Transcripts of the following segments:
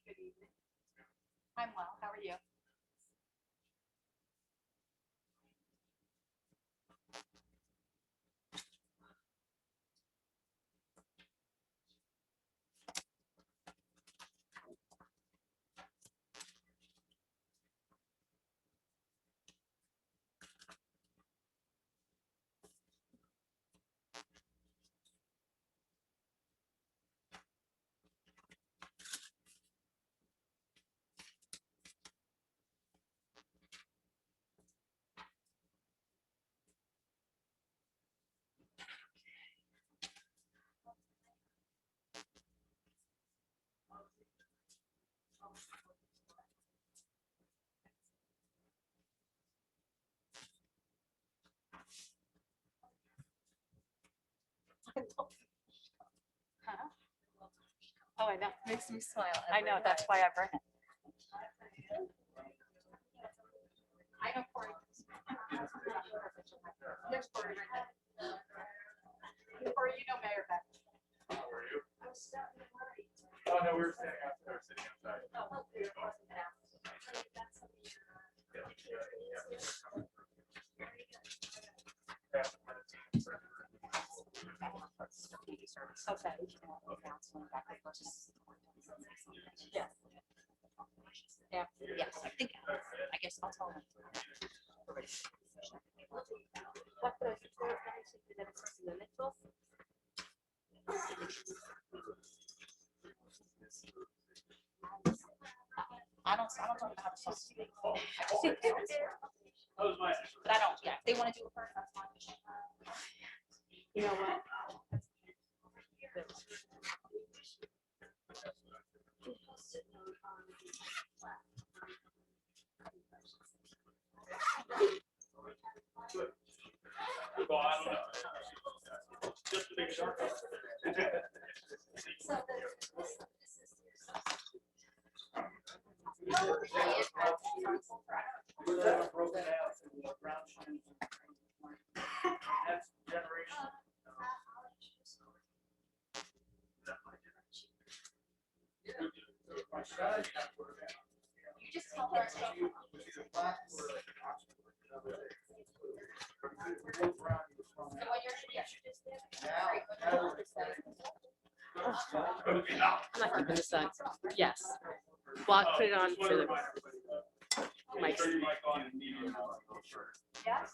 Good evening. I'm well. How are you? Huh? Oh, I know. Makes me smile. I know. That's why I bring it. I know Corey. There's Corey right there. Corey, you know Mayor Beck. How are you? Oh, no, we were standing outside. Sitting outside. Okay. Yes. Yeah. Yes, I think. I guess I'll tell him. I don't know how to solve it. But I don't, yeah, if they want to do it first, that's fine. You know what? Well, I don't know. Just to make sure. Broken out into brown shoes. That's generation. You just tell her. I'm not keeping this on. Yes. Block, put it on for the mic. Yes.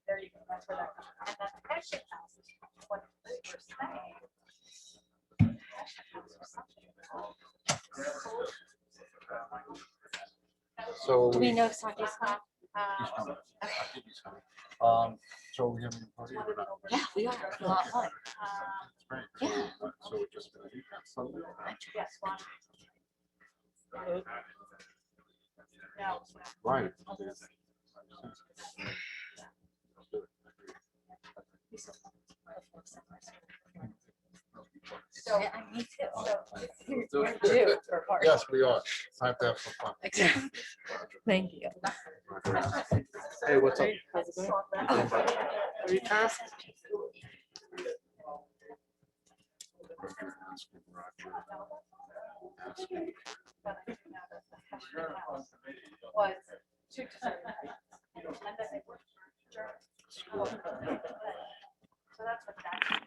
There you go. That's where that comes from. And then the passion house is 20%. So Do we know Sanjay's home? he's coming. I think he's coming. So we have a party or not? Yeah, we are. A lot of fun. It's great. Yeah. So we just Sunday. Yes, one. No. Right. So, Yeah, me too. so We're Due for a party. Yes, we are. Time to have some fun. Exactly. Thank you. Hey, what's up? How's it going? Are you fast? was 2 to 7. And then they worked for so that's what that.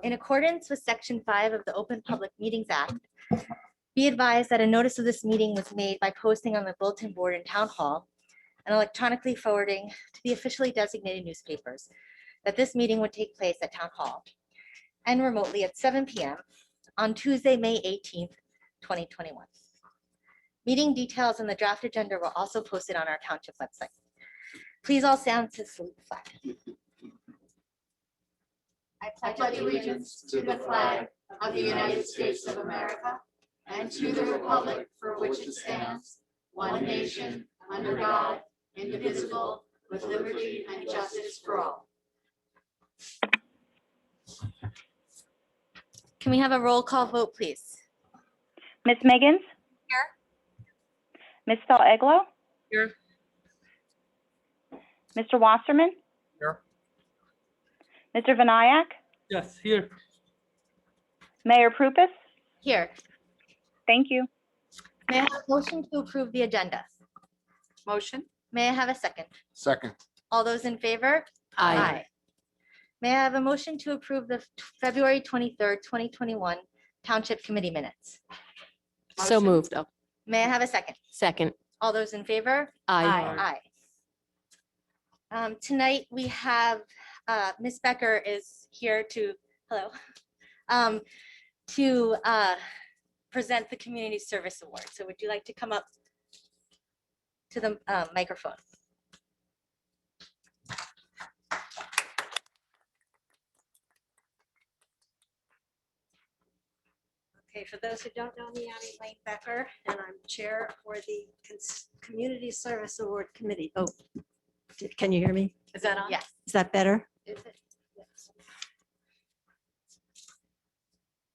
In accordance with Section 5 of the Open Public Meetings Act, be advised that a notice of this meeting was made by posting on the bulletin board in Town Hall and electronically forwarding to the officially designated newspapers that this meeting would take place at Town Hall and remotely at 7 p.m. on Tuesday, May 18th, 2021. Meeting details and the draft agenda were also posted on our township website. Please all stand to salute the flag. I pledge allegiance to the flag of the United States of America and to the republic for which it stands, one nation, under God, indivisible, with liberty and justice for all. Can we have a roll call vote, please? Ms. Miggins? Here. Ms. Eglo? Here. Mr. Wasserman? Here. Mr. Vinayak? Yes, here. Mayor Prupus? Here. Thank you. May I have a motion to approve the agenda? Motion? May I have a second? Second. All those in favor? May I have a motion to approve the February 23rd, 2021 Township Committee minutes? So moved. Oh, May I have a second? second. All those in favor? Aye. Tonight, we have, Ms. Becker is here to, hello, to present the Community Service Award. So would you like to come up to the microphone? Okay, for those who don't know me, I'm Elaine Becker, and I'm Chair for the Community Service Award Committee. Oh, can you hear me? Is that on? Yes. Is that better? Is it? Yes.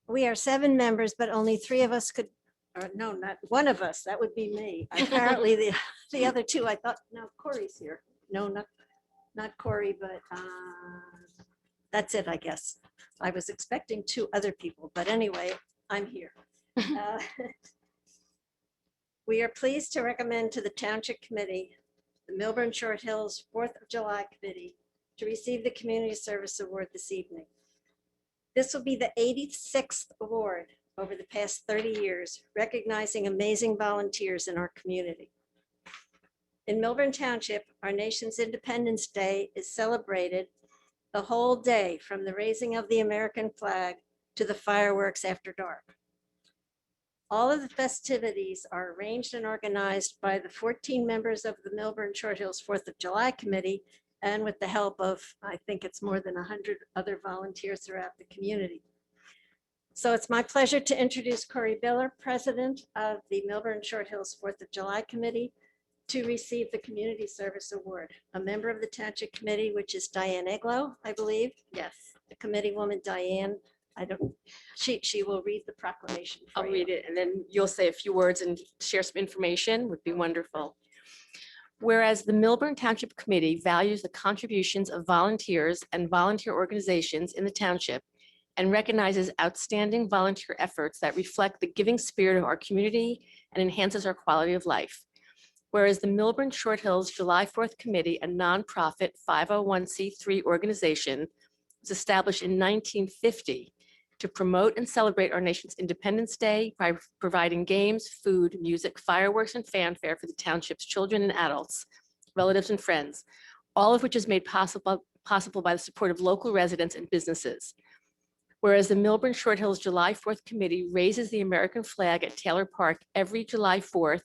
We are 7 members, but only 3 of us could, or no, not one of us, that would be me. Apparently, the other 2, I thought, no, Corey's here. No, not Corey, but that's it, I guess. I was expecting 2 other people, but anyway, I'm here. We are pleased to recommend to the Township Committee, the Millburn Short Hills 4th of July Committee, to receive the Community Service Award this evening. This will be the 86th award over the past 30 years, recognizing amazing volunteers in our community. In Millburn Township, our nation's Independence Day is celebrated the whole day, from the raising of the American flag to the fireworks after dark. All of the festivities are arranged and organized by the 14 members of the Millburn Short Hills 4th of July Committee, and with the help of, I think it's more than 100 other volunteers throughout the community. So it's my pleasure to introduce Corey Biller, President of the Millburn Short Hills 4th of July Committee, to receive the Community Service Award. A member of the Township Committee, which is Diane Eglo, I believe. Yes. The committee woman, Diane, she will read the proclamation for I'll you. read it and then you'll say a few words and share some information. Would be wonderful. Whereas the Millburn Township Committee values the contributions of volunteers and volunteer organizations in the township and recognizes outstanding volunteer efforts that reflect the giving spirit of our community and enhances our quality of life. Whereas the Millburn Short Hills July 4th Committee, a nonprofit 501c3 organization, was established in 1950 to promote and celebrate our nation's Independence Day by providing games, food, music, fireworks, and fanfare for the township's children and adults, relatives, and friends, all of which is made possible by the support of local residents and businesses. Whereas the Millburn Short Hills July 4th Committee raises the American flag at Taylor Park every July 4th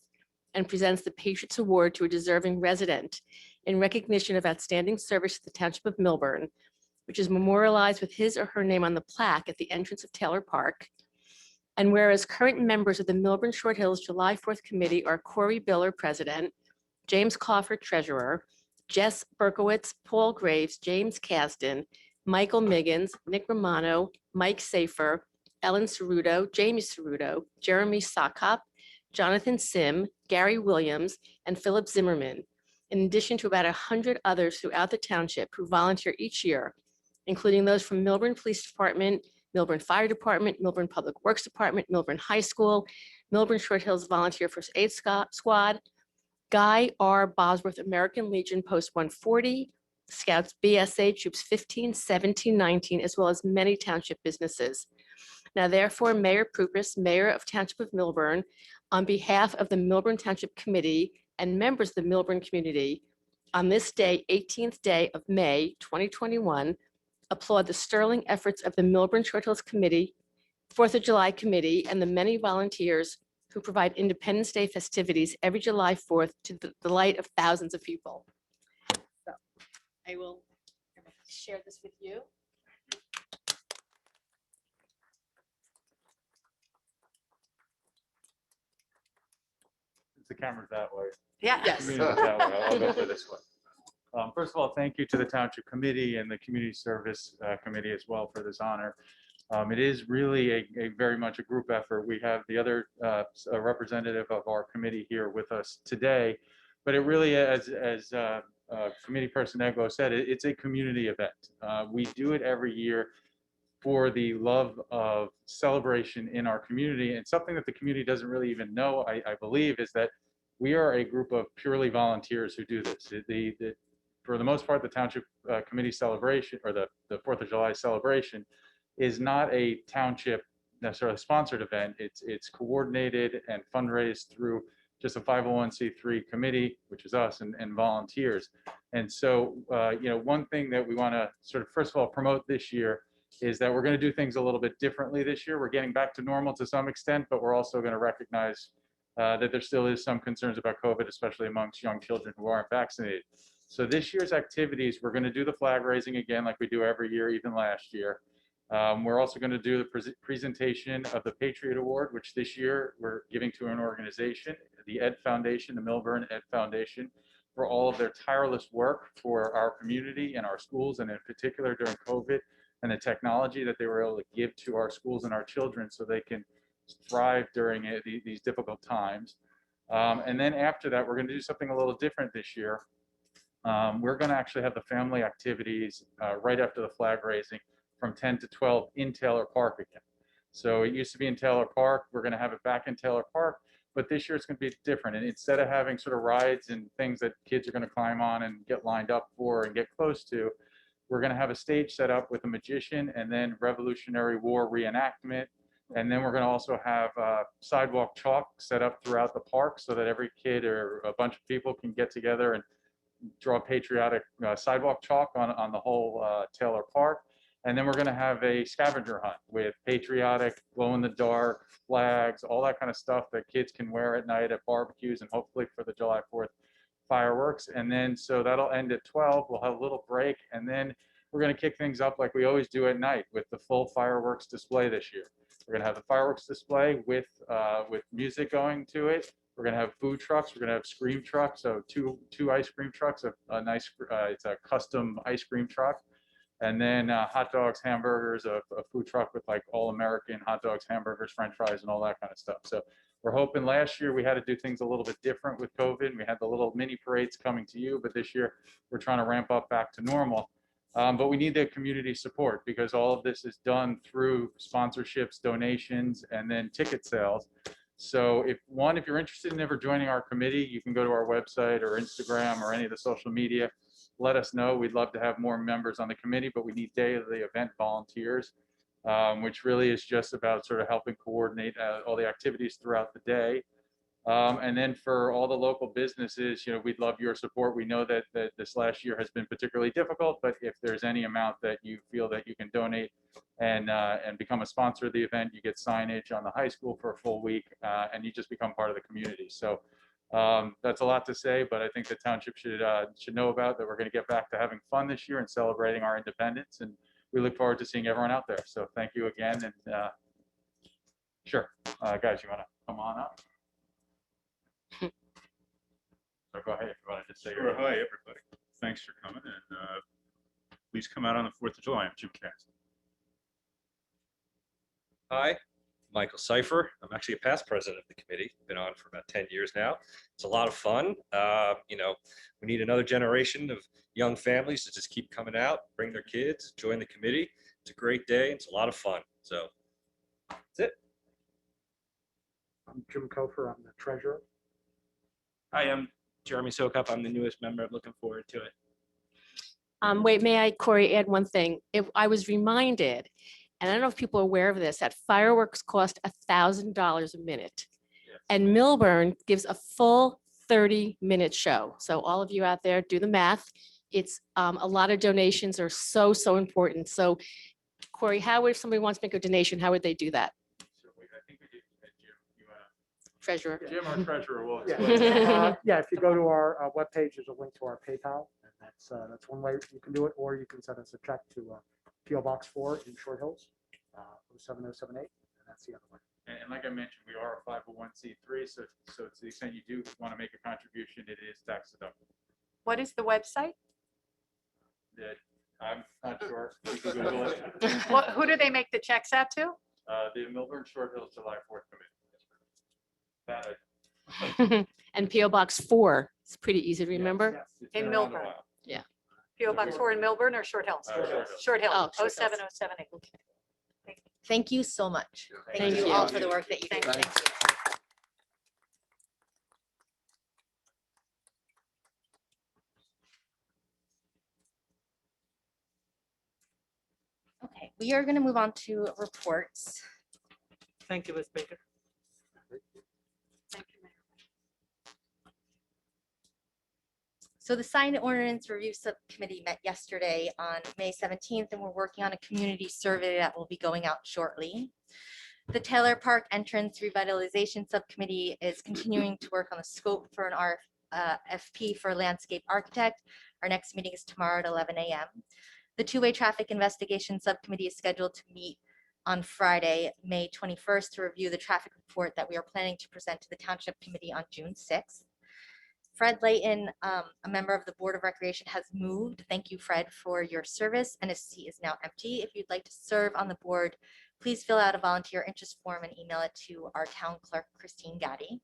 and presents the Patriots Award to a deserving resident in recognition of outstanding service to the Township of Millburn, which is memorialized with his or her name on the plaque at the entrance of Taylor Park. And whereas current members of the Millburn Short Hills July 4th Committee are Corey Biller, President, James Crawford, Treasurer, Jess Berkowitz, Paul Graves, James Kasdan, Michael Miggins, Nick Romano, Mike Safer, Ellen Ceruto, Jamie Ceruto, Jeremy Sokop, Jonathan Sim, Gary Williams, and Philip Zimmerman, in addition to about 100 others throughout the township who volunteer each year, including those from Millburn Police Department, Millburn Fire Department, Millburn Public Works Department, Millburn High School, Millburn Short Hills Volunteer First Aid Squad, Guy R. Bosworth American Legion Post 140, Scouts BSA Troops 15, 17, 19, as well as many township businesses. Now therefore, Mayor Prupus, Mayor of Township of Millburn, on behalf of the Millburn Township Committee and members of the Millburn community, on this day, 18th day of May, 2021, applaud the sterling efforts of the Millburn Short Hills Committee, 4th of July Committee, and the many volunteers who provide Independence Day festivities every July 4th to the delight of thousands of people. So I will share this with you. camera's that way. Yes. Community's that way. I'll go for this way. First of all, thank you to the Township Committee and the Community Service Committee as well for this honor. It is really a very much a group effort. We have the other representative of our committee here with us today, but it really, as Committee Person Eglo said, it's a community event. We do it every year for the love of celebration in our community, and something that the community doesn't really even know, I believe, is that we are a group of purely volunteers who do this. For the most part, the Township Committee celebration, or the 4th of July celebration, is not a township necessarily sponsored event. It's coordinated and fundraised through just a 501c3 committee, which is us, and volunteers. And so, one thing that we want to sort of, first of all, promote this year is that we're going to do things a little bit differently this year. We're getting back to normal to some extent, but we're also going to recognize that there still is some concerns about COVID, especially amongst young children who aren't vaccinated. So this year's activities, we're going to do the flag raising again, like we do every year, even last year. We're also going to do the presentation of the Patriot Award, which this year we're giving to an organization, the Ed Foundation, the Millburn Ed Foundation, for all of their tireless work for our community and our schools, and in particular during COVID, and the technology that they were able to give to our schools and our children so they can thrive during these difficult times. And then after that, we're going to do something a little different this year. We're going to actually have the family activities right after the flag raising from 10 to 12 in Taylor Park again. So it used to be in Taylor Park. We're going to have it back in Taylor Park, but this year it's going to be different. And instead of having sort of rides and things that kids are going to climb on and get lined up for and get close to, we're going to have a stage set up with a magician and then Revolutionary War reenactment. And then we're going to also have sidewalk chalk set up throughout the park so that every kid or a bunch of people can get together and draw patriotic sidewalk chalk on the whole Taylor Park. And then we're going to have a scavenger hunt with patriotic, glow-in-the-dark flags, all that kind of stuff that kids can wear at night at barbecues and hopefully for the July 4th fireworks. And then so that'll end at 12. We'll have a little break, and then we're going to kick things up like we always do at night with the full fireworks display this year. We're going to have the fireworks display with music going to it. We're going to have food trucks. We're going to have scream trucks. So two ice cream trucks, a nice, it's a custom ice cream truck. And then hot dogs, hamburgers, a food truck with like all American hot dogs, hamburgers, French fries, and all that kind of stuff. So we're hoping, last year we had to do things a little bit different with COVID. We had the little mini parades coming to you, but this year we're trying to ramp up back to normal. But we need the community support because all of this is done through sponsorships, donations, and then ticket sales. So if you're interested in ever joining our committee, you can go to our website or Instagram or any of the social media. Let us know. We'd love to have more members on the committee, but we need daily event volunteers, which really is just about sort of helping coordinate all the activities throughout the day. And then for all the local businesses, we'd love your support. We know that this last year has been particularly difficult, but if there's any amount that you feel that you can donate and become a sponsor of the event, you get signage on the high school for a full week, and you just become part of the community. So that's a lot to say, but I think the township should know about that. We're going to get back to having fun this year and celebrating our independence, and we look forward to seeing everyone out there. So thank you again, and sure, guys, you want to come on up? So go ahead if you want to just say your Sure. Hi, everybody. Thanks for coming, and please come out on the 4th of July. I'm Jim Cass. Hi, Michael Cipher. I'm actually a past president of the committee. Been on for about 10 years now. It's a lot of fun. We need another generation of young families to just keep coming out, bring their kids, join the committee. It's a great day. It's a lot of fun. So that's it. I'm Jim Kofer. I'm the treasurer. Hi, I'm Jeremy Sokup. I'm the newest member. I'm looking forward to it. Wait, may I, Corey, add one thing? If I was reminded, and I don't know if people are aware of this, that fireworks cost $1,000 a minute. Yes. And Millburn gives a full 30-minute show. So all of you out there, do the math. It's a lot of donations are so important. So Corey, if somebody wants to make a donation, how would they do that? So I think we did, Jim, you want Treasurer. to, Jim, our treasurer, will Yeah, explain. yeah. If you go to our webpage, there's a link to our PayPal, and that's one way you can do it, or you can send us a check to PO Box 4 in Short Hills, 07078. that's the other one. And like I mentioned, we are a 501c3, so to the extent you do want to make a contribution, it is tax deductible. What is the website? That I'm not sure. You can Google it. Who do they make the checks out to? The Millburn Short Hills July 4th Committee. That And PO Box 4, it's pretty easy to remember. Yes, it's In been around a Millburn. while. Yeah. PO Box 4 in Millburn or Short Hills? Short Hills. Short Hills, Oh, Short Hills. 07078. Thank you so much. Thank Thank you you. all for the work that you do. Thank you. Thank you. Okay, we are going to move on to reports. Thank you, Ms. Baker. Thank you, Mayor. So the sign ordinance review subcommittee met yesterday on May 17th, and we're working on a community survey that will be going out shortly. The Taylor Park entrance revitalization subcommittee is continuing to work on the scope for an RFP for a landscape architect. Our next meeting is tomorrow at 11 a.m. The two-way traffic investigation subcommittee is scheduled to meet on Friday, May 21st, to review the traffic report that we are planning to present to the Township Committee on June 6th. Fred Layton, a member of the Board of Recreation, has moved. Thank you, Fred, for your service, and his seat is now empty. If you'd like to serve on the board, please fill out a volunteer interest form and email it to our town clerk, Christine Gaddy.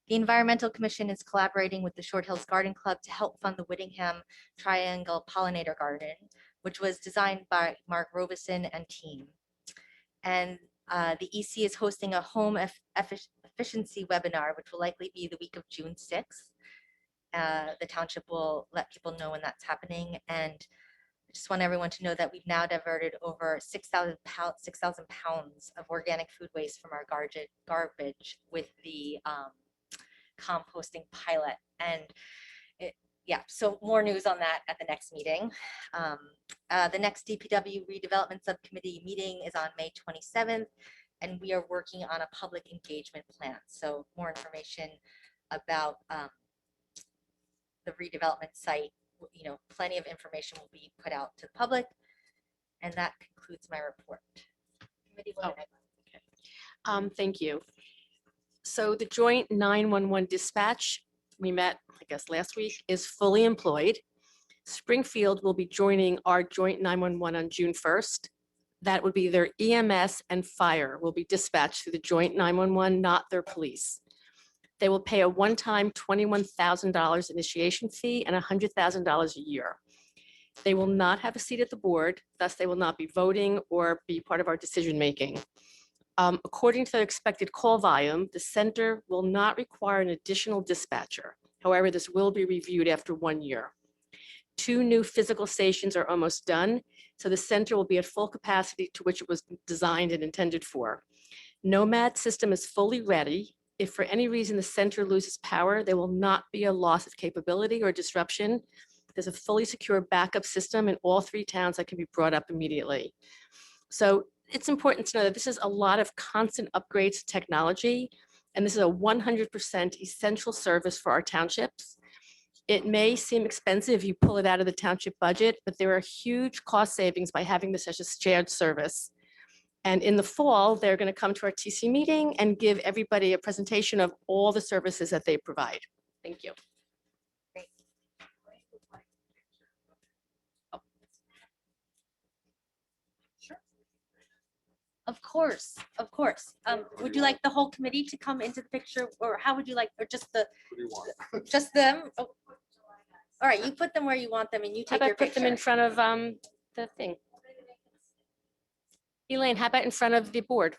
The Environmental Commission is collaborating with the Short Hills Garden Club to help fund the Whittingham Triangle Pollinator Garden, which was designed by Mark Robeson and team. And the EC is hosting a home efficiency webinar, which will likely be the week of June 6th. The township will let people know when that's happening. And I just want everyone to know that we've now diverted over 6,000 pounds of organic food waste from our garbage with the composting pilot. And yeah, so more news on that at the next meeting. The next DPW redevelopment subcommittee meeting is on May 27th, and we are working on a public engagement plan. So more information about the redevelopment site, plenty of information will be put out to the public. And that concludes my report. Committee woman, Thank you. So the joint 911 dispatch, we met, I guess, last week, is fully employed. Springfield will be joining our joint 911 on June 1st. That would be their EMS and fire will be dispatched through the joint 911, not their police. They will pay a one-time $21,000 initiation fee and $100,000 a year. They will not have a seat at the board, thus they will not be voting or be part of our decision-making. According to their expected call volume, the center will not require an additional dispatcher. However, this will be reviewed after 1 year. 2 new physical stations are almost done, so the center will be at full capacity to which it was designed and intended for. Nomad system is fully ready. If for any reason the center loses power, there will not be a loss of capability or disruption. There's a fully secure backup system in all 3 towns that can be brought up immediately. So it's important to know that this is a lot of constant upgrades to technology, and this is a 100% essential service for our townships. It may seem expensive if you pull it out of the township budget, but there are huge cost savings by having this as a shared service. And in the fall, they're going to come to our TC meeting and give everybody a presentation of all the services that they provide. Thank you. Of course, of course. Would you like the whole committee to come into the picture, or how would you like, or just just them? Oh. All right, you put them where you want them, and you How take your about put them in picture. front of the thing? Elaine, how about in front of the board?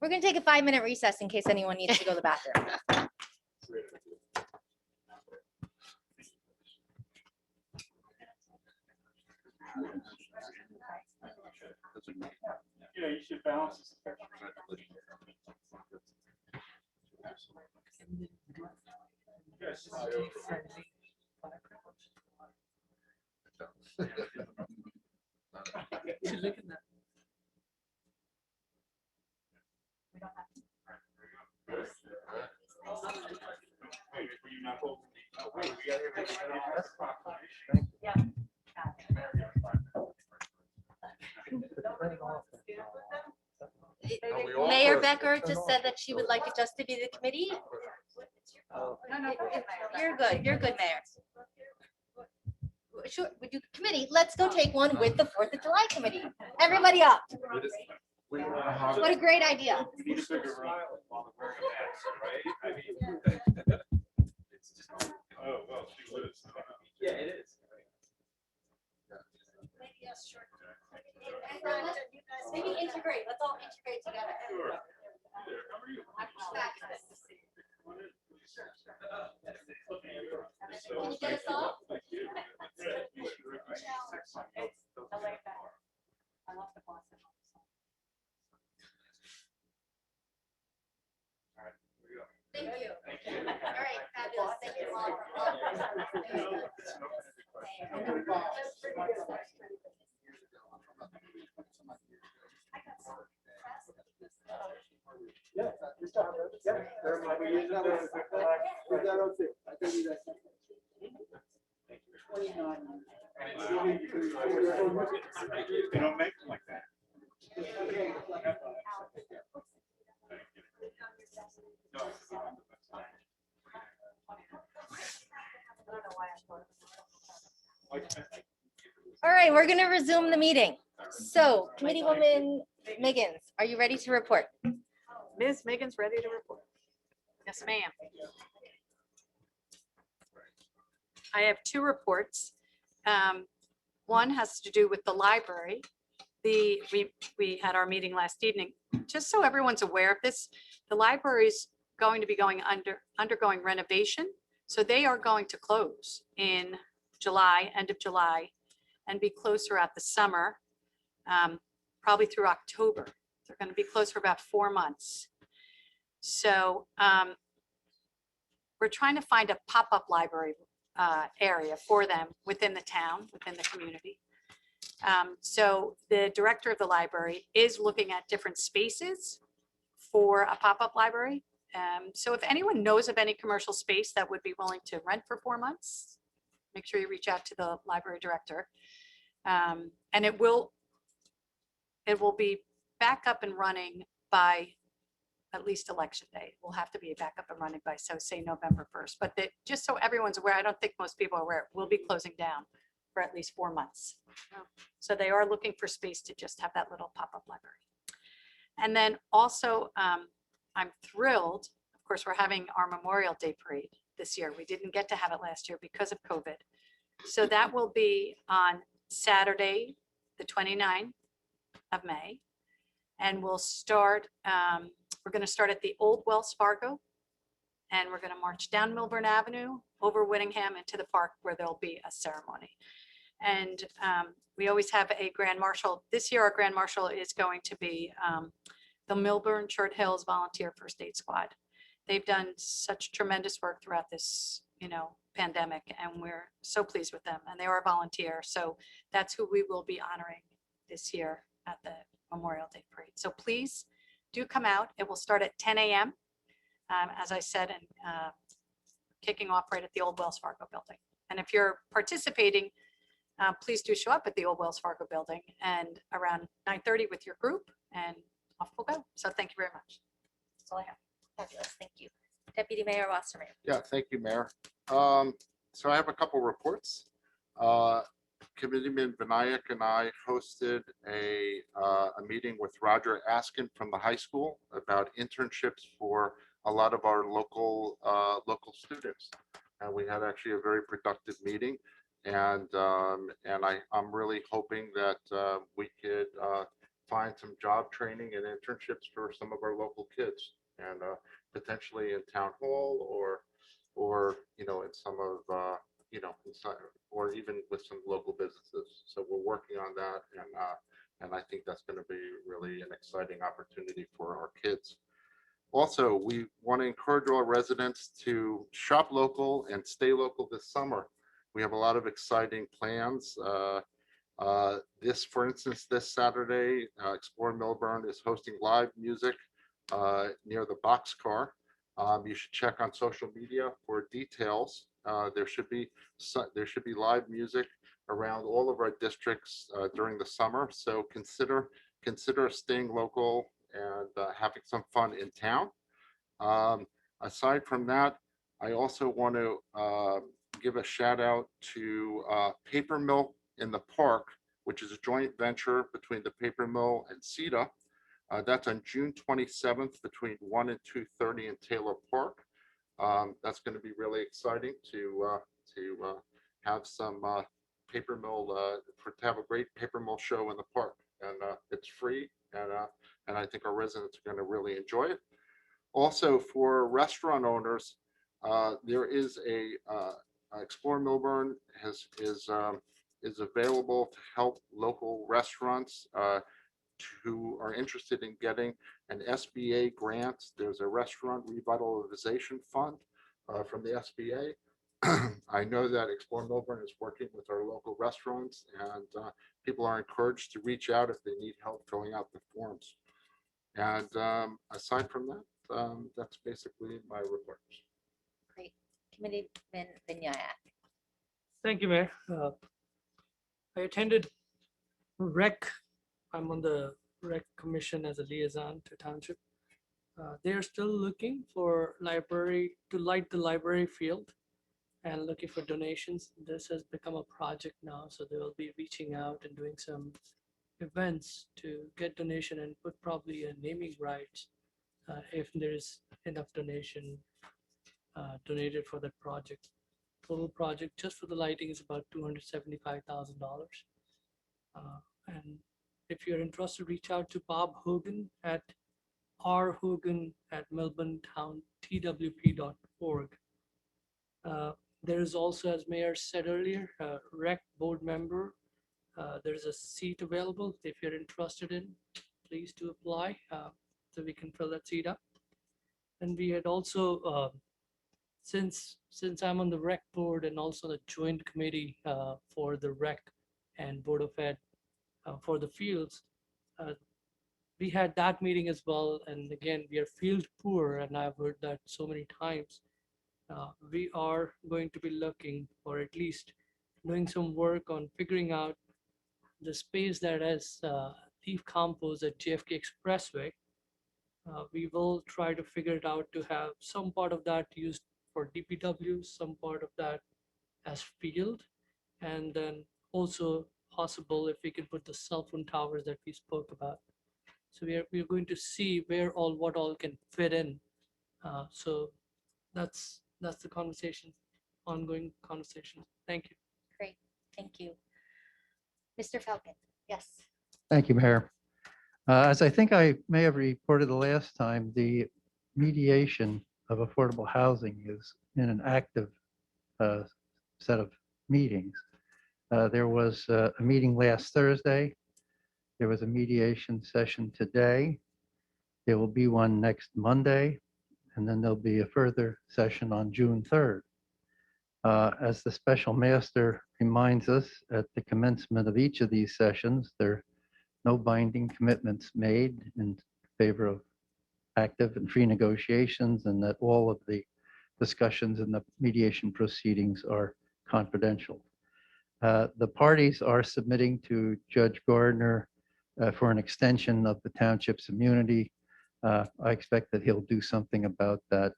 We're gonna take a 5-minute recess in case anyone needs to go to the bathroom. Yeah, you should balance this. Yes. Mayor Becker just said that she would like it just to be the committee. You're good, Mayor. Sure, we do committee. Let's go take one with the 4th of July committee. Everybody up. What a great idea. We need a bigger room. Oh, well, she lives. Yeah, it is. Maybe integrate. Let's all integrate together. Sure. How are you? Can you get us all? Thank you. All right, fabulous. Thank you all. They don't make them like that. All right, we're going to resume the meeting. So Committeewoman Miggins, are you ready to report? Ms. Megan's ready to report. Yes, ma'am. I have two reports. One has to do with the library. We had our meeting last evening. Just so everyone's aware of this, the library is going to be undergoing renovation. So they are going to close in July, end of July, and be closed throughout the summer, probably through October. They're going to be closed for about 4 months. So we're trying to find a pop-up library area for them within the town, within the community. So the director of the library is looking at different spaces for a pop-up library. So if anyone knows of any commercial space that would be willing to rent for 4 months, make sure you reach out to the library director. And it will be back up and running by at least election day. We'll have to be back up and running by, so say November 1st. But just so everyone's aware, I don't think most people are aware, we'll be closing down for at least 4 months. So they are looking for space to just have that little pop-up library. And then also, I'm thrilled, of course, we're having our Memorial Day parade this year. We didn't get to have it last year because of COVID. So that will be on Saturday, the 29th of May. And we'll start, we're going to start at the old Wells Fargo, and we're going to march down Millburn Avenue, over Whittingham into the park where there'll be a ceremony. And we always have a grand marshal. This year, our grand marshal is going to be the Millburn Short Hills Volunteer First Aid Squad. They've done such tremendous work throughout this, pandemic, and we're so pleased with them. And they are volunteers, so that's who we will be honoring this year at the Memorial Day Parade. So please do come out. It will start at 10 a.m. As I said, and kicking off right at the old Wells Fargo building. And if you're participating, please do show up at the old Wells Fargo building and around 9:30 with your group, and off we'll go. So thank you very much. That's all I have. Fabulous, thank you. Deputy Mayor Wasserman. Yeah, thank you, Mayor. So I have a couple reports. Committeeman Vinayak and I hosted a meeting with Roger Askin from the high school about internships for a lot of our local students. And we had actually a very productive meeting. And I'm really hoping that we could find some job training and internships for some of our local kids, and potentially in town hall or in some of inside, or even with some local businesses. So we're working on that, and I think that's going to be really an exciting opportunity for our kids. Also, we want to encourage all residents to shop local and stay local this summer. We have a lot of exciting plans. For instance, this Saturday, Explore Millburn is hosting live music near the Boxcar. You should check on social media for details. There should be live music around all of our districts during the summer. So consider staying local having some fun in town. Aside from that, I also want to give a shout out to Paper Mill in the Park, which is a joint venture between the Paper Mill and CETA. That's on June 27th between 1 and 2:30 in Taylor Park. That's going to be really exciting to have some paper mill, to have a great paper mill show in the park. And it's free, and I think our residents are going to really enjoy it. Also, for restaurant owners, there is a Explore Millburn is available to help local restaurants who are interested in getting an SBA grant. There's a restaurant revitalization fund from the SBA. I know that Explore Millburn is working with our local restaurants, and people are encouraged to reach out if they need help filling out the forms. And aside from that, that's basically my report. Great. Committeeman Vinayak. Thank you, Mayor. I attended REC. I'm on the REC Commission as a liaison to Township. They are still looking for library to light the library field and looking for donations. This has become a project now, so they will be reaching out and doing some events to get donation and put probably a naming rights if there is enough donation donated for that project. Total project just for the lighting is about $275,000. And if you're interested, reach out to Bob Hogan at rhogan@millburntown.twp.org. There is also, as Mayor said earlier, a REC board member. There's a seat available. If you're interested in, please do apply so we can fill that seat up. And we had also, since I'm on the REC board and also the joint committee for the REC and Board of Ed for the fields, we had that meeting as well. And again, we are field poor, and I've heard that so many times. We are going to be looking, or at least doing some work on figuring out the space that has leaf compost at JFK Expressway. We will try to figure it out to have some part of that used for DPW, some part of that as field, and then also possible if we can put the cell phone towers that we spoke about. So we're going to see what all can fit in. So that's the conversation, ongoing conversation. Thank you. Great, thank you. Mr. Falcon, yes. Thank you, Mayor. As I think I may have reported the last time, the mediation of affordable housing is in an active set of meetings. There was a meeting last Thursday. There was a mediation session today. There will be one next Monday, and then there'll be a further session on June 3rd. As the special master reminds us, at the commencement of each of these sessions, there are no binding commitments made in favor of active and free negotiations, and that all of the discussions in the mediation proceedings are confidential. The parties are submitting to Judge Gardner for an extension of the township's immunity. I expect that he'll do something about that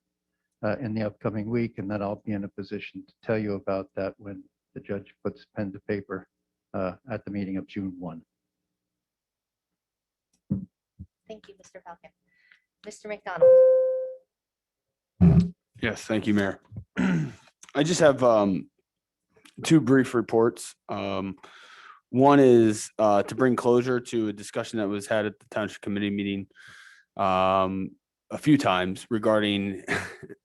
in the upcoming week, and that I'll be in a position to tell you about that when the judge puts pen to paper at the meeting of June 1. Thank you, Mr. Falcon. Mr. McDonald. Yes, thank you, Mayor. I just have two brief reports. One is to bring closure to a discussion that was had at the Township Committee meeting a few times regarding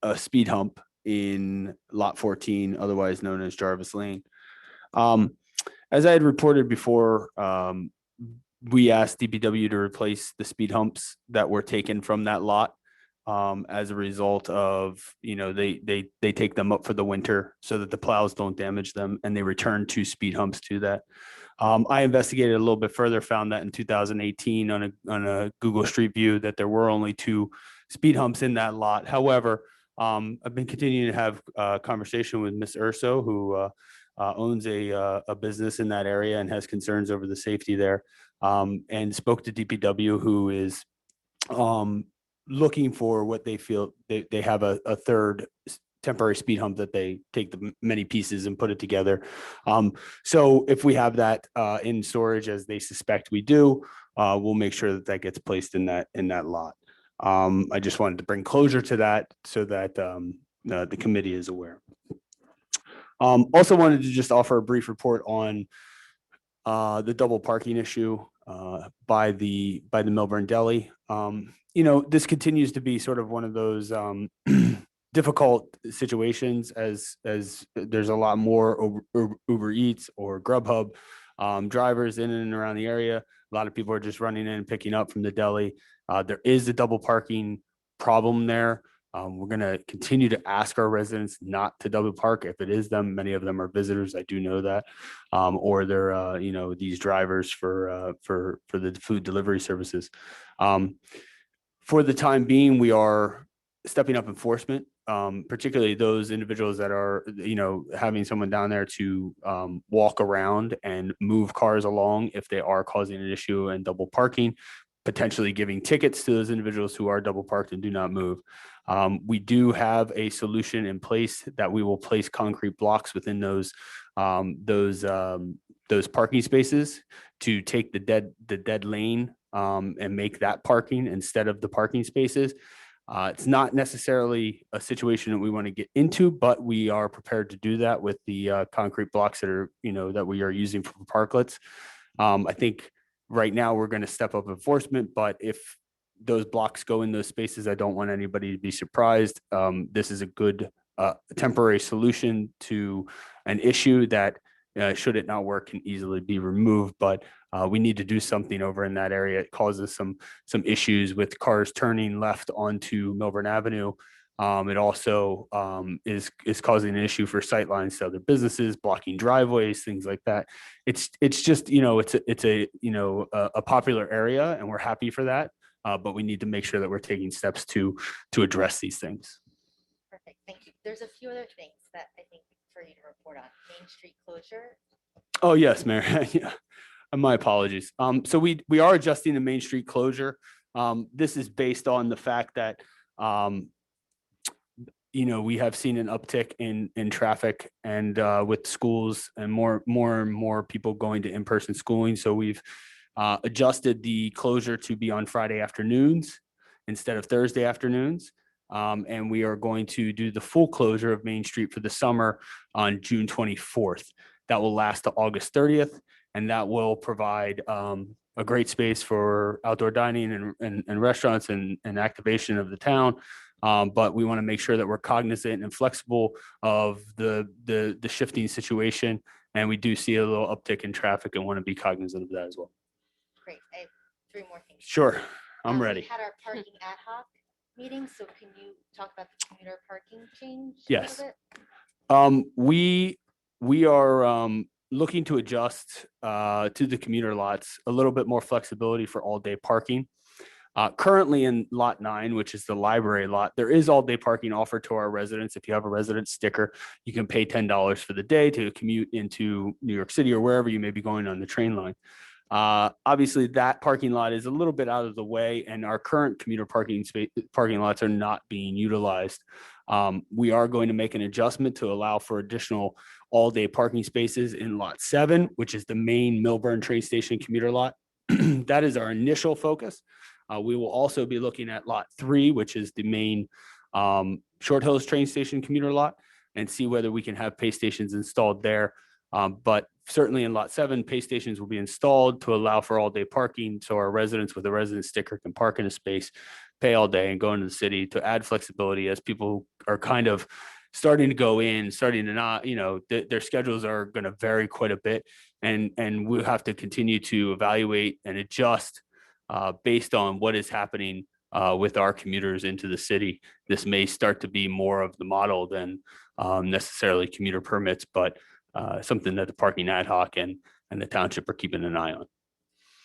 a speed hump in Lot 14, otherwise known as Jarvis Lane. As I had reported before, we asked DPW to replace the speed humps that were taken from that lot as a result of, they take them up for the winter so that the plows don't damage them, and they return 2 speed humps to that. I investigated a little bit further, found that in 2018 on a Google Street View that there were only 2 speed humps in that lot. However, I've been continuing to have a conversation with Ms. Urso, who owns a business in that area and has concerns over the safety there, and spoke to DPW, who is looking for what they feel, they have a third temporary speed hump that they take the many pieces and put it together. So if we have that in storage, as they suspect we do, we'll make sure that that gets placed in that lot. I just wanted to bring closure to that so that the committee is aware. Also wanted to just offer a brief report on the double parking issue by the Millburn Deli. This continues to be sort of one of those difficult situations as there's a lot more Uber Eats or Grubhub drivers in and around the area. A lot of people are just running in and picking up from the deli. There is a double parking problem there. We're going to continue to ask our residents not to double park. If it is them, many of them are visitors. I do know that, or they're these drivers for the food delivery services. For the time being, we are stepping up enforcement, particularly those individuals that are having someone down there to walk around and move cars along if they are causing an issue and double parking, potentially giving tickets to those individuals who are double parked and do not move. We do have a solution in place that we will place concrete blocks within those parking spaces to take the dead lane and make that parking instead of the parking spaces. It's not necessarily a situation that we want to get into, but we are prepared to do that with the concrete blocks that are that we are using for parklets. I think right now we're going to step up enforcement, but if those blocks go in those spaces, I don't want anybody to be surprised. This is a good temporary solution to an issue that, should it not work, can easily be removed. But we need to do something over in that area. It causes some issues with cars turning left onto Millburn Avenue. It also is causing an issue for sightlines to other businesses, blocking driveways, things like that. It's just it's a popular area, and we're happy for that. But we need to make sure that we're taking steps to address these things. Perfect, thank you. There's a few other things that I think for you to report on. Main Street closure. Oh, yes, Mayor. Yeah. My apologies. So we are adjusting the Main Street closure. This is based on the fact that we have seen an uptick in traffic and with schools and more and more people going to in-person schooling. So we've adjusted the closure to be on Friday afternoons instead of Thursday afternoons. And we are going to do the full closure of Main Street for the summer on June 24th. That will last to August 30th, and that will provide a great space for outdoor dining and restaurants and activation of the town. But we want to make sure that we're cognizant and flexible of the shifting situation. And we do see a little uptick in traffic and want to be cognizant of that as well. Great, I have three more things. Sure, I'm ready. We had our parking ad hoc meeting, so can you talk about the commuter parking change? Yes. A little bit? We are looking to adjust to the commuter lots a little bit more flexibility for all day parking. Currently in lot 9, which is the library lot, there is all day parking offered to our residents. If you have a resident sticker, you can pay $10 for the day to commute into New York City or wherever you may be going on the train line. Obviously that parking lot is a little bit out of the way, and our current commuter parking lots are not being utilized. We are going to make an adjustment to allow for additional all-day parking spaces in lot 7, which is the main Millburn train station commuter lot. That is our initial focus. We will also be looking at lot 3, which is the main Short Hills train station commuter lot, and see whether we can have pay stations installed there. But certainly in lot 7, pay stations will be installed to allow for all day parking. So our residents with a resident sticker can park in a space, pay all day, and go into the city to add flexibility as people are kind of starting to go in, starting to not, their schedules are going to vary quite a bit. And we'll have to continue to evaluate and adjust based on what is happening with our commuters into the city. This may start to be more of the model than necessarily commuter permits, but something that the parking ad hoc and the township are keeping an eye on.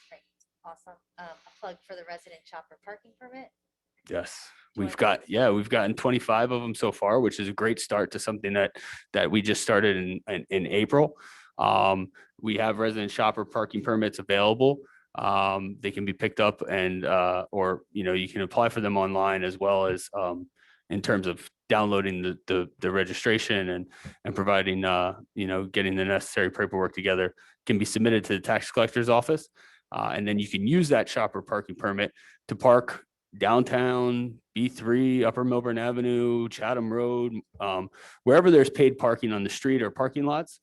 Great, awesome. A plug for the resident shopper parking permit. Yes, we've gotten 25 of them so far, which is a great start to something that we just started in April. We have resident shopper parking permits available. They can be picked up and, or, you can apply for them online as well as in terms of downloading the registration and providing, getting the necessary paperwork together, can be submitted to the tax collector's office. And then you can use that shopper parking permit to park downtown, B3, Upper Millburn Avenue, Chatham Road, wherever there's paid parking on the street or parking lots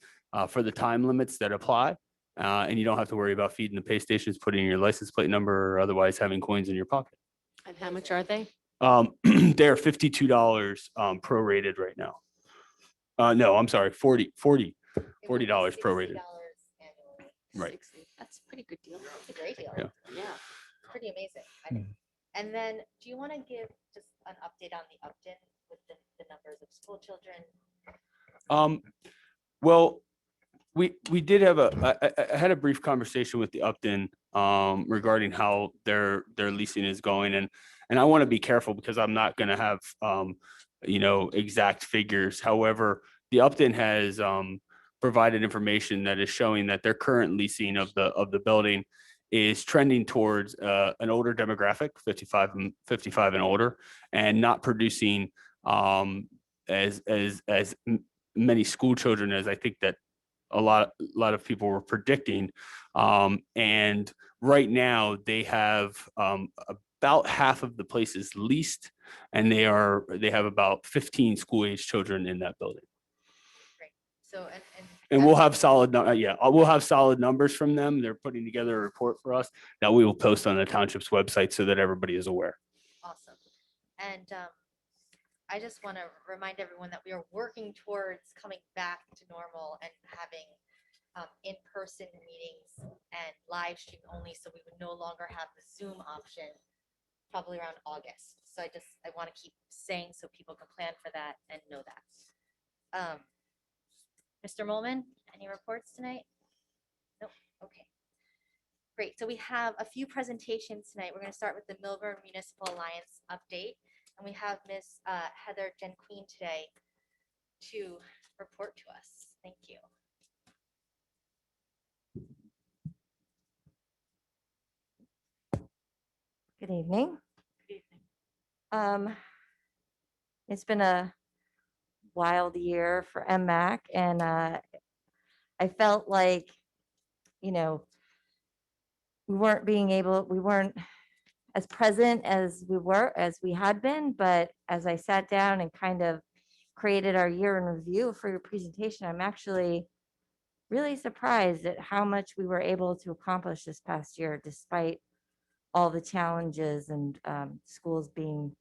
for the time limits that apply. And you don't have to worry about feeding the pay stations, putting in your license plate number, or otherwise having coins in your pocket. And how much are they? They're $52 prorated right now. No, I'm sorry, $40 prorated. Right. That's a pretty good deal. It's a great deal. Yeah. Yeah. Pretty amazing. I think. And then, do you want to give just an update on the Upton with the numbers of school children? Well, we did have I had a brief conversation with the Upton regarding how their leasing is going, and I want to be careful because I'm not going to have exact figures. However, the Upton has provided information that is showing that their current leasing of the building is trending towards an older demographic, 55 and older, and not producing as many school children as I think that a lot of people were predicting. And right now they have about half of the places leased, and they have about 15 school age children in that building. Great. So And we'll have solid, we'll have solid numbers from them. They're putting together a report for us that we will post on the township's website so that everybody is aware. Awesome. And I just want to remind everyone that we are working towards coming back to normal and having in-person meetings and live stream only. So we would no longer have the Zoom option probably around August. So I want to keep saying so people can plan for that and know that. Mr. Molman, any reports tonight? Nope. Okay. Great. So we have a few presentations tonight. We're going to start with the Millburn Municipal Alliance update. And we have Miss Heather Genqueen today to report to us. Thank you. Good evening. Good evening. It's been a wild year for MMAC, and I felt like, we weren't as present as we had been, but as I sat down and kind of created our year in review for your presentation, I'm actually really surprised at how much we were able to accomplish this past year, despite all the challenges and schools being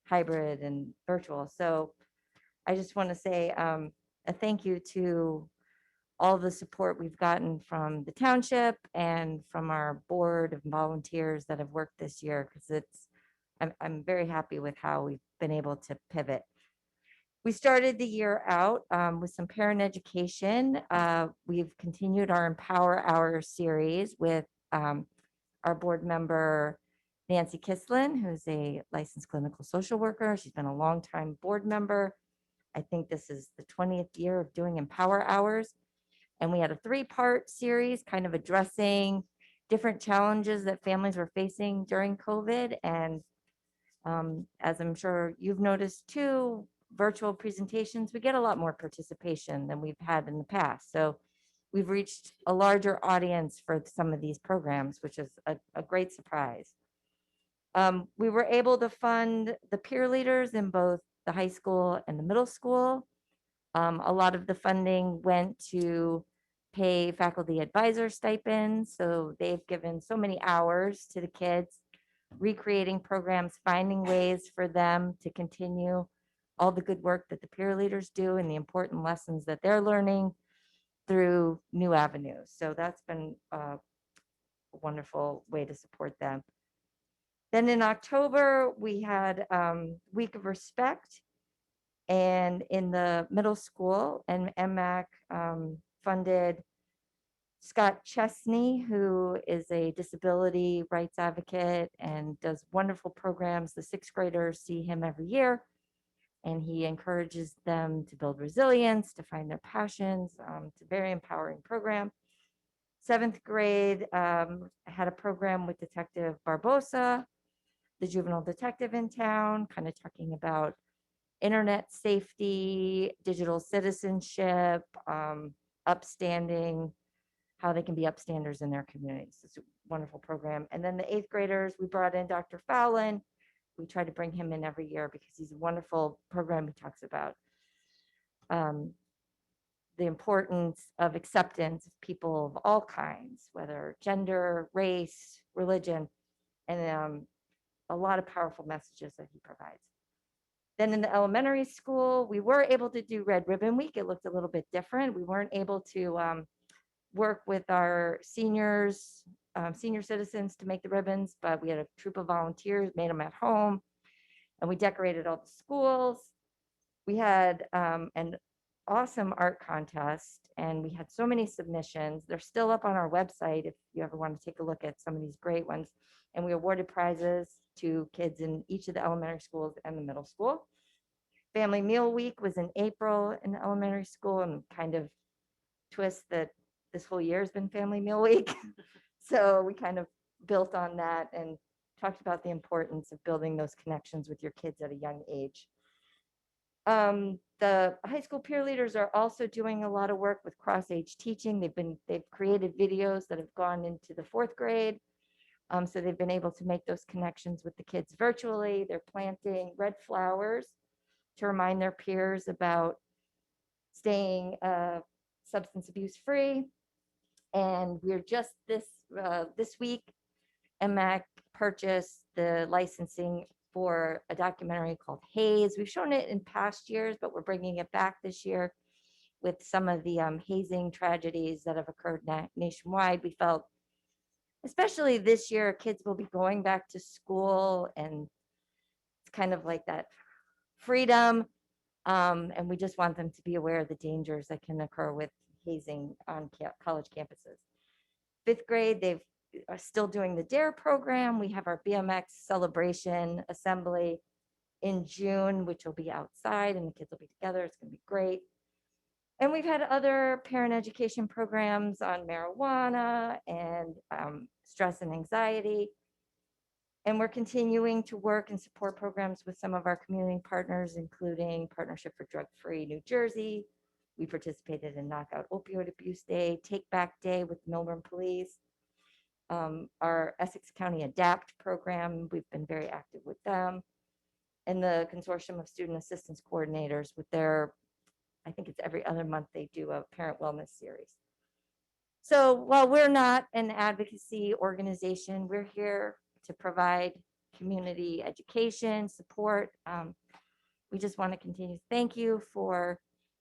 hybrid and virtual. So I just want to say a thank you to all the support we've gotten from the township and from our board of volunteers that have worked this year, because I'm very happy with how we've been able to pivot. We started the year out with some parent education. We've continued our Empower Hour series with our board member, Nancy Kislin, who's a licensed clinical social worker. She's been a longtime board member. I think this is the 20th year of doing Empower Hours. And we had a 3-part series kind of addressing different challenges that families were facing during COVID. And as I'm sure you've noticed too, virtual presentations, we get a lot more participation than we've had in the past. So we've reached a larger audience for some of these programs, which is a great surprise. We were able to fund the peer leaders in both the high school and the middle school. A lot of the funding went to pay faculty advisor stipends. So they've given so many hours to the kids, recreating programs, finding ways for them to continue all the good work that the peer leaders do and the important lessons that they're learning through new avenues. So that's been a wonderful way to support them. Then in October, we had Week of Respect. And in the middle school, and MMAC funded Scott Chesney, who is a disability rights advocate and does wonderful programs. The 6th graders see him every year, and he encourages them to build resilience, to find their passions. It's a very empowering program. 7th grade had a program with Detective Barbosa, the juvenile detective in town, kind of talking about internet safety, digital citizenship, upstanding, how they can be upstanders in their communities. It's a wonderful program. And then the 8th graders, we brought in Dr. Fowlin. We try to bring him in every year because he's a wonderful program. He talks about the importance of acceptance of people of all kinds, whether gender, race, religion, and a lot of powerful messages that he provides. Then in the elementary school, we were able to do Red Ribbon Week. It looked a little bit different. We weren't able to work with our seniors, senior citizens to make the ribbons, but we had a troop of volunteers, made them at home, and we decorated all the schools. We had an awesome art contest, and we had so many submissions. They're still up on our website if you ever want to take a look at some of these great ones. And we awarded prizes to kids in each of the elementary schools and the middle school. Family Meal Week was in April in the elementary school, and kind of twist that this whole year has been Family Meal Week. So we kind of built on that and talked about the importance of building those connections with your kids at a young age. The high school peer leaders are also doing a lot of work with cross-age teaching. They've created videos that have gone into the 4th grade. So they've been able to make those connections with the kids virtually. They're planting red flowers to remind their peers about staying substance abuse free. And we're just this week, MAC purchased the licensing for a documentary called Haze. We've shown it in past years, but we're bringing it back this year with some of the hazing tragedies that have occurred nationwide. We felt, especially this year, kids will be going back to school, and it's kind of like that freedom. And we just want them to be aware of the dangers that can occur with hazing on college campuses. 5th grade, they are still doing the DARE program. We have our BMX celebration assembly in June, which will be outside and the kids will be together. It's going to be great. And we've had other parent education programs on marijuana and stress and anxiety. And we're continuing to work and support programs with some of our community partners, including Partnership for Drug-Free New Jersey. We participated in Knockout Opioid Abuse Day, Take Back Day with Millburn Police. Our Essex County ADAPT program, we've been very active with them. And the Consortium of Student Assistance Coordinators with their, I think it's every other month they do a parent wellness series. So while we're not an advocacy organization, we're here to provide community education, support. We just want to continue to thank you for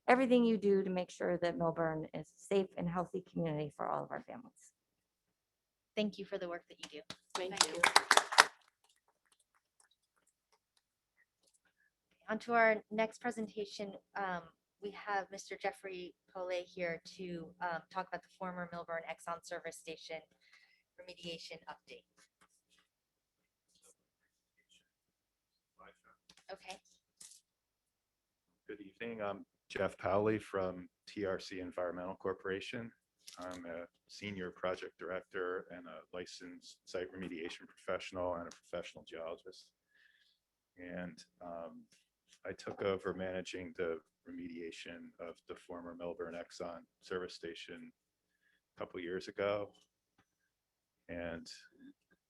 everything you do to make sure that Millburn is a safe and healthy community for all of our families. Thank you for the work that you do. Thank you. On to our next presentation, we have Mr. Jeffrey Pole here to talk about the former Millburn Exxon service station remediation update. Okay. Good evening. I'm Jeff Powley from TRC Environmental Corporation. I'm a senior project director and a licensed site remediation professional and a professional geologist. And I took over managing the remediation of the former Millburn Exxon service station a couple years ago. And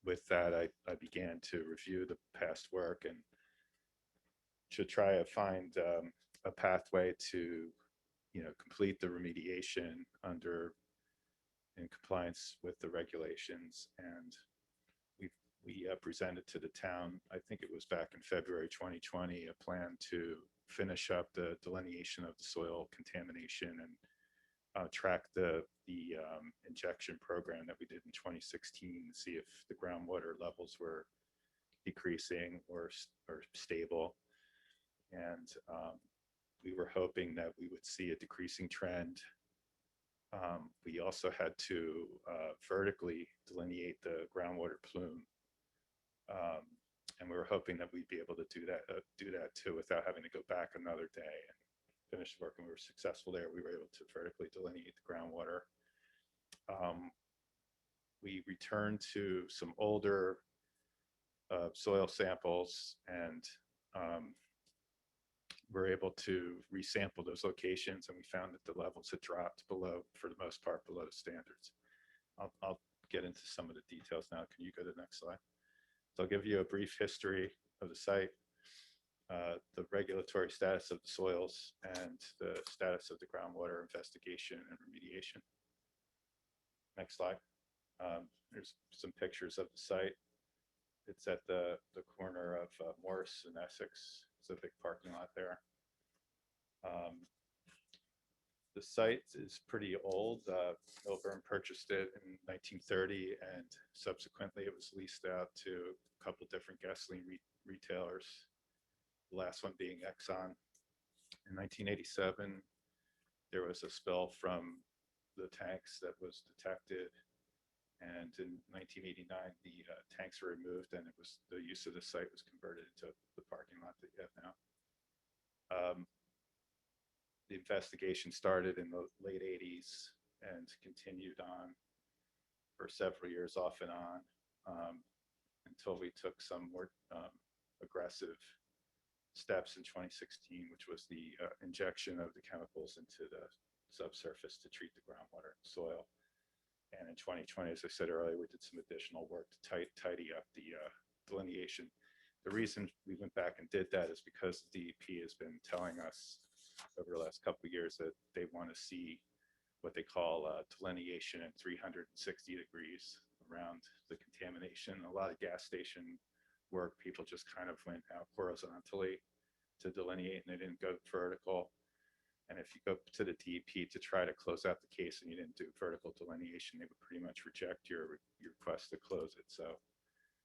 with that, I began to review the past work and to try to find a pathway to, complete the remediation in compliance with the regulations. And we presented to the town, I think it was back in February 2020, a plan to finish up the delineation of the soil contamination and track the injection program that we did in 2016 to see if the groundwater levels were decreasing or stable. And we were hoping that we would see a decreasing trend. We also had to vertically delineate the groundwater plume. And we were hoping that we'd be able to do that too without having to go back another day and finish work. And we were successful there. We were able to vertically delineate the groundwater. we returned to some older soil samples and we're able to resample those locations, and we found that the levels had dropped below, for the most part, below standards. I'll get into some of the details now. Can you go to the next slide? So I'll give you a brief history of the site, the regulatory status of the soils, and the status of the groundwater investigation and remediation. Next slide. There's some pictures of the site. It's at the corner of Morris and Essex. It's a big parking lot there. The site is pretty old. Millburn purchased it in 1930, and subsequently it was leased out to a couple different gasoline retailers, the last one being Exxon. In 1987, there was a spill from the tanks that was detected, and in 1989, the tanks were removed, and it was the use of the site was converted into the parking lot that you have now. The investigation started in the late 80s and continued on for several years off and on until we took some more aggressive steps in 2016, which was the injection of the chemicals into the subsurface to treat the groundwater and soil. And in 2020, as I said earlier, we did some additional work to tidy up the delineation. The reason we went back and did that is because the DEP has been telling us over the last couple of years that they want to see what they call delineation at 360 degrees around the contamination. A lot of gas station work, people just kind of went out horizontally to delineate, and they didn't go vertical. And if you go to the DEP to try to close out the case and you didn't do vertical delineation, they would pretty much reject your request to close it. So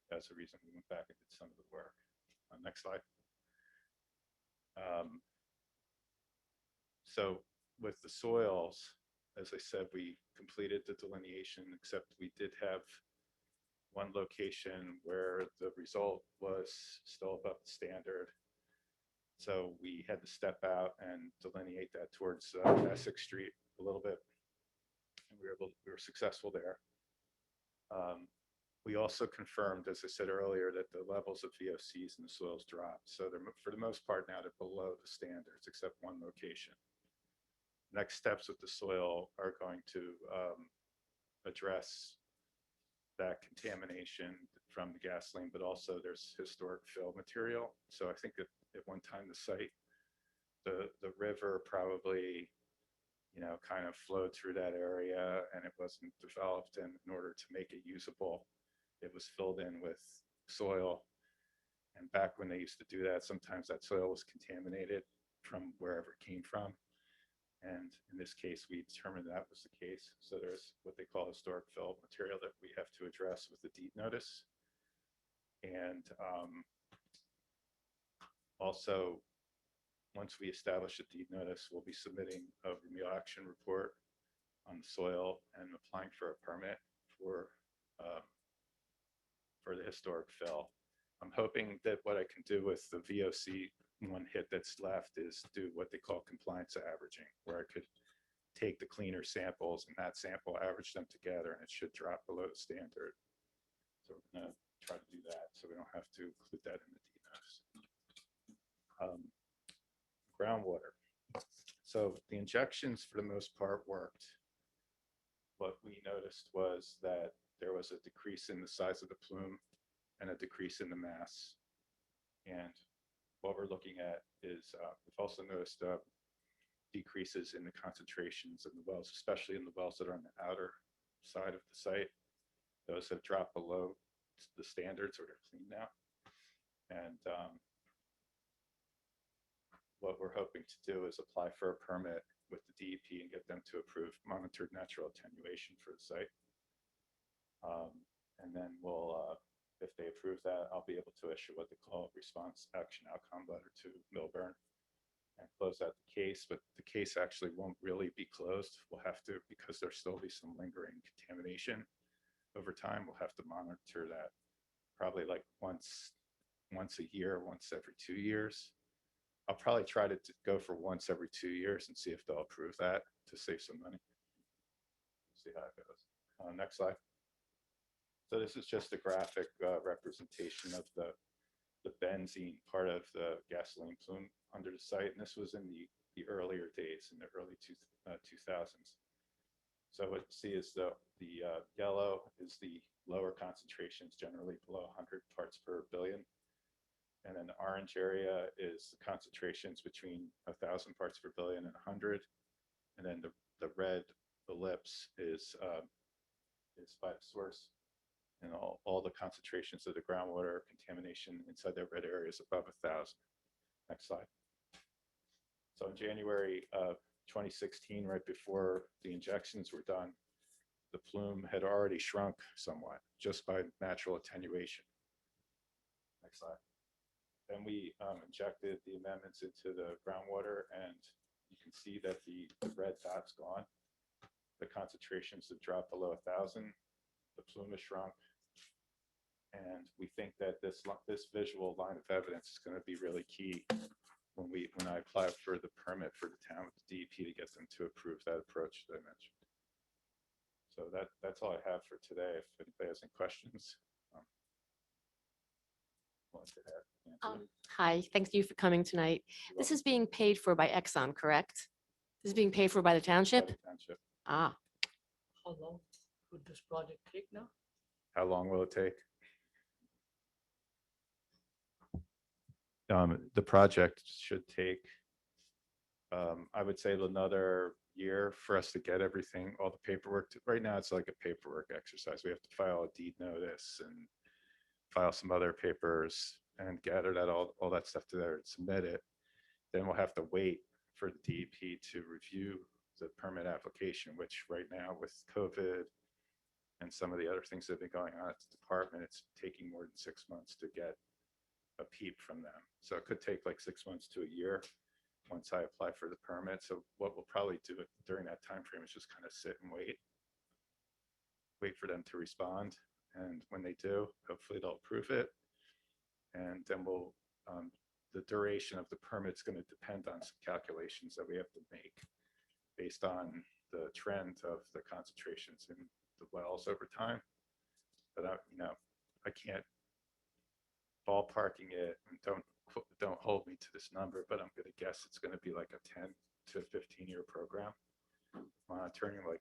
that's the reason we went back and did some of the work. Next slide. So with the soils, as I said, we completed the delineation, except we did have one location where the result was still above the standard. So we had to step out and delineate that towards Essex Street a little bit. And we were successful there. We also confirmed, as I said earlier, that the levels of VOCs in the soils dropped. So they're, for the most part now, they're below the standards, except one location. Next steps with the soil are going to address that contamination from the gasoline, but also there's historic fill material. So I think that at one time the site, the river probably, kind of flowed through that area, and it wasn't developed. And in order to make it usable, it was filled in with soil. And back when they used to do that, sometimes that soil was contaminated from wherever it came from. And in this case, we determined that was the case. So there's what they call historic fill material that we have to address with the deed notice. And also, once we establish a deed notice, we'll be submitting a remedial action report on the soil and applying for a permit for the historic fill. I'm hoping that what I can do with the VOC one hit that's left is do what they call compliance averaging, where I could take the cleaner samples and that sample average them together, and it should drop below the standard. So we're going to try to do that so we don't have to include that in the deed notice. Groundwater. So the injections for the most part worked. What we noticed was that there was a decrease in the size of the plume and a decrease in the mass. And what we're looking at is we've also noticed decreases in the concentrations in the wells, especially in the wells that are on the outer side of the site. Those have dropped below the standards, or they're clean now. And what we're hoping to do is apply for a permit with the DEP and get them to approve monitored natural attenuation for the site. And then we'll, if they approve that, I'll be able to issue what they call a response action outcome letter to Millburn and close out the case. But the case actually won't really be closed. We'll have to, because there'll still be some lingering contamination over time, we'll have to monitor that probably like once a year, once every 2 years. I'll probably try to go for once every 2 years and see if they'll approve that to save some money. See how it goes. Next slide. So this is just a graphic representation of the benzene part of the gasoline plume under the site. And this was in the earlier days, in the early 2000s. So what you see is the yellow is the lower concentrations, generally below 100 parts per billion. And then the orange area is the concentrations between 1,000 parts per billion and 100. And then the red ellipse is by the source. And all the concentrations of the groundwater contamination inside that red area is above 1,000. Next slide. So in January 2016, right before the injections were done, the plume had already shrunk somewhat just by natural attenuation. Next slide. Then we injected the amendments into the groundwater, and you can see that the red dot's gone. The concentrations have dropped below 1,000. The plume has shrunk. And we think that this visual line of evidence is going to be really key when I apply for the permit for the town with the DEP to get them to approve that approach that I mentioned. So that's all I have for today. If anybody has any questions. Hi, thank you for coming tonight. This is being paid for by Exxon, correct? This is being paid for by the township? By the township. Ah, How long would this project take now? How long will it take? The project should take, I would say, another year for us to get everything, all the paperwork. Right now, it's like a paperwork exercise. We have to file a deed notice and file some other papers and gather all that stuff together and submit it. Then we'll have to wait for the DEP to review the permit application, which right now with COVID and some of the other things that have been going on at the department, it's taking more than 6 months to get a peep from them. So it could take like 6 months to a year once I apply for the permit. So what we'll probably do during that time frame is just kind of sit and wait for them to respond. And when they do, hopefully they'll approve it. And then the duration of the permit is going to depend on some calculations that we have to make based on the trend of the concentrations in the wells over time. But I can't ballparking it, and don't hold me to this number, but I'm going to guess it's going to be like a 10 to 15 year program, monitoring like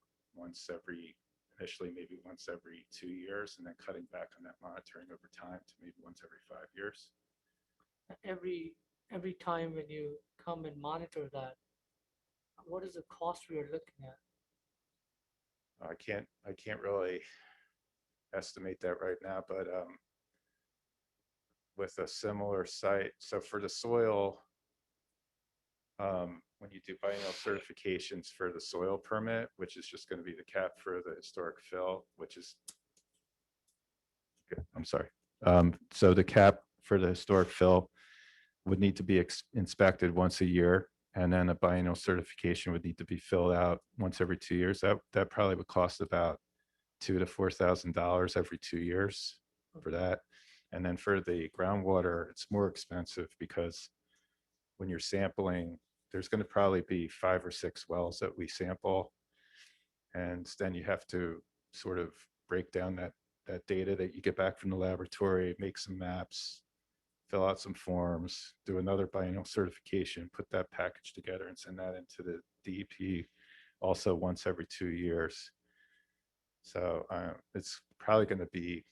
initially maybe once every 2 years, and then cutting back on that monitoring over time to maybe once every 5 years. Every time when you come and monitor that, what is the cost we are looking at? I can't really estimate that right now, but with a similar site, so for the soil, when you do biennial certifications for the soil permit, which is just going to be the cap for the historic fill, which is, I'm sorry. So the cap for the historic fill would need to be inspected once a year, and then a biennial certification would need to be filled out once every 2 years. That probably would cost about $2,000 to $4,000 every 2 years for that. And then for the groundwater, it's more expensive because when you're sampling, there's going to probably be 5 or 6 wells that we sample. And then you have to sort of break down that data that you get back from the laboratory, make some maps, fill out some forms, do another biennial certification, put that package together and send that into the DEP also once every 2 years. So it's probably going to be,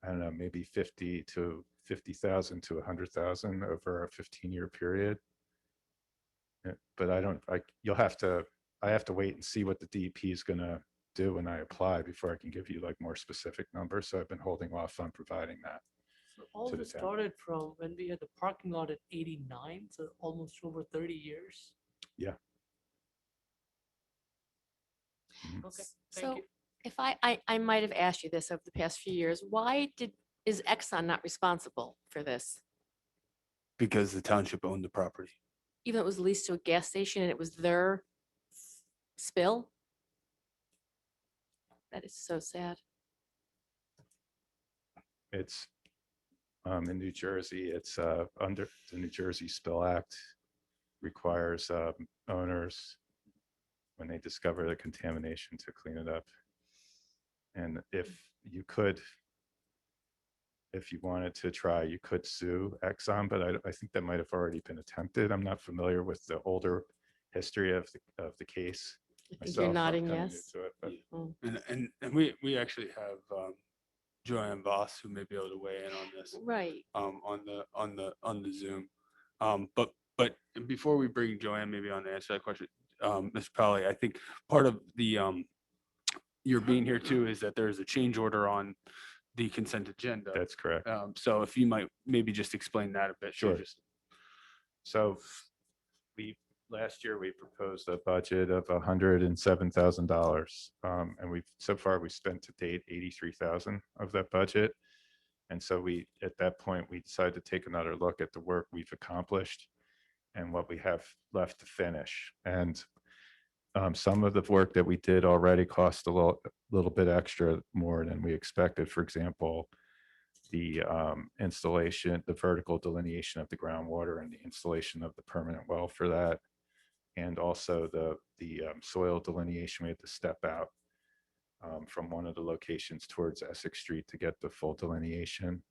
I don't know, maybe 50 to 50,000 to 100,000 over a 15-year period. But I have to wait and see what the DEP is going to do when I apply before I can give you like more specific numbers. So I've been holding off on providing that. So all to the this town. started from when we had the parking lot at 89, so almost over 30 years. Yeah. Okay, thank so you. if I might have asked you this over the past few years, why is Exxon not responsible for this? Because the township owned the property. Even though it was leased to a gas station and it was their spill? That is so sad. It's in New Jersey, it's under the New Jersey Spill Act requires owners, when they discover the contamination, to clean it up. And if you could, if you wanted to try, you could sue Exxon, but I think that might have already been attempted. I'm not familiar with the older history of the case. I think you're myself. I'm nodding kinda new yes. to it, but Mm. And we actually have Joanne Voss who may be able to weigh in on this. Right. On the Zoom. But before we bring Joanne maybe on to answer that question, Mr. Pally, I think part of the your being here too is that there's a change order on the consent agenda. That's correct. So if you might maybe just explain that a bit. too, Sure. just- So last year we proposed a budget of $107,000. And so far we spent to date 83,000 of that budget. And so at that point, we decided to take another look at the work we've accomplished and what we have left to finish. And some of the work that we did already cost a little bit extra more than we expected. For example, the installation, the vertical delineation of the groundwater and the installation of the permanent well for that. And also the soil delineation, we had to step out from one of the locations towards Essex Street to get the full delineation.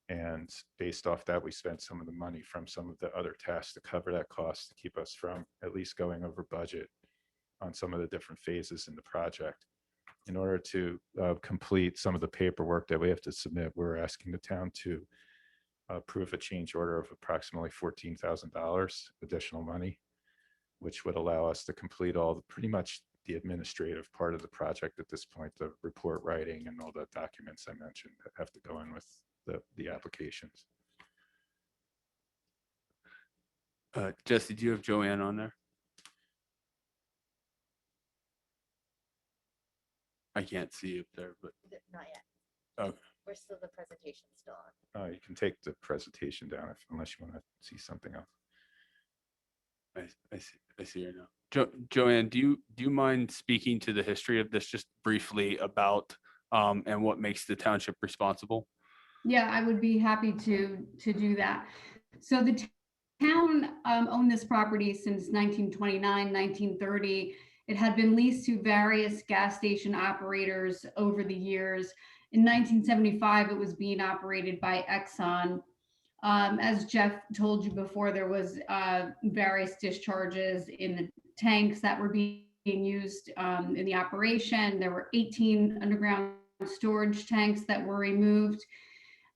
And based off that, we spent some of the money from some of the other tasks to cover that cost to keep us from at least going over budget on some of the different phases in the project. In order to complete some of the paperwork that we have to submit, we're asking the town to approve a change order of approximately $14,000 additional money, which would allow us to complete pretty much the administrative part of the project at this point, the report writing and all the documents I mentioned that have to go in with the applications. Jesse, do you have Joanne on there? I can't see you up there, but Not yet. okay. We're still, the presentation's still on. You can take the presentation down unless you want to see something else. I see her now. Joanne, do you mind speaking to the history of this just briefly about and what makes the township responsible? Yeah, I would be happy to do that. So the town owned this property since 1929, 1930. It had been leased to various gas station operators over the years. In 1975, it was being operated by Exxon. As Jeff told you before, there was various discharges in the tanks that were being used in the operation. There were 18 underground storage tanks that were removed.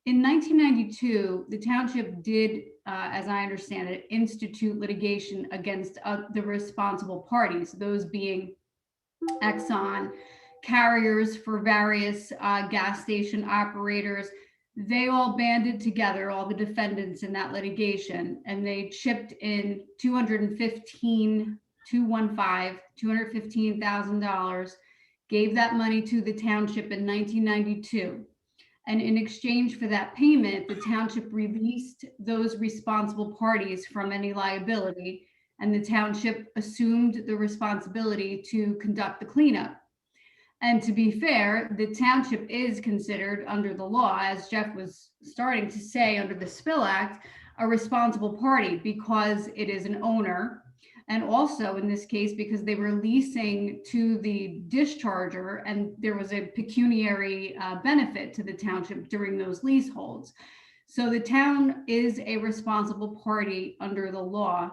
In 1992, the township did, as I understand it, institute litigation against the responsible parties, those being Exxon, carriers for various gas station operators. They all banded together, all the defendants in that litigation, and they chipped in $215,000, gave that money to the township in 1992. And in exchange for that payment, the township released those responsible parties from any liability, and the township assumed the responsibility to conduct the cleanup. And to be fair, the township is considered under the law, as Jeff was starting to say, under the Spill Act, a responsible party because it is an owner. And also in this case, because they were leasing to the discharger and there was a pecuniary benefit to the township during those leaseholds. So the town is a responsible party under the law.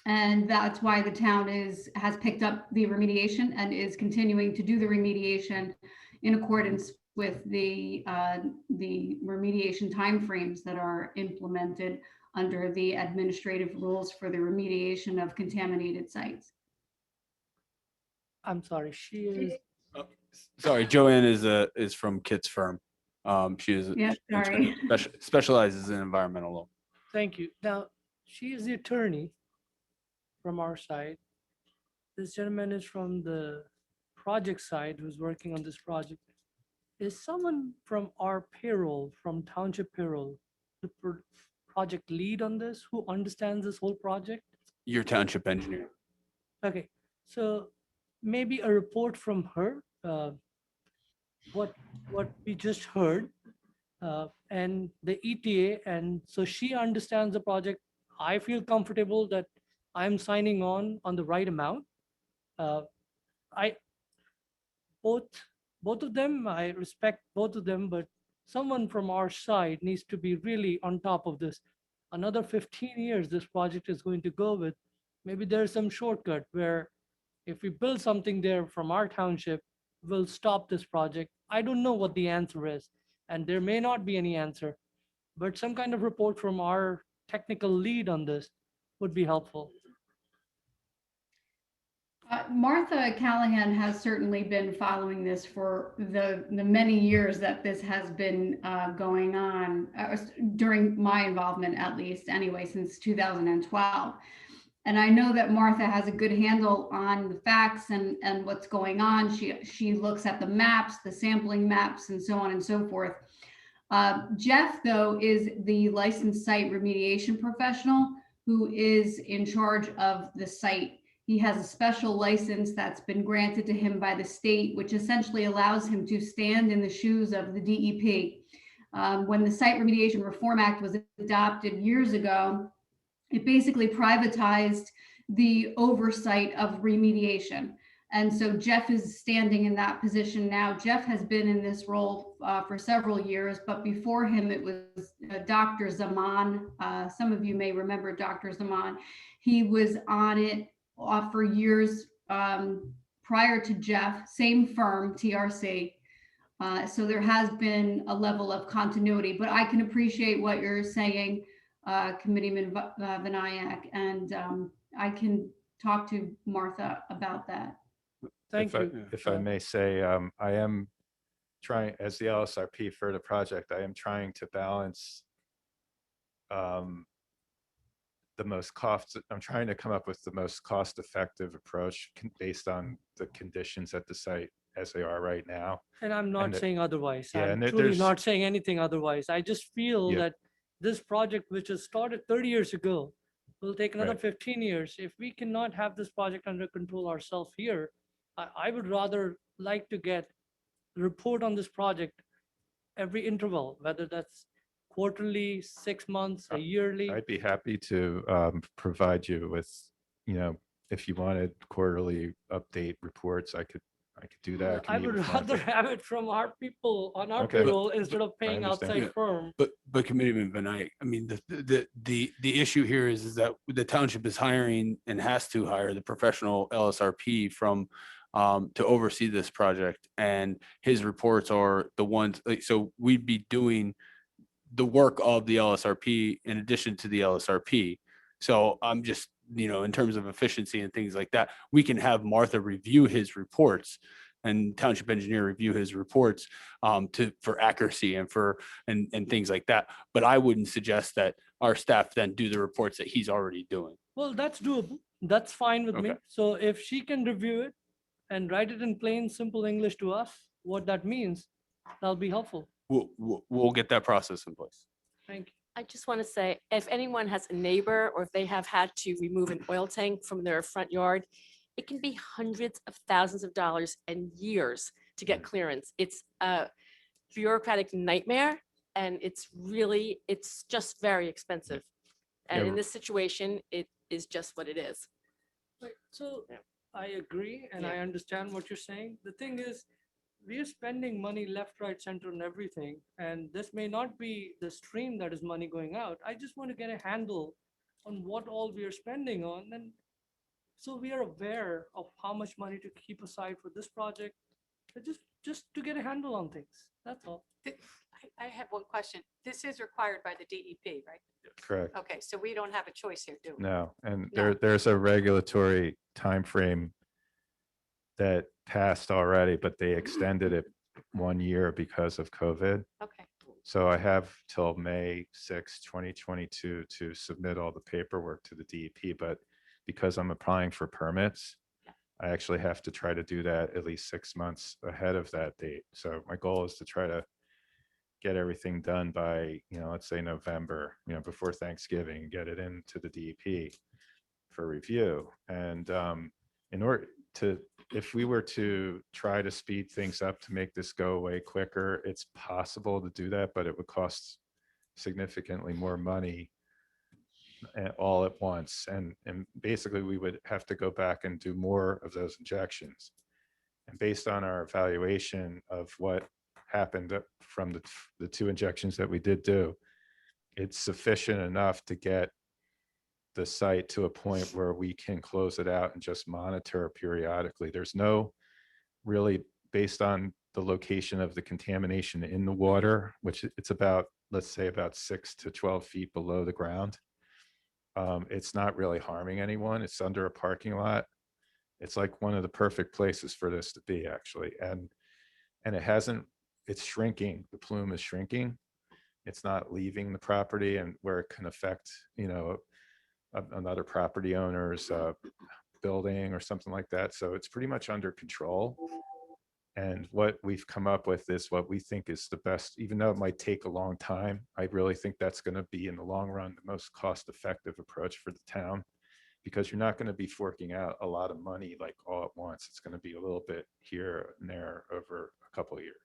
And that's why the town has picked up the remediation and is continuing to do the remediation in accordance with the remediation timeframes that are implemented under the administrative rules for the remediation of contaminated sites. I'm sorry, she is. Sorry, Joanne is from Kit's firm. She is Yeah, sorry. specializes in environmental law. Thank you. Now, she is the attorney from our side. This gentleman is from the project side who's working on this project. Is someone from our payroll, from township payroll, the project lead on this, who understands this whole project? Your township engineer. Okay, so maybe a report from her, what we just heard, and the ETA, and so she understands the project. I feel comfortable that I'm signing on the right amount. Both both of them, I respect both of them, but someone from our side needs to be really on top of this. Another 15 years this project is going to go with. Maybe there's some shortcut where if we build something there from our township, we'll stop this project. I don't know what the answer is, and there may not be any answer, but some kind of report from our technical lead on this would be helpful. Martha Callahan has certainly been following this for the many years that this has been going on, during my involvement at least, anyway, since 2012. And I know that Martha has a good handle on the facts and what's going on. She looks at the maps, the sampling maps, and so on and so forth. Jeff, though, is the licensed site remediation professional who is in charge of the site. He has a special license that's been granted to him by the state, which essentially allows him to stand in the shoes of the DEP. When the Site Remediation Reform Act was adopted years ago, it basically privatized the oversight of remediation. And so Jeff is standing in that position now. Jeff has been in this role for several years, but before him, it was Dr. Zaman. Some of you may remember Dr. Zaman. He was on it for years prior to Jeff, same firm, TRC. So there has been a level of continuity, but I can appreciate what you're saying, Committeeman Vinayak, and I can talk to Martha about that. Thank you. If I may say, I am trying, as the LSRP for the project, I am trying to balance the most cost. I'm trying to come up with the most cost-effective approach based on the conditions at the site as they are right now. And I'm not saying otherwise. Yeah, I'm and truly there's- not saying anything otherwise. I just feel Yeah. that this project, which was started 30 years ago, will take another Right. 15 years. If we cannot have this project under control ourselves here, I would rather like to get a report on this project every interval, whether that's quarterly, 6 months, a yearly. I'd be happy to provide you with, if you wanted quarterly update reports, I could do that. I can meet would with rather Martha. have it from our people on our Okay. payroll instead of paying understand. outside firm. But Committeeman Benoit, I mean, the issue here is that the township is hiring and has to hire the professional LSRP from to oversee this project, and his reports are the ones, so we'd be doing the work of the LSRP in addition to the LSRP. So I'm just, in terms of efficiency and things like that, we can have Martha review his reports and township engineer review his reports for accuracy and things like that. But I wouldn't suggest that our staff then do the reports that he's already doing. Well, that's doable. That's fine with me. Okay. So if she can review it and write it in plain, simple English to us, what that means, that'll be helpful. We'll get that process in place. Thank you. I just want to say, if anyone has a neighbor or if they have had to remove an oil tank from their front yard, it can be hundreds of thousands of dollars and years to get clearance. It's a bureaucratic nightmare, and it's just very expensive. And in this situation, it is just what it is. Right. So I agree and I understand what you're saying. The thing is, we are spending money left, right, center and everything. And this may not be the stream that is money going out. I just want to get a handle on what all we are spending on. And so we are aware of how much money to keep aside for this project, just to get a handle on things. That's all. I have one question. This is required by the DEP, right? Correct. Okay, so we don't have a choice here, do we? No, and No. there's a regulatory timeframe that passed already, but they extended it 1 year because of COVID. Okay. So I have till May 6, 2022 to submit all the paperwork to the DEP, but because I'm applying for permits, I actually have to try to do that at least 6 months ahead of that date. So my goal is to try to get everything done by, let's say November, before Thanksgiving, get it into the DEP for review. And in order to, if we were to try to speed things up to make this go away quicker, it's possible to do that, but it would cost significantly more money all at once. And basically we would have to go back and do more of those injections. And based on our evaluation of what happened from the two injections that we did do, it's sufficient enough to get the site to a point where we can close it out and just monitor periodically. There's no really, based on the location of the contamination in the water, which it's about, let's say about 6 to 12 feet below the ground. It's not really harming anyone. It's under a parking lot. It's like one of the perfect places for this to be, actually. And it's shrinking. The plume is shrinking. It's not leaving the property, and where it can affect, another property owner's building or something like that. So it's pretty much under control. And what we've come up with is what we think is the best, even though it might take a long time. I really think that's going to be, in the long run, the most cost-effective approach for the town, because you're not going to be forking out a lot of money like all at once. It's going to be a little bit here and there over a couple of years.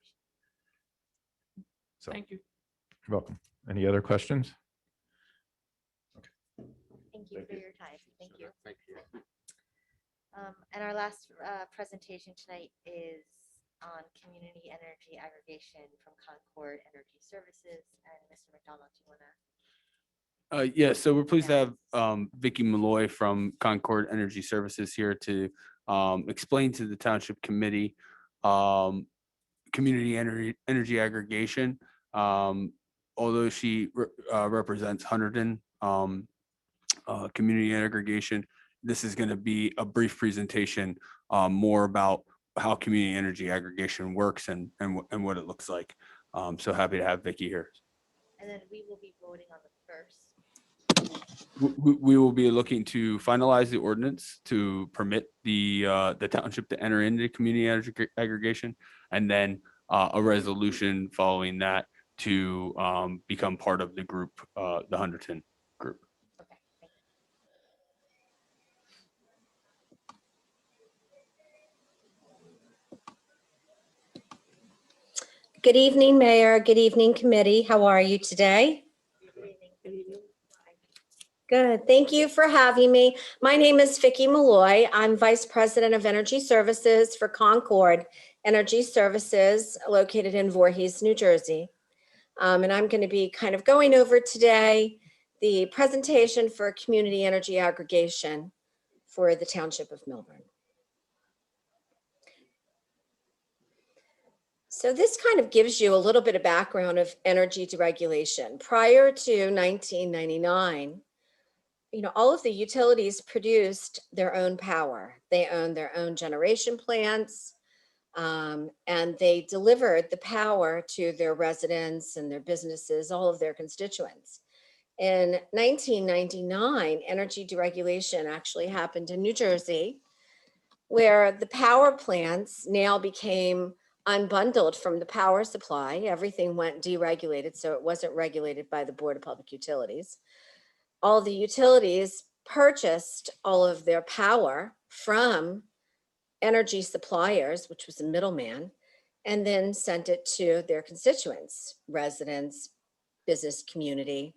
So, Thank you. you're welcome. Any other questions? Thank you for your time. Thank you. Thank you. And our last presentation tonight is on community energy aggregation from Concord Energy Services. And Mr. McDonald, do you want to? Yeah, so we're pleased to have Vicki Malloy from Concord Energy Services here to explain to the Township Committee community energy aggregation. Although she represents Hunterdon community aggregation, this is going to be a brief presentation more about how community energy aggregation works and what it looks like. So happy to have Vicki here. And then we will be voting on the first. We will be looking to finalize the ordinance to permit the township to enter into community energy aggregation, and then a resolution following that to become part of the group, the Hunterdon group. Good evening, Mayor. Good evening, committee. How are you today? Good. Thank you for having me. My name is Vicki Malloy. I'm Vice President of Energy Services for Concord Energy Services, located in Voorhees, New Jersey. And I'm going to be kind of going over today the presentation for community energy aggregation for the Township of Millburn. So this kind of gives you a little bit of background of energy deregulation. Prior to 1999, all of the utilities produced their own power. They owned their own generation plants, and they delivered the power to their residents and their businesses, all of their constituents. In 1999, energy deregulation actually happened in New Jersey, where the power plants now became unbundled from the power supply. Everything went deregulated, so it wasn't regulated by the Board of Public Utilities. All the utilities purchased all of their power from energy suppliers, which was a middleman, and then sent it to their constituents, residents, business community.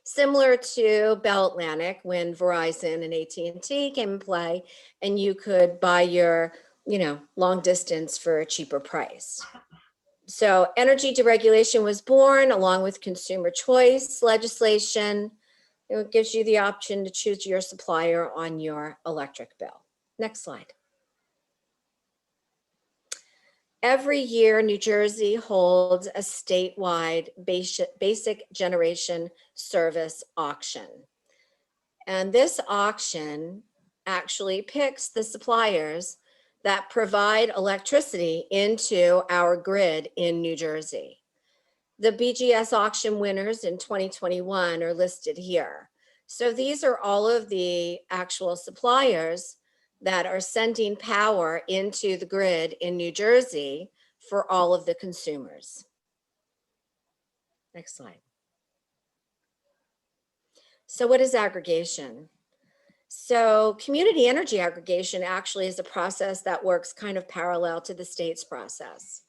Similar to Bell Atlantic, when Verizon and AT&T came in play, and you could buy your long distance for a cheaper price. So energy deregulation was born along with consumer choice legislation. It gives you the option to choose your supplier on your electric bill. Next slide. Every year, New Jersey holds a statewide basic generation service auction. And this auction actually picks the suppliers that provide electricity into our grid in New Jersey. The BGS auction winners in 2021 are listed here. So these are all of the actual suppliers that are sending power into the grid in New Jersey for all of the consumers. Next slide. So what is aggregation? So community energy aggregation actually is a process that works kind of parallel to the state's process,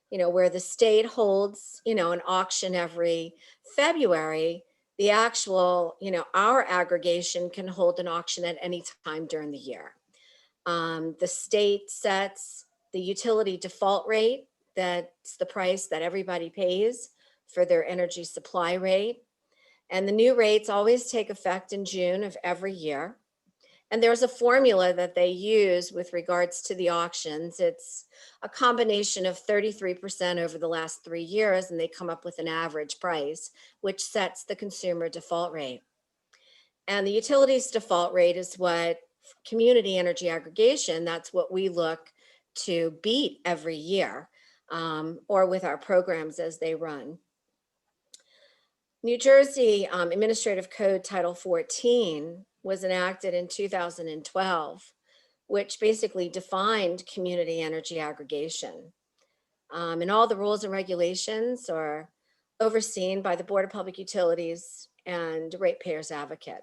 where the state holds, an auction every February. The actual, our aggregation can hold an auction at any time during the year. The state sets the utility default rate, that's the price that everybody pays for their energy supply rate. And the new rates always take effect in June of every year. And there's a formula that they use with regards to the auctions. It's a combination of 33% over the last 3 years, and they come up with an average price, which sets the consumer default rate. And the utilities default rate is what community energy aggregation, that's what we look to beat every year, or with our programs as they run. New Jersey Administrative Code Title 14 was enacted in 2012, which basically defined community energy aggregation. And all the rules and regulations are overseen by the Board of Public Utilities and Ratepayers Advocate.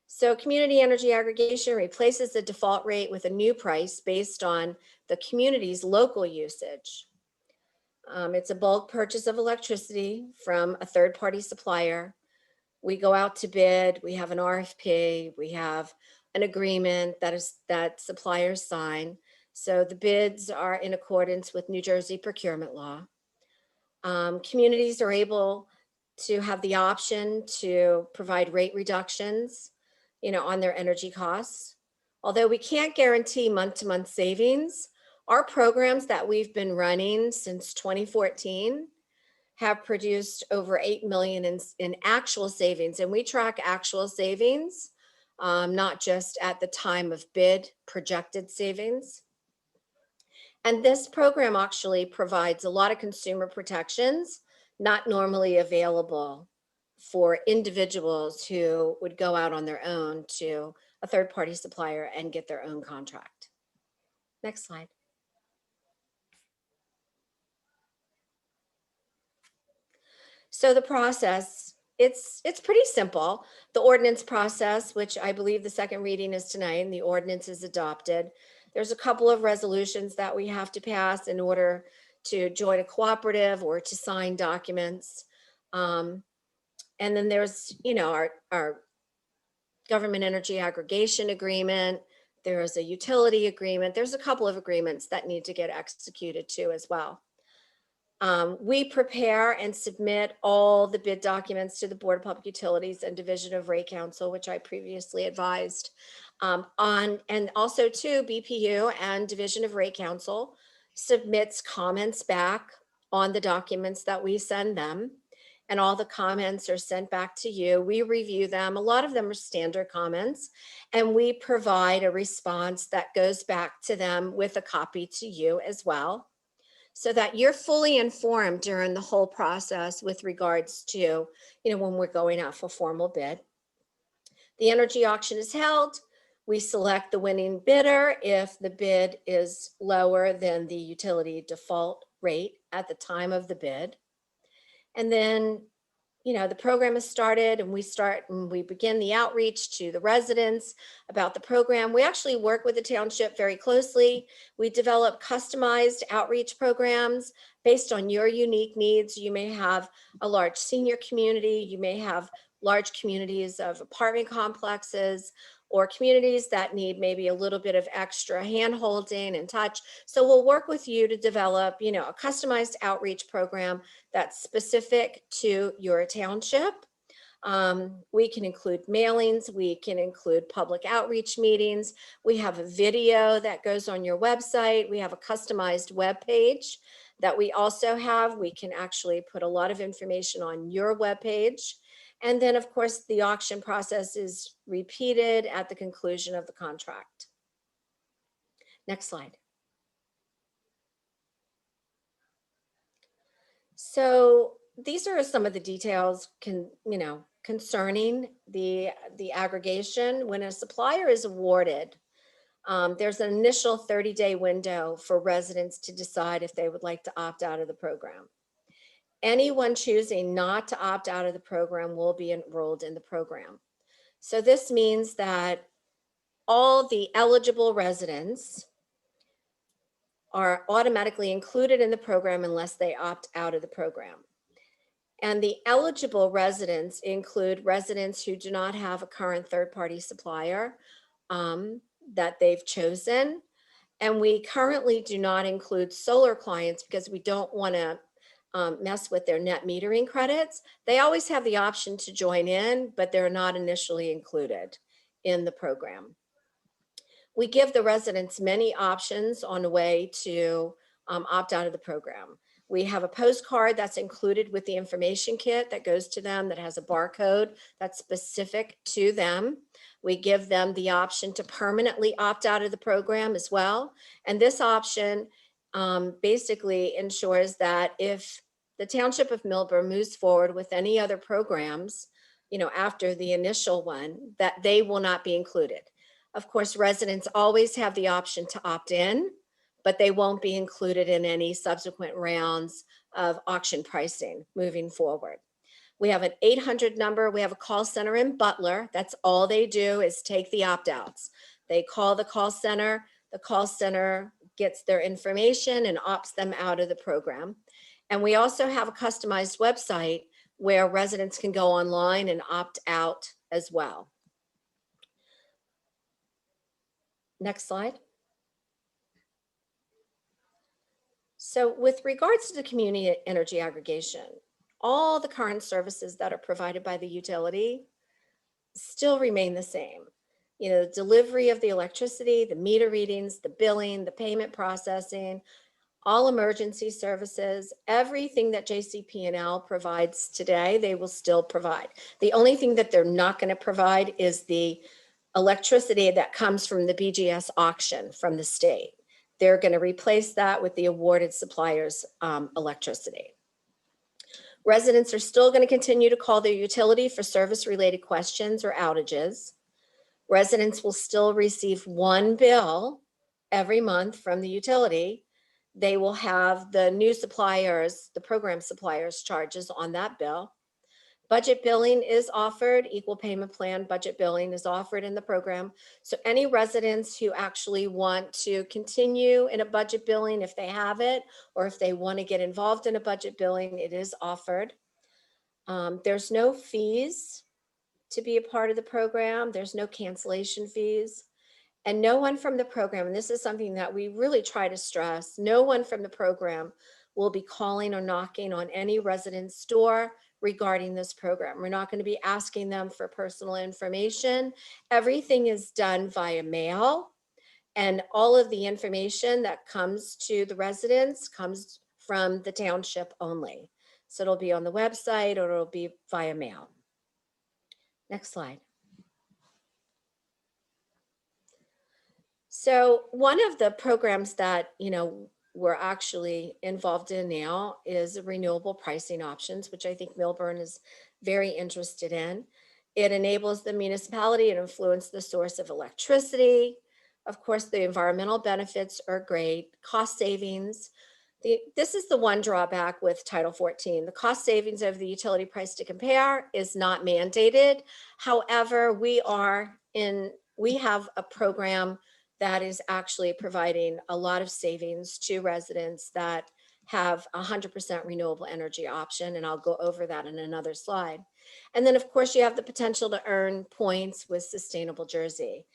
So community energy aggregation replaces the default rate with a new price based on the community's local usage. It's a bulk purchase of electricity from a third-party supplier. We go out to bid, we have an RFP, we have an agreement that suppliers sign. So the bids are in accordance with New Jersey procurement law. Communities are able to have the option to provide rate reductions, on their energy costs. Although we can't guarantee month-to-month savings, our programs that we've been running since 2014 have produced over 8 million in actual savings. And we track actual savings, not just at the time of bid projected savings. And this program actually provides a lot of consumer protections not normally available for individuals who would go out on their own to a third-party supplier and get their own contract. Next slide. So the process, it's pretty simple. The ordinance process, which I believe the second reading is tonight, and the ordinance is adopted. There's a couple of resolutions that we have to pass in order to join a cooperative or to sign documents. And then there's, our government energy aggregation agreement. There is a utility agreement. There's a couple of agreements that need to get executed too as well. We prepare and submit all the bid documents to the Board of Public Utilities and Division of Rate Counsel, which I previously advised on, and also to BPU and Division of Rate Counsel submits comments back on the documents that we send them. And all the comments are sent back to you. We review them. A lot of them are standard comments, and we provide a response that goes back to them with a copy to you as well, so that you're fully informed during the whole process with regards to, when we're going out for formal bid. The energy auction is held. We select the winning bidder if the bid is lower than the utility default rate at the time of the bid. And then, the program is started, and we begin the outreach to the residents about the program. We actually work with the township very closely. We develop customized outreach programs based on your unique needs. You may have a large senior community. You may have large communities of apartment complexes, or communities that need maybe a little bit of extra hand-holding and touch. So we'll work with you to develop, a customized outreach program that's specific to your township. We can include mailings, we can include public outreach meetings. We have a video that goes on your website. We have a customized web page that we also have. We can actually put a lot of information on your web page. And then, of course, the auction process is repeated at the conclusion of the contract. Next slide. So these are some of the details concerning the aggregation. When a supplier is awarded, there's an initial 30-day window for residents to decide if they would like to opt out of the program. Anyone choosing not to opt out of the program will be enrolled in the program. So this means that all the eligible residents are automatically included in the program unless they opt out of the program. And the eligible residents include residents who do not have a current third-party supplier that they've chosen, And we currently do not include solar clients because we don't want to mess with their net metering credits. They always have the option to join in, but they're not initially included in the program. We give the residents many options on the way to opt out of the program. We have a postcard that's included with the information kit that goes to them that has a barcode that's specific to them. We give them the option to permanently opt out of the program as well. And this option basically ensures that if the Township of Millburn moves forward with any other programs, after the initial one, that they will not be included. Of course, residents always have the option to opt in, but they won't be included in any subsequent rounds of auction pricing moving forward. We have an 800 number. We have a call center in Butler. That's all they do is take the opt-outs. They call the call center. The call center gets their information and opts them out of the program. And we also have a customized website where residents can go online and opt out as well. Next slide. So with regards to the community energy aggregation, all the current services that are provided by the utility still remain the same. The delivery of the electricity, the meter readings, the billing, the payment processing, all emergency services, everything that JCP&L provides today, they will still provide. The only thing that they're not going to provide is the electricity that comes from the BGS auction from the state. They're going to replace that with the awarded suppliers' electricity. Residents are still going to continue to call their utility for service-related questions or outages. Residents will still receive one bill every month from the utility. They will have the new suppliers, the program suppliers' charges on that bill. Budget billing is offered, equal payment plan budget billing is offered in the program. So any residents who actually want to continue in a budget billing, if they have it, or if they want to get involved in a budget billing, it is offered. There's no fees to be a part of the program. There's no cancellation fees. And no one from the program, and this is something that we really try to stress, no one from the program will be calling or knocking on any resident's door regarding this program. We're not going to be asking them for personal information. Everything is done via mail, and all of the information that comes to the residents comes from the township only. So it'll be on the website or it'll be via mail. Next slide. So one of the programs that, we're actually involved in now is renewable pricing options, which I think Millburn is very interested in. It enables the municipality to influence the source of electricity. Of course, the environmental benefits are great, cost savings. This is the one drawback with Title 14. The cost savings of the utility price to compare is not mandated. However, we have a program that is actually providing a lot of savings to residents that have 100% renewable energy option, and I'll go over that in another slide. And then, of course, you have the potential to earn points with Sustainable Jersey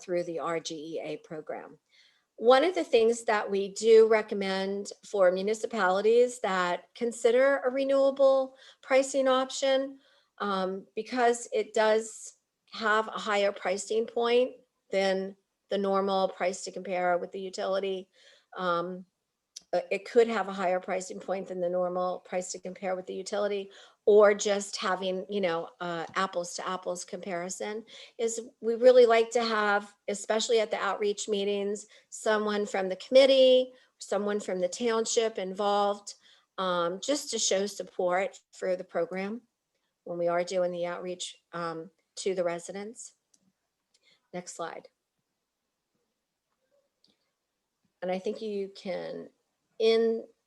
through the RGEA program. One of the things that we do recommend for municipalities that consider a renewable pricing option, because it does have a higher pricing point than the normal price to compare with the utility. It could have a higher pricing point than the normal price to compare with the utility, or just having, apples to apples comparison. Is we really like to have, especially at the outreach meetings, someone from the committee, someone from the township involved, just to show support for the program when we are doing the outreach to the residents. Next slide. And I think you can,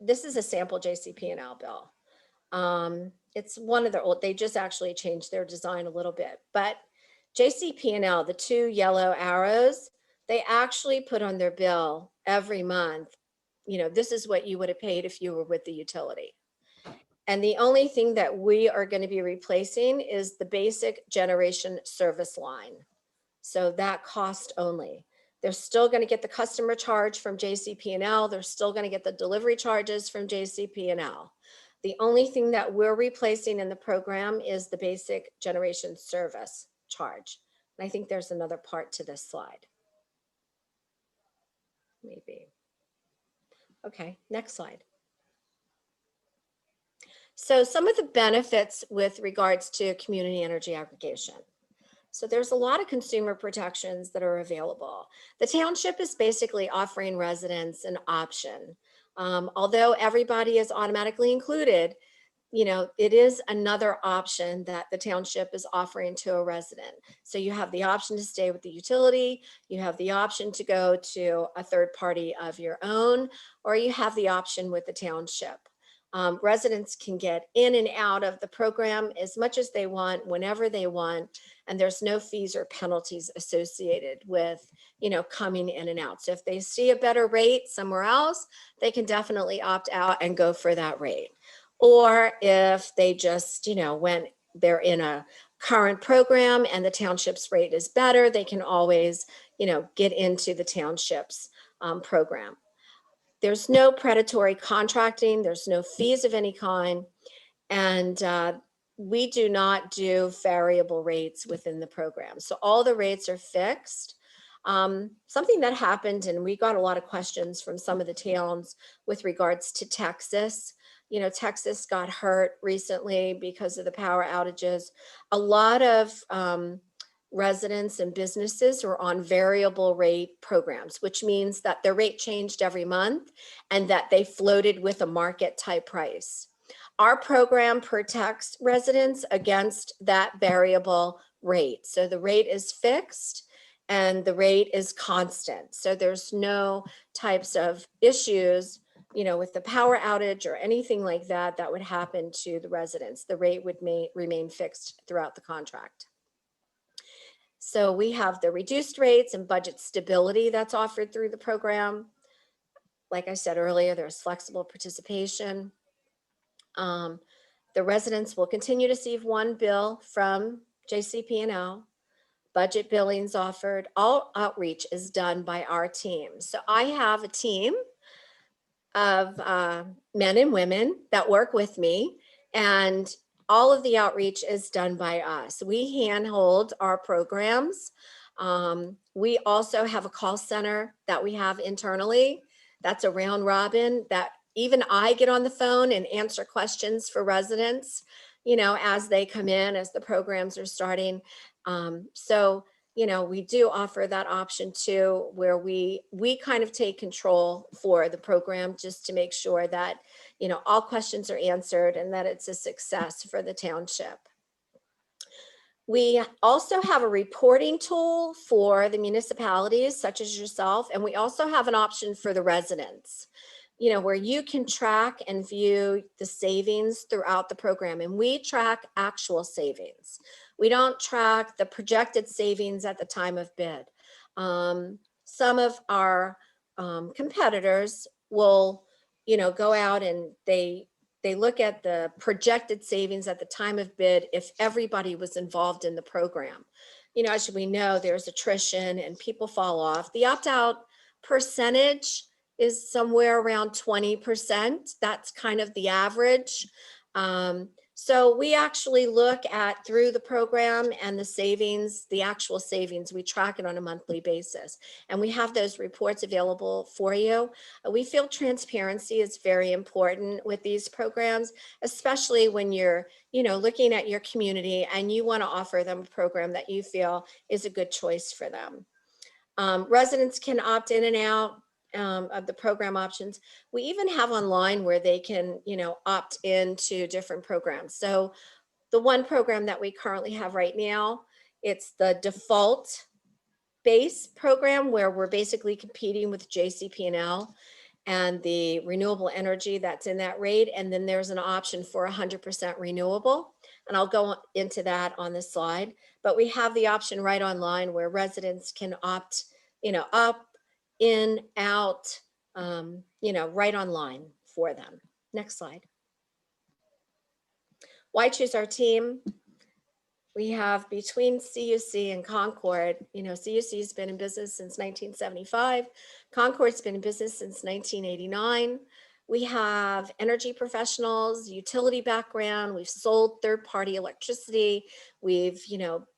this is a sample JCP&L bill. It's one of their old, they just actually changed their design a little bit, but JCP&L, the two yellow arrows, they actually put on their bill every month, this is what you would have paid if you were with the utility. And the only thing that we are going to be replacing is the basic generation service line. So that cost only. They're still going to get the customer charge from JCP&L. They're still going to get the delivery charges from JCP&L. The only thing that we're replacing in the program is the basic generation service charge. And I think there's another part to this slide. Maybe. Okay, next slide. So some of the benefits with regards to community energy aggregation. So there's a lot of consumer protections that are available. The township is basically offering residents an option. Although everybody is automatically included, it is another option that the township is offering to a resident. So you have the option to stay with the utility, you have the option to go to a third party of your own, or you have the option with the township. Residents can get in and out of the program as much as they want, whenever they want, and there's no fees or penalties associated with, coming in and out. So if they see a better rate somewhere else, they can definitely opt out and go for that rate. Or if they just, when they're in a current program and the township's rate is better, they can always, get into the township's program. There's no predatory contracting. There's no fees of any kind. And we do not do variable rates within the program. So all the rates are fixed. Something that happened, and we got a lot of questions from some of the towns with regards to Texas. Texas got hurt recently because of the power outages. A lot of residents and businesses were on variable rate programs, which means that their rate changed every month and that they floated with a market type price. Our program protects residents against that variable rate. So the rate is fixed and the rate is constant. So there's no types of issues, with the power outage or anything like that that would happen to the residents. The rate would remain fixed throughout the contract. So we have the reduced rates and budget stability that's offered through the program. Like I said earlier, there's flexible participation. The residents will continue to receive one bill from JCP&L. Budget billings offered. All outreach is done by our team. So I have a team of men and women that work with me, and all of the outreach is done by us. We handhold our programs. We also have a call center that we have internally. That's a round robin that even I get on the phone and answer questions for residents, as they come in, as the programs are starting. So we do offer that option too, where we kind of take control for the program just to make sure that, all questions are answered and that it's a success for the township. We also have a reporting tool for the municipalities such as yourself, and we also have an option for the residents, where you can track and view the savings throughout the program, and we track actual savings. We don't track the projected savings at the time of bid. Some of our competitors will, go out and they look at the projected savings at the time of bid if everybody was involved in the program. As we know, there's attrition and people fall off. The opt-out percentage is somewhere around 20%. That's kind of the average. So we actually look at through the program and the savings, the actual savings, we track it on a monthly basis. And we have those reports available for you. We feel transparency is very important with these programs, especially when you're, looking at your community and you want to offer them a program that you feel is a good choice for them. Residents can opt in and out of the program options. We even have online where they can, opt into different programs. So the one program that we currently have right now, it's the default base program where we're basically competing with JCP&L and the renewable energy that's in that rate. And then there's an option for 100% renewable. And I'll go into that on this slide. But we have the option right online where residents can opt, up, in, out, right online for them. Next slide. Why choose our team? We have between CUC and Concord, CUC has been in business since 1975. Concord's been in business since 1989. We have energy professionals, utility background. We've sold third-party electricity. We've,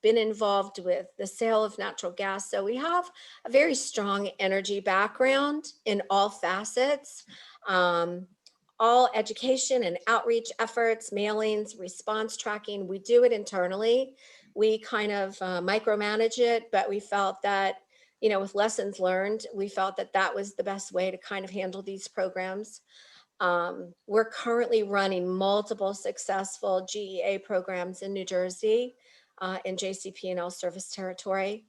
been involved with the sale of natural gas. So we have a very strong energy background in all facets. All education and outreach efforts, mailings, response tracking, we do it internally. We kind of micromanage it, but we felt that, with lessons learned, we felt that that was the best way to kind of handle these programs. We're currently running multiple successful GEA programs in New Jersey, in JCP&L service territory.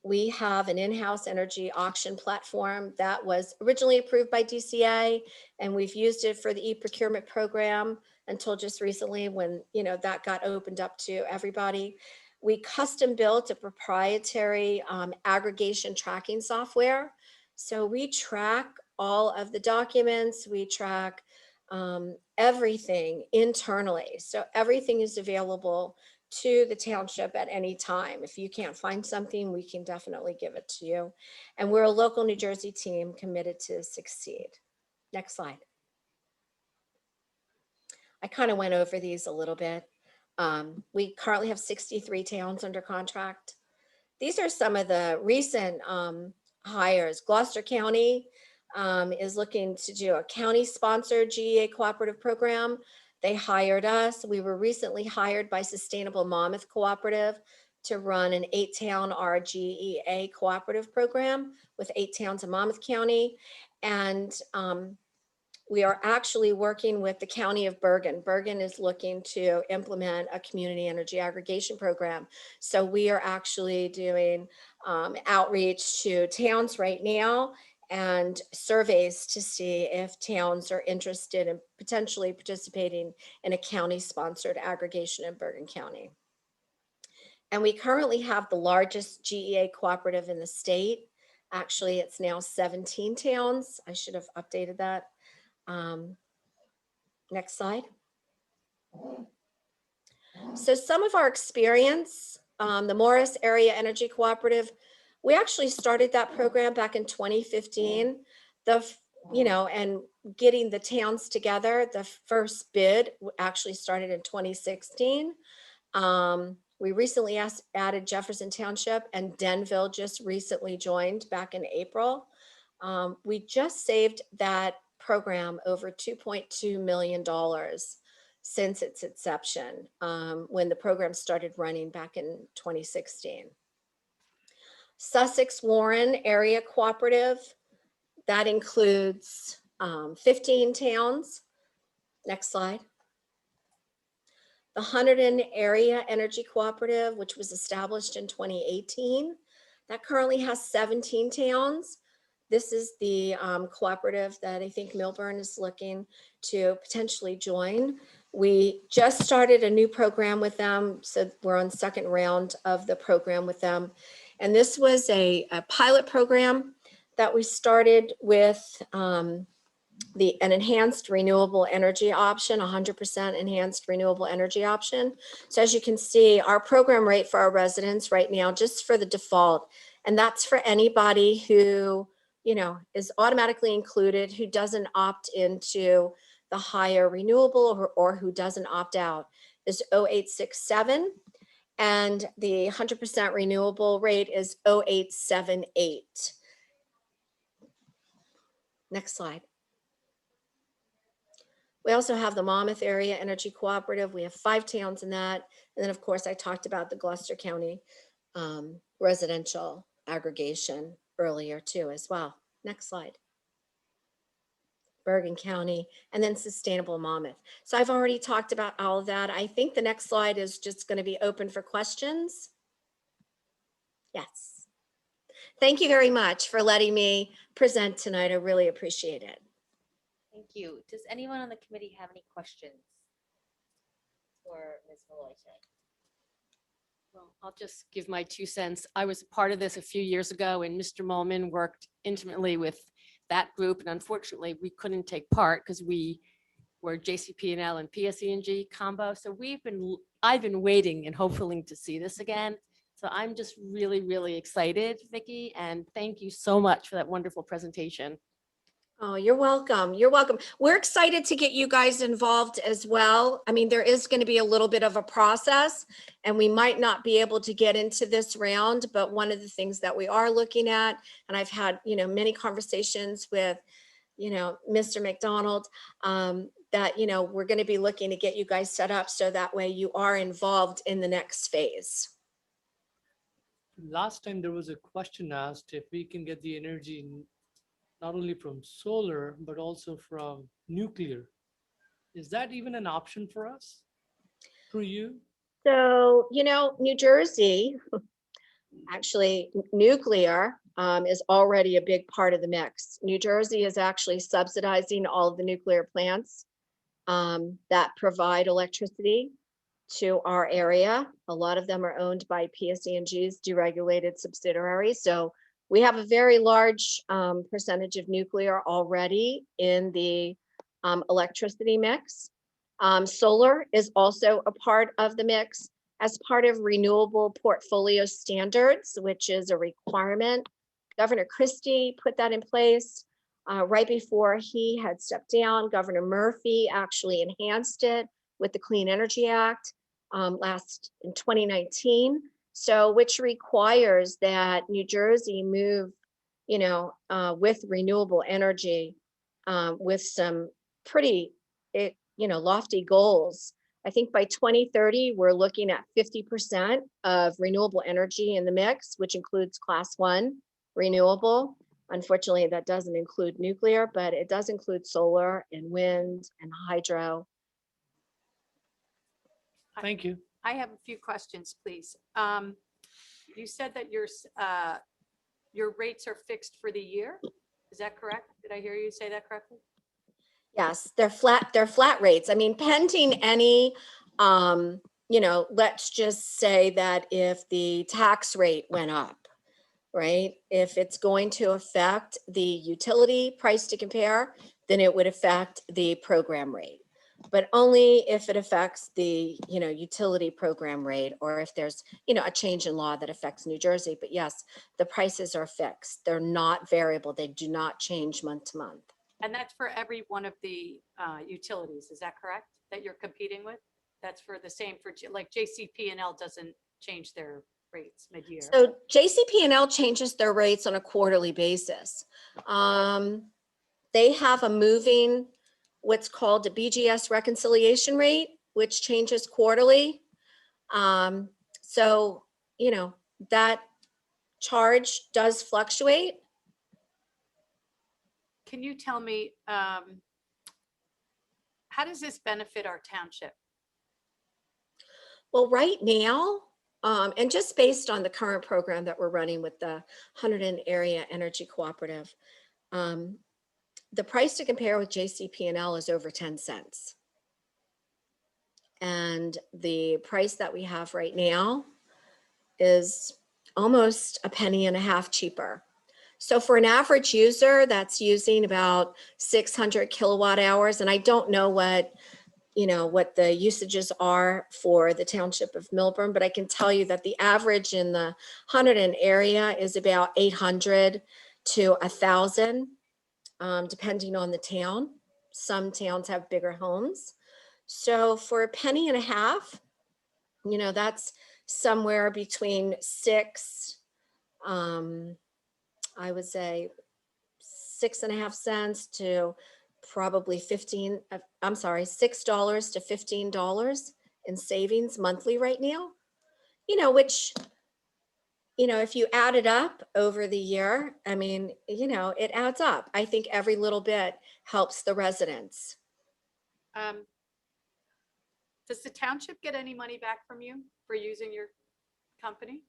We have an in-house energy auction platform that was originally approved by DCA, and we've used it for the e-procurement program until just recently when, that got opened up to everybody. We custom built a proprietary aggregation tracking software. So we track all of the documents, we track everything internally. So everything is available to the township at any time. If you can't find something, we can definitely give it to you. And we're a local New Jersey team committed to succeed. Next slide. I kind of went over these a little bit. We currently have 63 towns under contract. These are some of the recent hires. Gloucester County is looking to do a county-sponsored GEA cooperative program. They hired us. We were recently hired by Sustainable Monmouth Cooperative to run an 8-town RGEA cooperative program with 8 towns in Monmouth County. And we are actually working with the County of Bergen. Bergen is looking to implement a community energy aggregation program. So we are actually doing outreach to towns right now and surveys to see if towns are interested in potentially participating in a county-sponsored aggregation in Bergen County. And we currently have the largest GEA cooperative in the state. Actually, it's now 17 towns. I should have updated that. Next slide. So some of our experience, the Morris Area Energy Cooperative, we actually started that program back in 2015. And getting the towns together, the first bid actually started in 2016. We recently added Jefferson Township, and Denville just recently joined back in April. We just saved that program over $2.2 million since its inception, when the program started running back in 2016. Sussex Warren Area Cooperative, that includes 15 towns. Next slide. The Hunterdon Area Energy Cooperative, which was established in 2018, that currently has 17 towns. This is the cooperative that I think Millburn is looking to potentially join. We just started a new program with them, so we're on the second round of the program with them. And this was a pilot program that we started with an enhanced renewable energy option, 100% enhanced renewable energy option. So as you can see, our program rate for our residents right now, just for the default, and that's for anybody who, is automatically included, who doesn't opt into the higher renewable or who doesn't opt out, is 0867. And the 100% renewable rate is 0878. Next slide. We also have the Monmouth Area Energy Cooperative. We have 5 towns in that. And then, of course, I talked about the Gloucester County residential aggregation earlier too as well. Next slide. Bergen County, and then Sustainable Monmouth. So I've already talked about all of that. I think the next slide is just going to be open for questions. Yes. Thank you very much for letting me present tonight. I really appreciate it. Thank you. Does anyone on the committee have any questions for Ms. Malloy today? Well, I'll just give my 2 cents. I was part of this a few years ago, and Mr. Mullman worked intimately with that group. And unfortunately, we couldn't take part because we where JCP&L and PSE&G combo. So I've been waiting and hoping to see this again. So I'm just really, really excited, Vicki, and thank you so much for that wonderful presentation. Oh, you're welcome. You're welcome. We're excited to get you guys involved as well. I mean, there is going to be a little bit of a process and we might not be able to get into this round, but one of the things that we are looking at, and I've had, many conversations with, Mr. McDonald, that, we're going to be looking to get you guys set up so that way you are involved in the next phase. Last time there was a question asked if we can get the energy not only from solar, but also from nuclear. Is that even an option for us through you? So, New Jersey, actually nuclear is already a big part of the mix. New Jersey is actually subsidizing all of the nuclear plants that provide electricity to our area. A lot of them are owned by PSE&G's deregulated subsidiaries. So we have a very large percentage of nuclear already in the electricity mix. Solar is also a part of the mix as part of renewable portfolio standards, which is a requirement. Governor Christie put that in place right before he had stepped down. Governor Murphy actually enhanced it with the Clean Energy Act in 2019. So which requires that New Jersey move, with renewable energy with some pretty, lofty goals. I think by 2030, we're looking at 50% of renewable energy in the mix, which includes class 1 renewable. Unfortunately, that doesn't include nuclear, but it does include solar and wind and hydro. Thank you. I have a few questions, please. You said that your rates are fixed for the year. Is that correct? Did I hear you say that correctly? Yes, they're flat rates. I mean, pending any, let's just say that if the tax rate went up, right? If it's going to affect the utility price to compare, then it would affect the program rate. But only if it affects the, utility program rate, or if there's, a change in law that affects New Jersey. But yes, the prices are fixed. They're not variable. They do not change month to month. And that's for every one of the utilities, is that correct? That you're competing with? That's for the same for, like JCP&L doesn't change their rates mid-year. So JCP&L changes their rates on a quarterly basis. They have a moving, what's called a BGS reconciliation rate, which changes quarterly. So, that charge does fluctuate. Can you tell me, how does this benefit our township? Well, right now, and just based on the current program that we're running with the Hunterdon Area Energy Cooperative, the price to compare with JCP&L is over 10 cents. And the price that we have right now is almost a penny and a half cheaper. So for an average user that's using about 600 kilowatt hours, and I don't know what the usages are for the township of Millburn, but I can tell you that the average in the Hunterdon area is about 800 to 1,000, depending on the town. Some towns have bigger homes. So for a penny and a half, that's somewhere between I would say 6.5 cents to probably $6 to $15 in savings monthly right now, which, if you add it up over the year, I mean, it adds up. I think every little bit helps the residents. Does the township get any money back from you for using your company?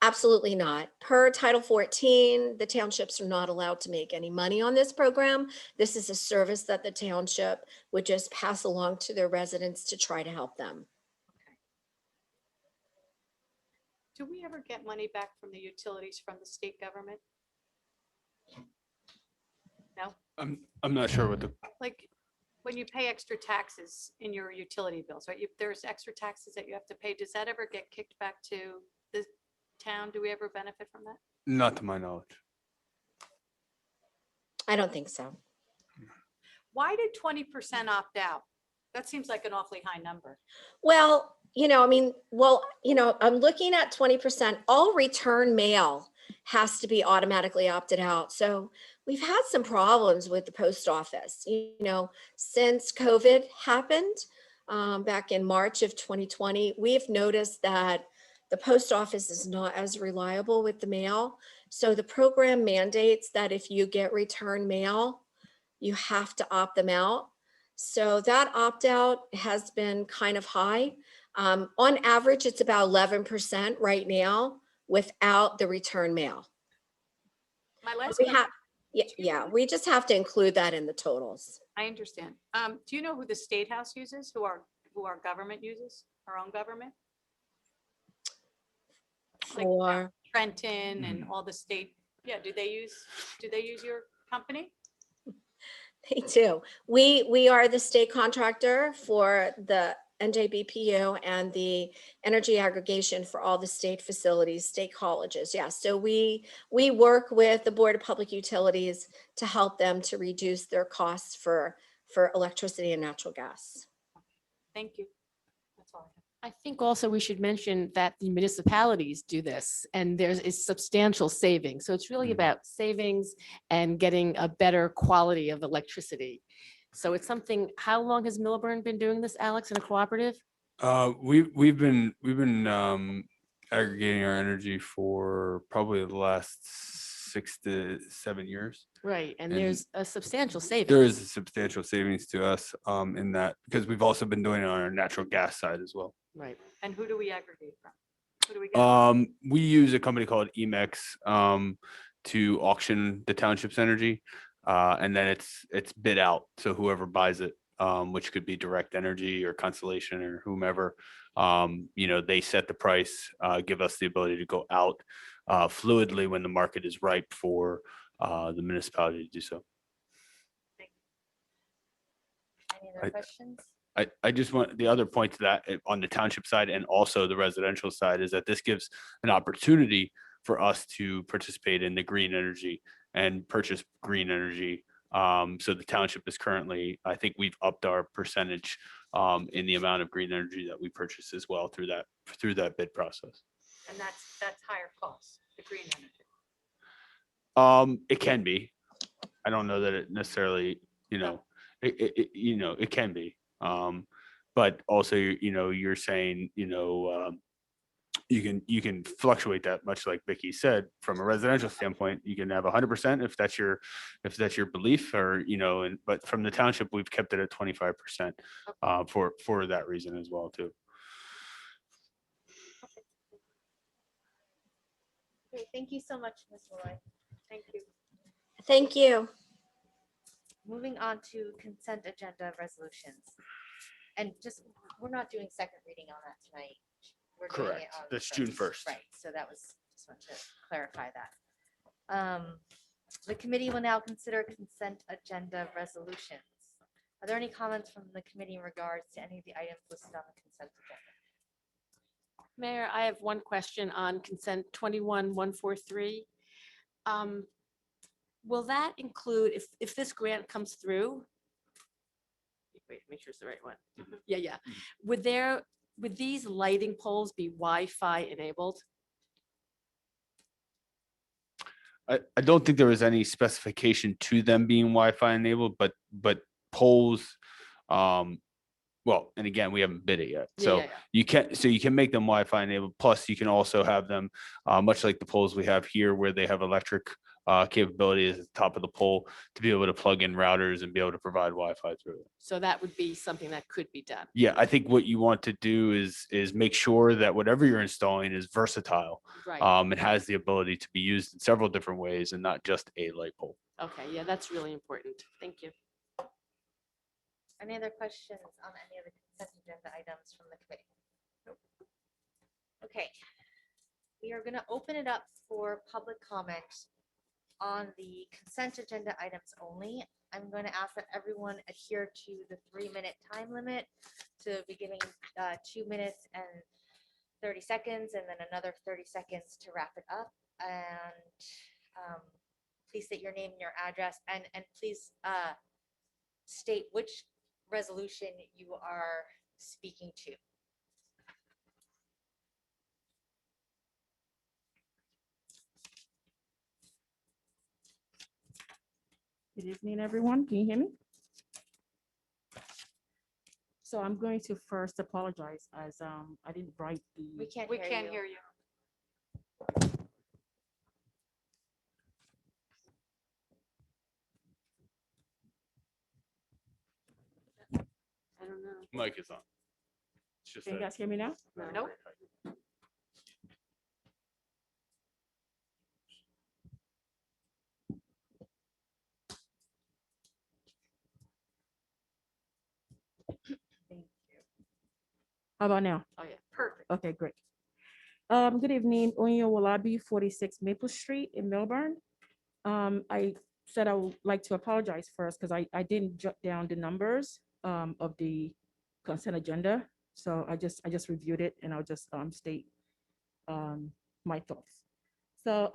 Absolutely not. Per Title 14, the townships are not allowed to make any money on this program. This is a service that the township would just pass along to their residents to try to help them. Okay. Do we ever get money back from the utilities from the state government? No? I'm not sure what the Like when you pay extra taxes in your utility bills, right? There's extra taxes that you have to pay. Does that ever get kicked back to the town? Do we ever benefit from that? Not to my knowledge. I don't think so. Why did 20% opt out? That seems like an awfully high number. Well, I'm looking at 20%. All return mail has to be automatically opted out. So we've had some problems with the post office, since COVID happened back in March of 2020. We've noticed that the post office is not as reliable with the mail. So the program mandates that if you get return mail, you have to opt them out. So that opt-out has been kind of high. On average, it's about 11% right now without the return mail. My last We question- have, we just have to include that in the totals. I understand. Do you know who the State House uses, who our government uses, our own government? For Trenton and all the state, do they use your company? They do. We are the state contractor for the NJBPU and the energy aggregation for all the state facilities, state colleges. Yeah, so we work with the Board of Public Utilities to help them to reduce their costs for electricity and natural gas. Thank you. That's all I have. I think also we should mention that the municipalities do this and there is substantial savings. So it's really about savings and getting a better quality of electricity. So it's something, how long has Millburn been doing this, Alex, in a cooperative? We've been aggregating our energy for probably the last 6 to 7 years. Right, and there's a substantial savings. There is a substantial savings to us in that, because we've also been doing it on our natural gas side as well. Right. And who do we aggregate from? Who do we get? We use a company called Emex to auction the township's energy, and then it's bid out. So whoever buys it, which could be Direct Energy or Constellation or whomever, they set the price, give us the ability to go out fluidly when the market is ripe for the municipality to do so. Any other questions? I just want the other point to that on the township side and also the residential side is that this gives an opportunity for us to participate in the green energy and purchase green energy. So the township is currently, I think we've upped our percentage in the amount of green energy that we purchase as well through that bid process. And that's higher cost, the green energy. It can be. I don't know that it necessarily, it can be. But also, you're saying, you can fluctuate that much like Vicky said, from a residential standpoint, you can have 100% if that's your belief or, but from the township, we've kept it at 25% for that reason as well too. Okay, thank you so much, Ms. Malloy. Thank you. Thank you. Moving on to consent agenda resolutions. And we're not doing second reading on that tonight. We're doing it Correct. on That's the June first. 1st. Right, so that was, just want to clarify that. The committee will now consider consent agenda resolutions. Are there any comments from the committee in regards to any of the items listed on the consent agenda? Mayor, I have one question on consent 21-143. Will that include, if this grant comes through? Wait, make sure it's the right one. Yeah. Would these lighting poles be Wi-Fi enabled? I don't think there was any specification to them being Wi-Fi enabled, but poles, well, and again, we haven't bid it yet. So you can make them Wi-Fi enabled. Plus you can also have them much like the poles we have here where they have electric capability at the top of the pole to be able to plug in routers and be able to provide Wi-Fi through it. So that would be something that could be done. Yeah, I think what you want to do is make sure that whatever you're installing is versatile. Right. It has the ability to be used in several different ways and not just a light pole. Okay, yeah, that's really important. Thank you. Any other questions on any of the consent agenda items from the committee? Nope. Okay, we are going to open it up for public comment on the consent agenda items only. I'm going to ask that everyone adhere to the 3-minute time limit, to be giving 2 minutes and 30 seconds and then another 30 seconds to wrap it up. And please state your name and your address, and please state which resolution you are speaking to. Good evening, everyone. Can you hear me? So I'm going to first apologize as I didn't write the. We can't hear you. I don't know. Mic is on. It's just Can you that- guys hear me now? Nope. How about now? Oh, yeah, perfect. Okay, great. Good evening, Onyo Walabi, 46 Maple Street in Millburn. I said I would like to apologize first because I didn't jot down the numbers of the consent agenda. So I just reviewed it and I'll just state my thoughts. So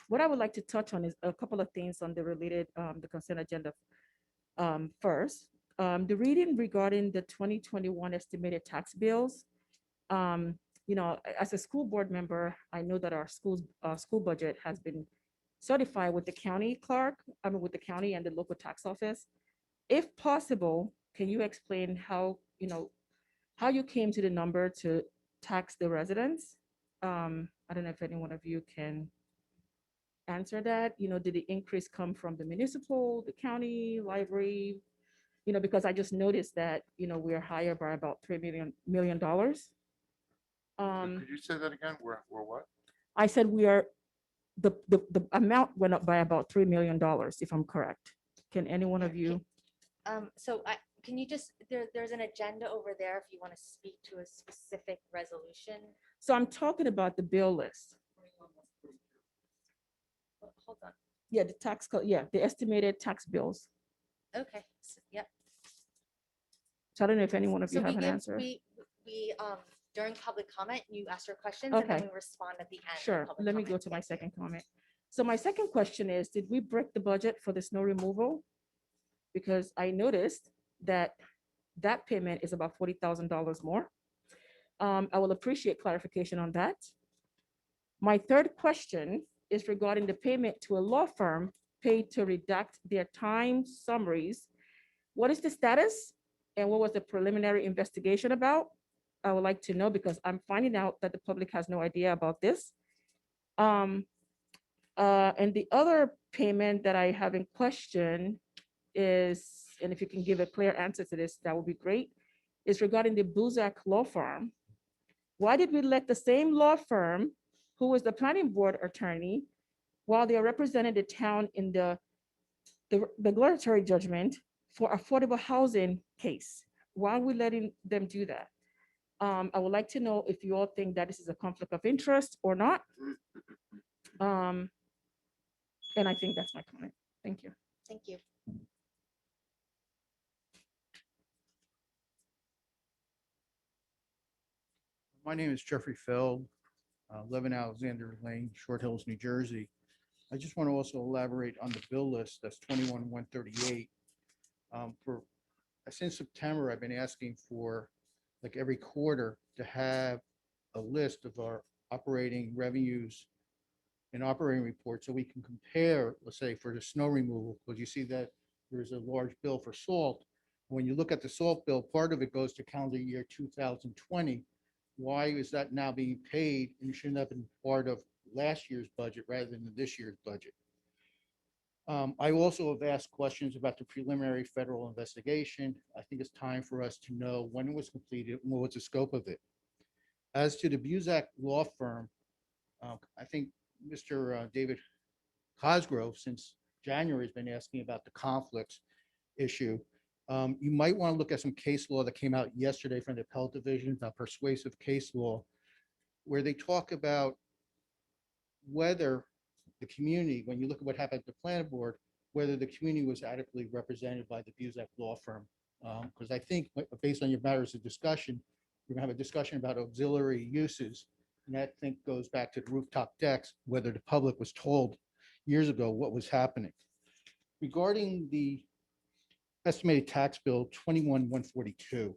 what I would like to touch on is a couple of things on the related the consent agenda. First, the reading regarding the 2021 estimated tax bills. You know, as a school board member, I know that our school budget has been certified with the county clerk, with the county and the local tax office. If possible, can you explain how, you know, how you came to the number to tax the residents? I don't know if any one of you can answer that. You know, did the increase come from the municipal, the county, library? You know, because I just noticed that, you know, we're higher by about $3 million. Could you say that again? We're what? I said we are, the amount went up by about $3 million, if I'm correct. Can any one of you? So can you just, there's an agenda over there if you want to speak to a specific resolution. So I'm talking about the bill list. Hold on. Yeah, the tax, yeah, the estimated tax bills. Okay, yep. So I don't know if any one of So you have an answer. we during public comment, you ask your questions and then Okay. we respond at the end. of Sure, public let me comment. go to my second comment. So my second question is, did we break the budget for the snow removal? Because I noticed that that payment is about $40,000 more. I will appreciate clarification on that. My third question is regarding the payment to a law firm paid to redact their time summaries. What is the status and what was the preliminary investigation about? I would like to know because I'm finding out that the public has no idea about this. And the other payment that I have in question is, and if you can give a clear answer to this, that would be great, is regarding the Buzak Law Firm. Why did we let the same law firm, who was the planning board attorney, while they are representing the town in the regulatory judgment for affordable housing case? Why are we letting them do that? I would like to know if you all think that this is a conflict of interest or not. And I think that's my comment. Thank you. Thank you. My name is Jeffrey Feld, 11 Alexander Lane, Short Hills, New Jersey. I just want to also elaborate on the bill list, that's 21-138. Since September, I've been asking for, like every quarter, to have a list of our operating revenues and operating reports so we can compare, let's say, for the snow removal, because you see that there's a large bill for salt. When you look at the salt bill, part of it goes to calendar year 2020. Why is that now being paid and shouldn't have been part of last year's budget rather than this year's budget? I also have asked questions about the preliminary federal investigation. I think it's time for us to know when it was completed and what was the scope of it. As to the Buzak law firm, I think Mr. David Cosgrove, since January, has been asking about the conflicts issue. You might want to look at some case law that came out yesterday from the appellate division, about persuasive case law, where they talk about whether the community, when you look at what happened at the planning board, whether the community was adequately represented by the Buzak law firm. Because I think based on your matters of discussion, we're gonna have a discussion about auxiliary uses. And that I think goes back to the rooftop decks, whether the public was told years ago what was happening. Regarding the estimated tax bill 21,142,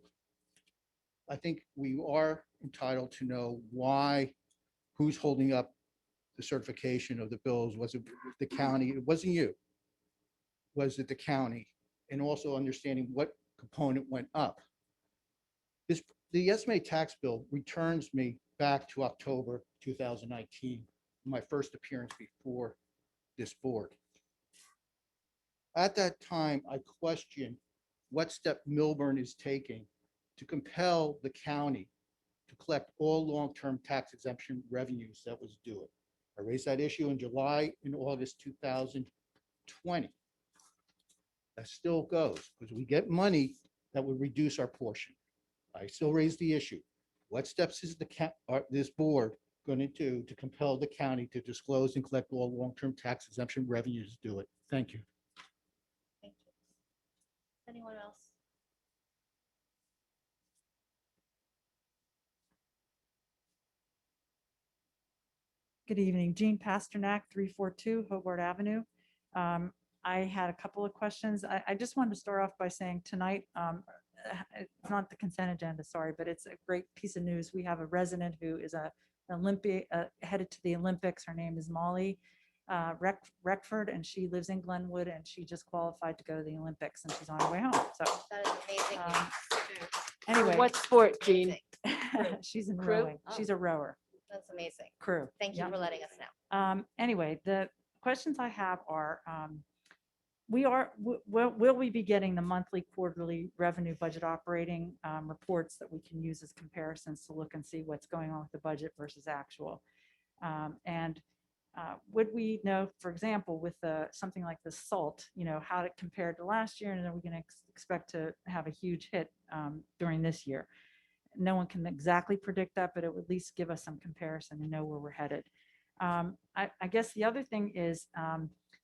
I think we are entitled to know why, who's holding up the certification of the bills. Was it the county? It wasn't you. Was it the county? And also understanding what component went up. The estimated tax bill returns me back to October 2019, my first appearance before this board. At that time, I questioned what step Millburn is taking to compel the county to collect all long-term tax exemption revenues that was due. I raised that issue in July and August 2020. That still goes because we get money that would reduce our portion. I still raise the issue. What steps is this board going to do to compel the county to disclose and collect all long-term tax exemption revenues due it? Thank you. Thank you. Anyone else? Good evening, Jean Pasternak, 342 Hobart Avenue. I had a couple of questions. I just wanted to start off by saying tonight, it's not the consent agenda, sorry, but it's a great piece of news. We have a resident who is an Olympic, headed to the Olympics. Her name is Molly Reckford, and she lives in Glenwood, and she just qualified to go to the Olympics, and she's on her way home. So that is amazing. anyway, What sport, Jean? she's in Crew? rowing. She's a rower. That's amazing. Crew. Thank you Yep. for letting us know. Anyway, the questions I have are, will we be getting the monthly, quarterly revenue budget operating reports that we can use as comparisons to look and see what's going on with the budget versus actual? Would we know, for example, with something like the salt, how it compared to last year, and are we going to expect to have a huge hit during this year? No one can exactly predict that, but it would at least give us some comparison and know where we're headed. I guess the other thing is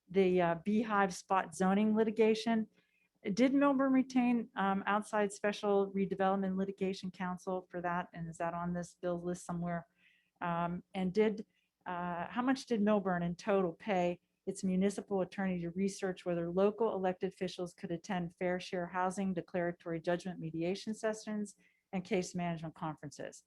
the beehive spot zoning litigation. Did Millburn retain outside special redevelopment litigation counsel for that? And is that on this bill list somewhere? And how much did Millburn in total pay its municipal attorney to research whether local elected officials could attend fair share housing declaratory judgment mediation sessions and case management conferences?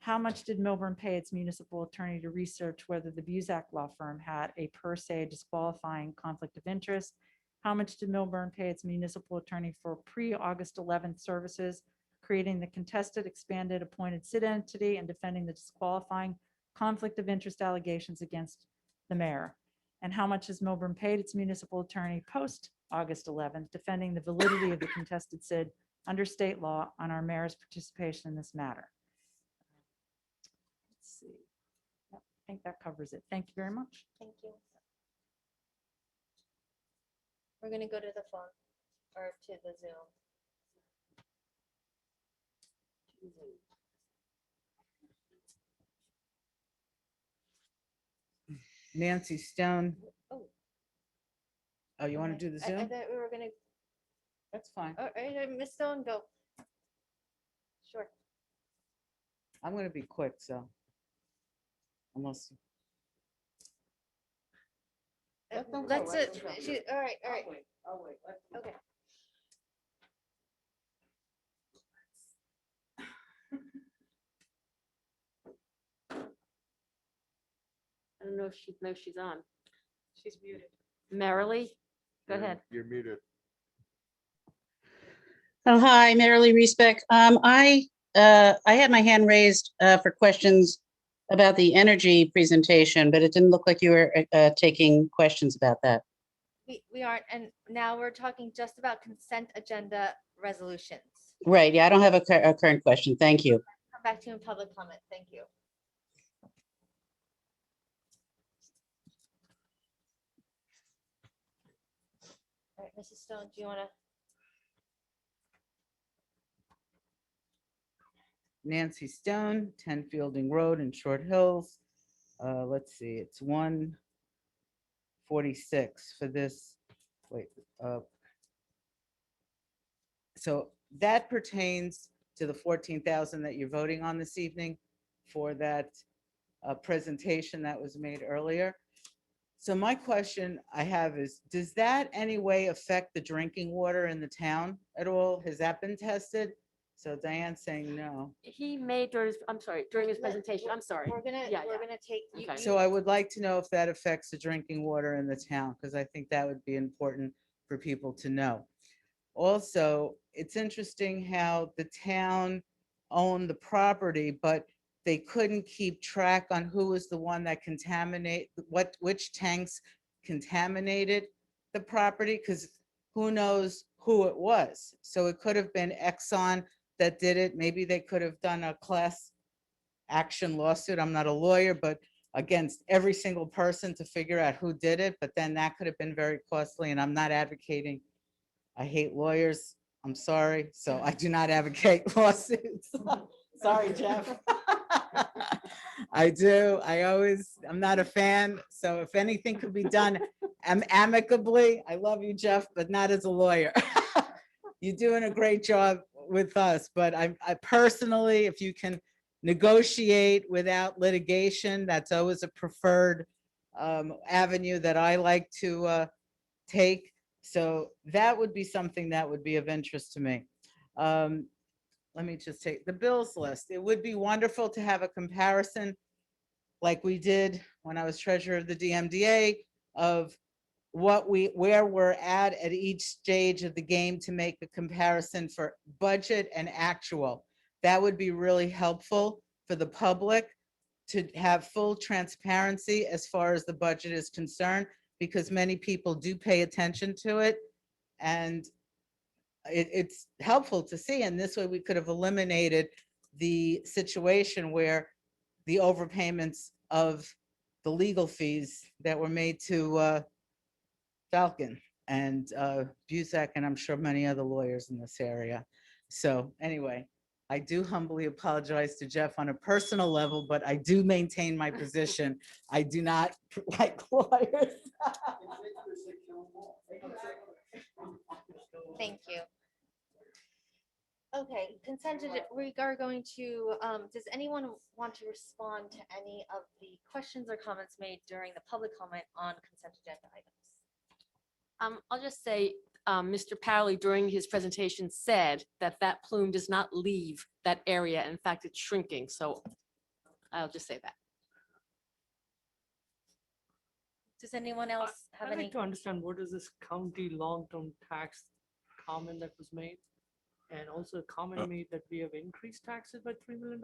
How much did Millburn pay its municipal attorney to research whether the Buzak law firm had a per se disqualifying conflict of interest? How much did Millburn pay its municipal attorney for pre-August 11th services, creating the contested, expanded, appointed sit entity and defending the disqualifying conflict of interest allegations against the mayor? And how much has Millburn paid its municipal attorney post-August 11th, defending the validity of the contested SID under state law on our mayor's participation in this matter? Let's see. Yep, I think that covers it. Thank you very much. Thank you. We're going to go to the phone or to the Zoom. Nancy Stone. Oh, you want to do the I Zoom? thought we were going to. That's fine. All right, Ms. Stone, go. Sure. I'm going to be quick, so. Unless. That's it. All right, all right. Okay. I don't know if she knows she's on. She's muted. Merrily, go ahead. You're muted. Oh, hi, Marilee Reesbeck. I had my hand raised for questions about the energy presentation, but it didn't look like you were taking questions about that. We aren't, and now we're talking just about consent agenda resolutions. Right, yeah, I don't have a current question. Thank you. Come back to you in public comment. Thank you. All right, Mrs. Stone, do you want to? Nancy Stone, 10 Fielding Road in Short Hills. Let's see, it's 46 for this, wait, so that pertains to the 14,000 that you're voting on this evening for that presentation that was made earlier. So my question I have is, does that any way affect the drinking water in the town at all? Has that been tested? So Diane's saying no. He made during, I'm sorry, during his presentation, I'm sorry. We're gonna take. Okay. So I would like to know if that affects the drinking water in the town, because I think that would be important for people to know. Also, it's interesting how the town owned the property, but they couldn't keep track on who was the one that which tanks contaminated the property, because who knows who it was. So it could have been Exxon that did it. Maybe they could have done a class action lawsuit. I'm not a lawyer, but against every single person to figure out who did it. But then that could have been very costly, and I'm not advocating. I hate lawyers. I'm sorry. So I do not advocate lawsuits. Sorry, Jeff. I do. I'm not a fan. So if anything could be done amicably, I love you, Jeff, but not as a lawyer. You're doing a great job with us, but I personally, if you can negotiate without litigation, that's always a preferred avenue that I like to take. So that would be something that would be of interest to me. Let me just take the bills list. It would be wonderful to have a comparison like we did when I was treasurer of the DMDA of where we're at each stage of the game to make a comparison for budget and actual. That would be really helpful for the public to have full transparency as far as the budget is concerned, because many people do pay attention to it, and it's helpful to see. And this way we could have eliminated the situation where the overpayments of the legal fees that were made to Falcon and Busak, and I'm sure many other lawyers in this area. So anyway, I do humbly apologize to Jeff on a personal level, but I do maintain my position. I do not like lawyers. Thank you. Okay, consent, we are going to, does anyone want to respond to any of the questions or comments made during the public comment on consent agenda items? I'll just say, Mr. Powley during his presentation said that that plume does not leave that area. In fact, it's shrinking. So I'll just say that. Does anyone else have I'd any? like to understand what is this county long-term tax comment that was made? And also a comment made that we have increased taxes by $3 million.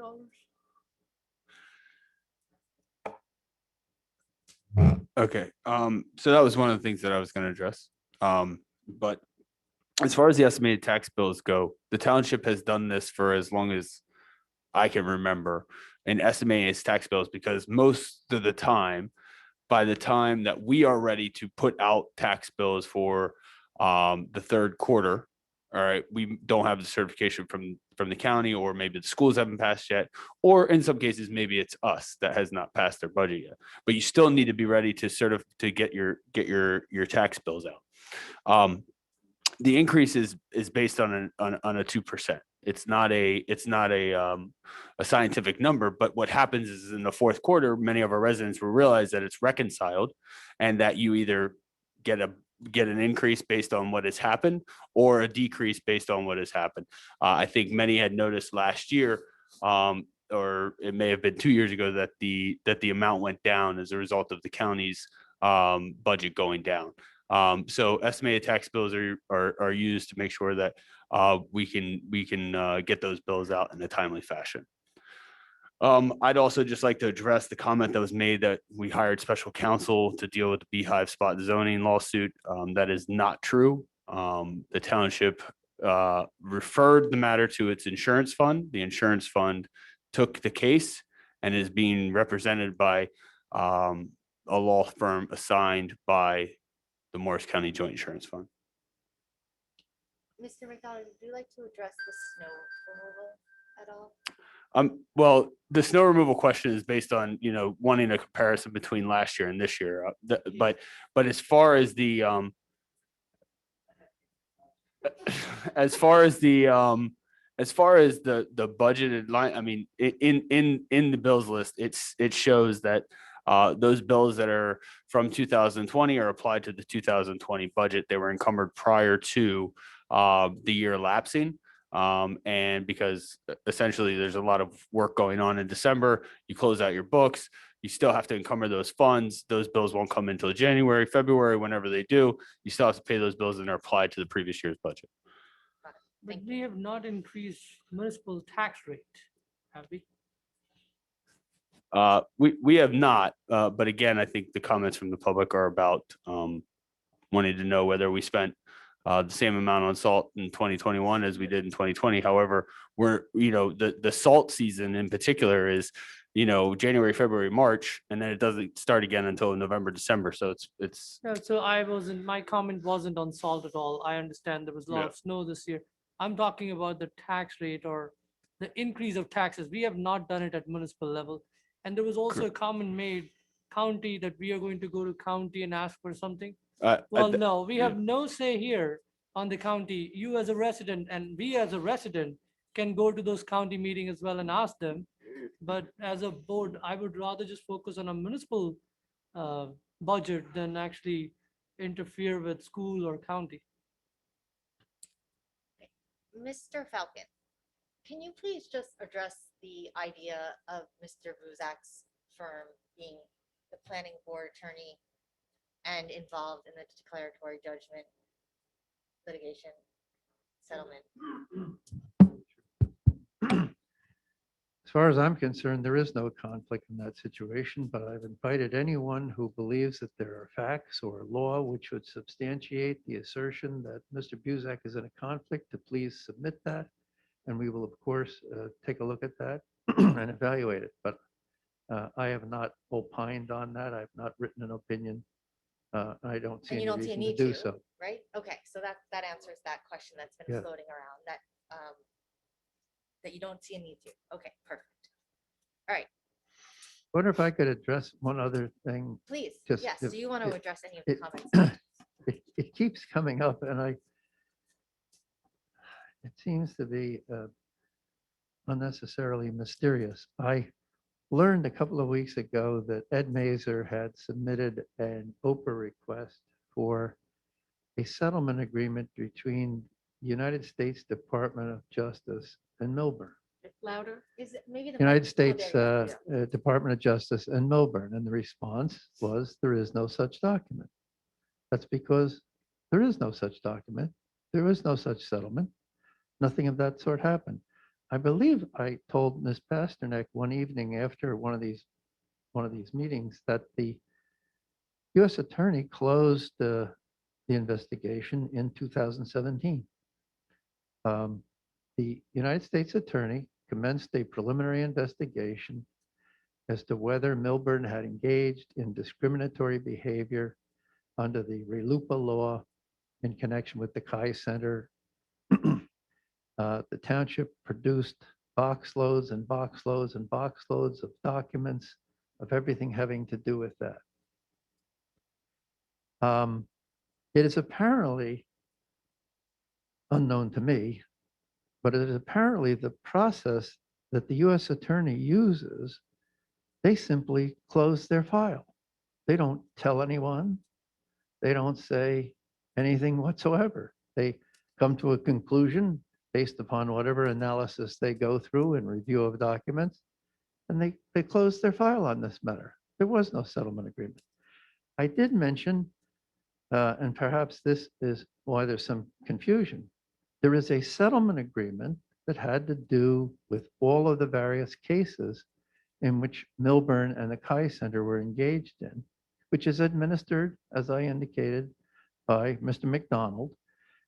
Okay, so that was one of the things that I was going to address. But as far as the estimated tax bills go, the township has done this for as long as I can remember and estimating its tax bills, because most of the time, by the time that we are ready to put out tax bills for the third quarter, all right, we don't have the certification from the county, or maybe the schools haven't passed yet, or in some cases, maybe it's us that has not passed their budget yet. But you still need to be ready to get your tax bills out. The increase is based on a 2%. It's not a scientific number, but what happens is in the fourth quarter, many of our residents will realize that it's reconciled, and that you either get an increase based on what has happened or a decrease based on what has happened. I think many had noticed last year, or it may have been 2 years ago, that the amount went down as a result of the county's budget going down. So estimated tax bills are used to make sure that we can get those bills out in a timely fashion. I'd also just like to address the comment that was made that we hired special counsel to deal with the beehive spot zoning lawsuit. That is not true. The township referred the matter to its insurance fund. The insurance fund took the case and is being represented by a law firm assigned by the Morris County Joint Insurance Fund. Mr. McDonald, would you like to address the snow removal at all? Well, the snow removal question is based on, wanting a comparison between last year and this year. But as far as the, as far as the, the budgeted line, I mean, in the bills list, it shows that those bills that are from 2020 are applied to the 2020 budget. They were encumbered prior to the year lapsing. And because essentially there's a lot of work going on in December, you close out your books, you still have to encumber those funds. Those bills won't come until January, February, whenever they do. You still have to pay those bills and they're applied to the previous year's budget. But we have not increased municipal tax rate, have we? We have not, but again, I think the comments from the public are about wanting to know whether we spent the same amount on salt in 2021 as we did in 2020. However, the salt season in particular is, January, February, March, and then it doesn't start again until November, December. So it's. No, so my comment wasn't on salt at all. I understand there was a lot of snow this year. I'm talking about the tax rate or the increase of taxes. We have not done it at municipal level. And there was also a comment made, county, that we are going to go to county and ask for something. Well, no, we have no say here on the county. You as a resident and we as a resident can go to those county meetings as well and ask them. But as a board, I would rather just focus on a municipal budget than actually interfere with school or county. Mr. Falcon, can you please just address the idea of Mr. Buzak's firm being the planning board attorney and involved in the declaratory judgment litigation settlement? As far as I'm concerned, there is no conflict in that situation, but I've invited anyone who believes that there are facts or law which would substantiate the assertion that Mr. Buzak is in a conflict to please submit that. And we will, of course, take a look at that and evaluate it. But I have not opined on that. I've not written an opinion. I don't see And you any don't see a reason need to do to, so. right? Okay, so that answers that question that's been Yeah. floating around, that you don't see a need to. Okay, perfect. All right, Wonder if I could address one other thing. please. Just Yes, if- do you want to if- address any of the it- comments? It keeps coming up and it seems to be unnecessarily mysterious. I learned a couple of weeks ago that Ed Mazer had submitted an OPA request for a settlement agreement between the United States Department of Justice and Millburn. Louder? Is it maybe the United mic- oh, States there you go. Department of Justice and Millburn. And the response was, there is no such document. That's because there is no such document. There is no such settlement. Nothing of that sort happened. I believe I told Ms. Pasternak one evening after one of these meetings that the U.S. Attorney closed the investigation in 2017. The United States Attorney commenced a preliminary investigation as to whether Millburn had engaged in discriminatory behavior under the RELUPA law in connection with the Kai Center. The township produced box loads and box loads and box loads of documents of everything having to do with that. It is apparently unknown to me, but it is apparently the process that the U.S. Attorney uses. They simply close their file. They don't tell anyone. They don't say anything whatsoever. They come to a conclusion based upon whatever analysis they go through and review of documents, and they close their file on this matter. There was no settlement agreement. I did mention, and perhaps this is why there's some confusion, there is a settlement agreement that had to do with all of the various cases in which Millburn and the Kai Center were engaged in, which is administered, as I indicated, by Mr. McDonald,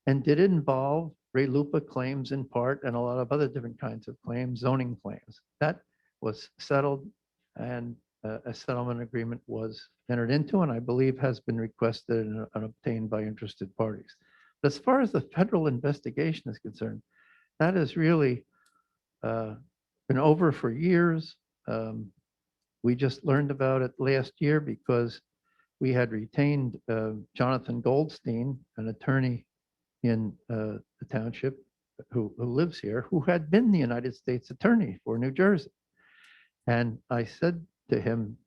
and did involve RELUPA claims in part and a lot of other different kinds of claims, zoning claims. That was settled, and a settlement agreement was entered into, and I believe has been requested and obtained by interested parties. But as far as the federal investigation is concerned, that is really been over for years. We just learned about it last year because we had retained Jonathan Goldstein, an attorney in the township who lives here, who had been the United States Attorney for New Jersey. And I said to him,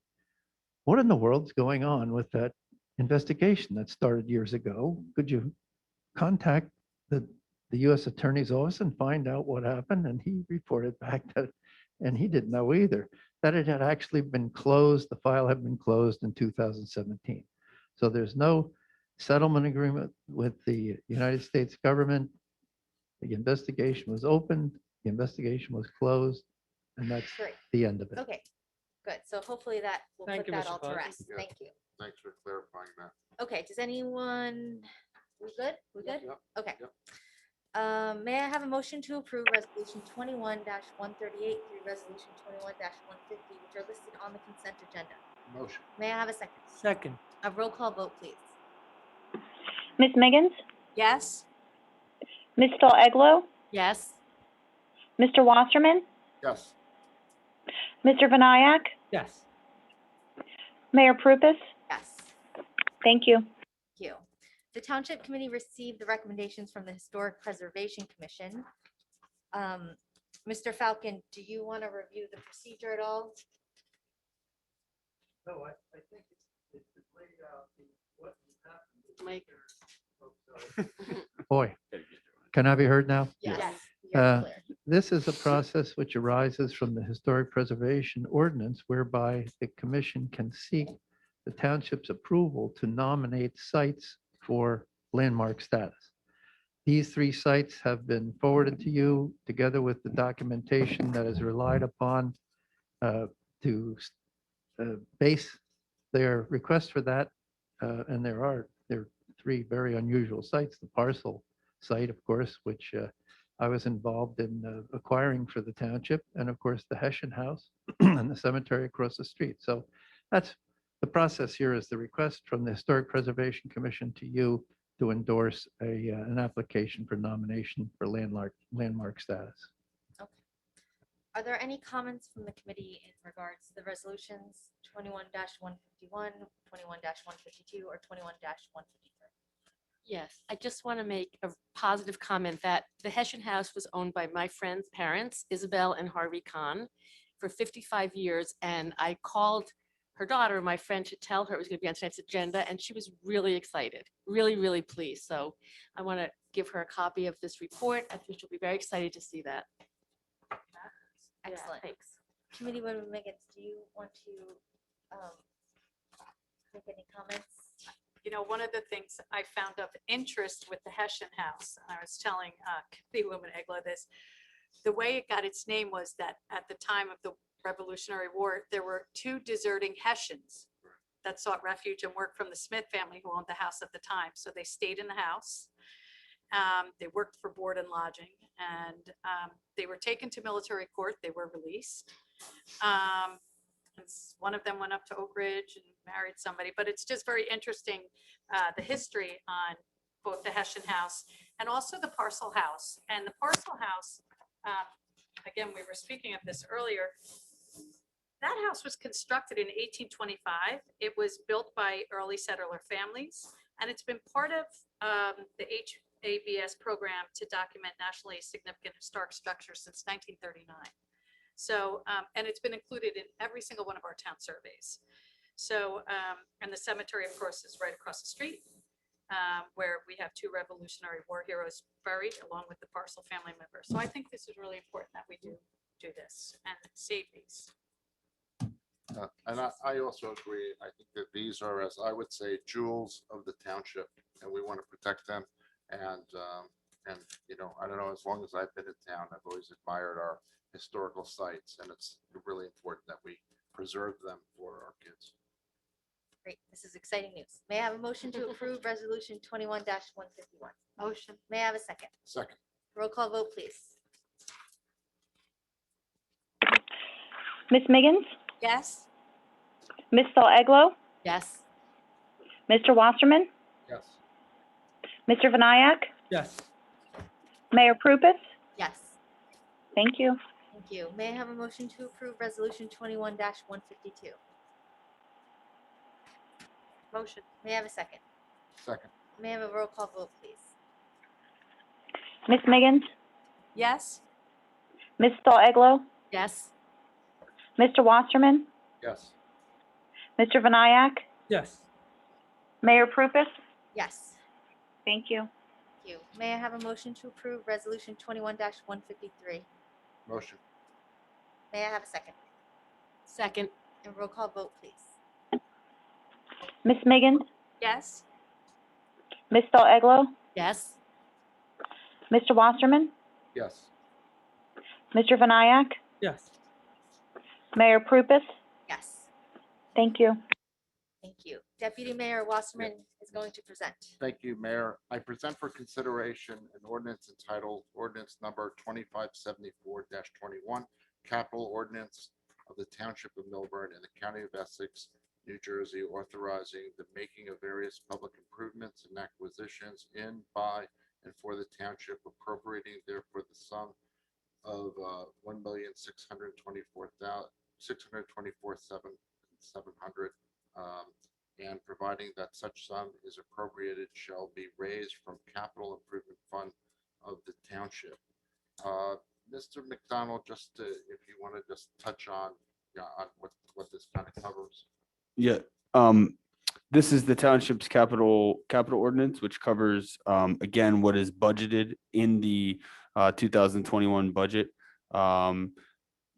what in the world's going on with that investigation that started years ago? Could you contact the U.S. Attorney's Office and find out what happened? And he reported back that, and he didn't know either, that it had actually been closed. The file had been closed in 2017. So there's no settlement agreement with the United States government. The investigation was opened, the investigation was closed, and that's Great. the end of it. Okay, good. So hopefully that will Thank put you, that Mr. all to Cosby. rest. Yeah. Thank you. Thanks for clarifying that. Okay, does anyone, we good? We good? Yep. Okay. Yep. May I have a motion to approve resolution 21-138 through resolution 21-150, which are listed on the consent agenda? Motion. May I have a second? Second. A roll call vote, please. Ms. Miggins, Yes. Ms. Stahl Eglo, Yes. Mr. Wasserman, Yes. Mr. Vinayak, Yes. Mayor Prupus. Yes. Thank you. Thank you. The Township Committee received the recommendations from the Historic Preservation Commission. Mr. Falcon, do you want to review the procedure at all? No, I think it's laid out what Mike. Boy, can I be heard now? Yes. This is a process which arises from the Historic Preservation Ordinance whereby the commission can seek the township's approval to nominate sites for landmark status. These 3 sites have been forwarded to you together with the documentation that is relied upon to base their request for that. And there are 3 very unusual sites. The parcel site, of course, which I was involved in acquiring for the township, and of course, the Hessian House and the cemetery across the street. So that's the process here, is the request from the Historic Preservation Commission to you to endorse an application for nomination for landmark status. Okay. Are there any comments from the committee in regards to the resolutions 21-151, 21-152, or 21-153? Yes, I just want to make a positive comment that the Hessian House was owned by my friend's parents, Isabel and Harvey Kahn, for 55 years. And I called her daughter, my friend, to tell her it was going to be on tonight's agenda, and she was really excited, really, really pleased. So I want to give her a copy of this report. I think she'll be very excited to see that. Excellent. Thanks. Committee Woman Miggins, do you want to make any comments? You know, one of the things I found of interest with the Hessian House, and I was telling Committee Woman Egla this, the way it got its name was that at the time of the Revolutionary War, there were 2 deserting Hessians that sought refuge and work from the Smith family who owned the house at the time. So they stayed in the house. They worked for board and lodging, and they were taken to military court. They were released. One of them went up to Oak Ridge and married somebody, but it's just very interesting, the history on both the Hessian House and also the Parcel House. And the Parcel House, again, we were speaking of this earlier. That house was constructed in 1825. It was built by early settler families, and it's been part of the HABS program to document nationally significant historic structures since 1939. So, and it's been included in every single one of our town surveys. So, and the cemetery, of course, is right across the street, where we have 2 Revolutionary War heroes buried along with the Parcel family members. So I think this is really important that we do this and save these. And I also agree. I think that these are, as I would say, jewels of the township, and we want to protect them. And you know, I don't know, as long as I've been in town, I've always admired our historical sites, and it's really important that we preserve them for our kids. Great, this is exciting news. May I have a motion to approve resolution 21-151? Motion. May I have a second? Second. Roll call vote, please. Ms. Miggins, Yes. Ms. Stahl Eglo, Yes. Mr. Wasserman, Yes. Mr. Vinayak, Yes. Mayor Prupus. Yes. Thank you. Thank Thank you. May I have a motion to approve resolution 21-152? Motion. May I have a second? Second. May I have a roll call vote, please? Ms. Miggins, Yes. Ms. Stahl Eglo, Yes. Mr. Wasserman, Yes. Mr. Vinayak, Yes. Mayor Prupus. Yes. Thank you. Thank you. May I have a motion to approve resolution 21-153? Motion. May I have a second? Second. And roll call vote, please. Ms. Miggins, Yes. Ms. Stahl Eglo, Yes. Mr. Wasserman, Yes. Mr. Vinayak, Yes. Mayor Prupus. Yes. Thank you. Thank you. Deputy Mayor Wasserman is going to present. Thank you, Mayor. I present for consideration an ordinance entitled ordinance number 2574-21, capital ordinance of the Township of Millburn in the County of Essex, New Jersey, authorizing the making of various public improvements and acquisitions in, by, and for the township, appropriating therefore the sum of $1,624,700, and providing that such sum is appropriated shall be raised from capital improvement fund of the township. Mr. McDonald, just if you want to just touch on, on what this kind of covers. Yeah, this is the township's capital ordinance, which covers, again, what is budgeted in the 2021 budget,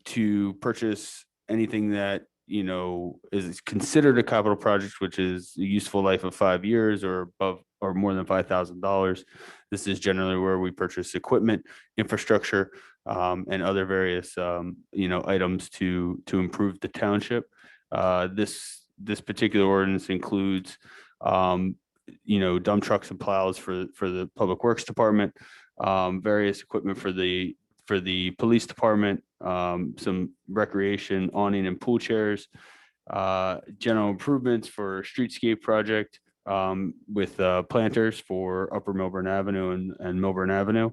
to purchase anything that, is considered a capital project, which is a useful life of 5 years or above or more than $5,000. This is generally where we purchase equipment, infrastructure, and other various, items to improve the township. This particular ordinance includes, dump trucks and plows for the Public Works Department, various equipment for the police department, some recreation awning and pool chairs, general improvements for streetscape project, with planters for Upper Millburn Avenue and Millburn Avenue,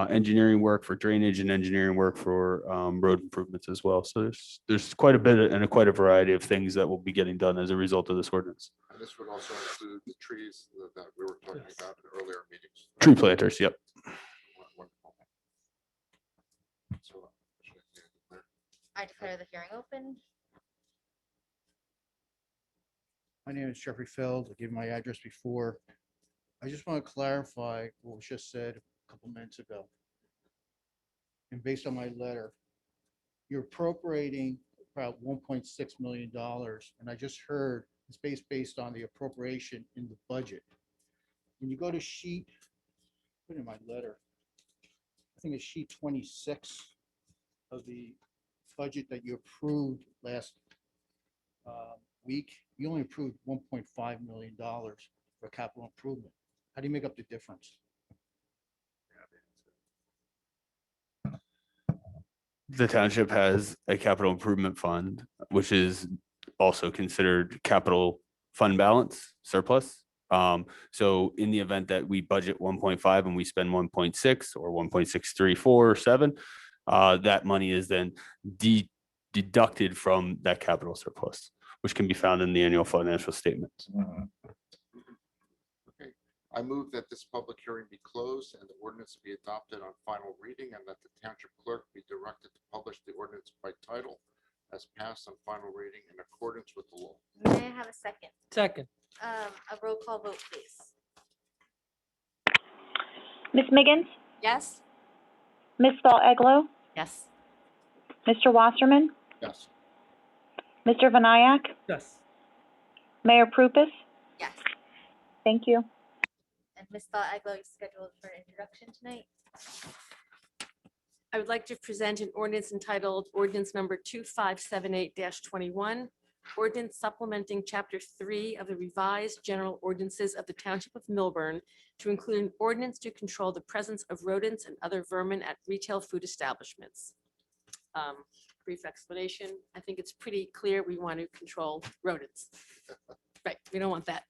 engineering work for drainage and engineering work for road improvements as well. So there's quite a bit and quite a variety of things that will be getting done as a result of this ordinance. And this would also include the trees that we were talking about in earlier meetings. Tree planters, yep. Wonderful. So, I declare the hearing open. My name is Jeffrey Feld. I gave my address before. I just want to clarify what was just said a couple minutes ago. And based on my letter, you're appropriating about $1.6 million. And I just heard it's based on the appropriation in the budget. When you go to put in my letter, I think it's sheet 26 of the budget that you approved last week, you only approved $1.5 million for capital improvement. How do you make up the difference? The township has a capital improvement fund, which is also considered capital fund balance surplus. So in the event that we budget 1.5 and we spend 1.6 or 1.6347, that money is then deducted from that capital surplus, which can be found in the annual financial statements. okay. I move that this public hearing be closed and the ordinance be adopted on final reading, and that the township clerk be directed to publish the ordinance by title as passed on final reading in accordance with the law. May I have a second? Second. A roll call vote, please. Ms. Miggins, Yes. Ms. Stahl Eglo, Yes. Mr. Wasserman, Yes. Mr. Vinayak, Yes. Mayor Prupus. Yes. Thank you. And Ms. Stahl Eglo is scheduled for an introduction tonight. I would like to present an ordinance entitled ordinance number 2578-21, ordinance supplementing chapter 3 of the revised general ordinances of the Township of Millburn to include an ordinance to control the presence of rodents and other vermin at retail food establishments. Brief explanation. I think it's pretty clear we want to control rodents. Right, we don't want that.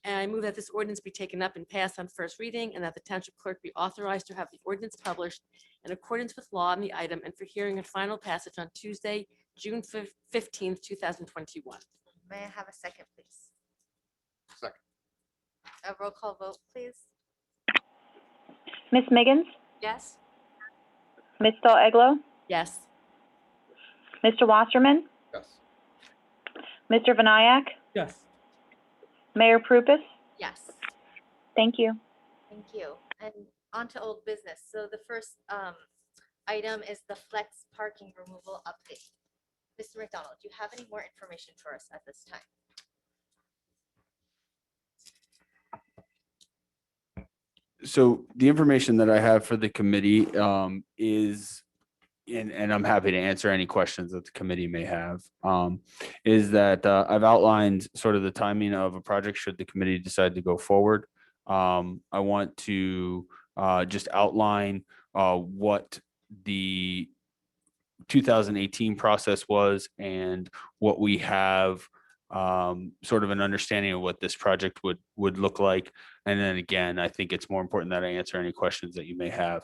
And I move that this ordinance be taken up and passed on first reading, and that the township clerk be authorized to have the ordinance published in accordance with law on the item and for hearing and final passage on Tuesday, June 15th, 2021. May I have a second, please? Second. A roll call vote, please. Ms. Miggins, Yes. Ms. Eglo, Yes. Mr. Wasserman, Yes. Mr. Vinayak, Yes. Mayor Prupus. Yes. Thank you. Thank you. And on to old business. So the first item is the flex parking removal update. Mr. McDonald, do you have any more information for us at this time? So the information that I have for the committee is, and I'm happy to answer any questions that the committee may have, is that I've outlined sort of the timing of a project should the committee decide to go forward. I want to just outline what the 2018 process was and what we have, sort of an understanding of what this project would look like. And then again, I think it's more important that I answer any questions that you may have.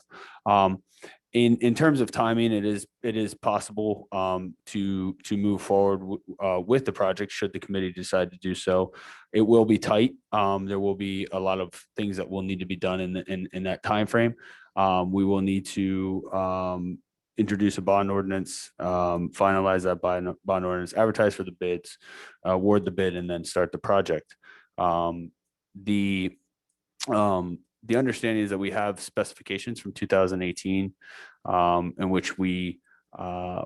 In terms of timing, it is possible to move forward with the project should the committee decide to do so. It will be tight. There will be a lot of things that will need to be done in that timeframe. We will need to introduce a bond ordinance, finalize that bond ordinance, advertise for the bids, award the bid, and then start the project. The understanding is that we have specifications from 2018, in which we,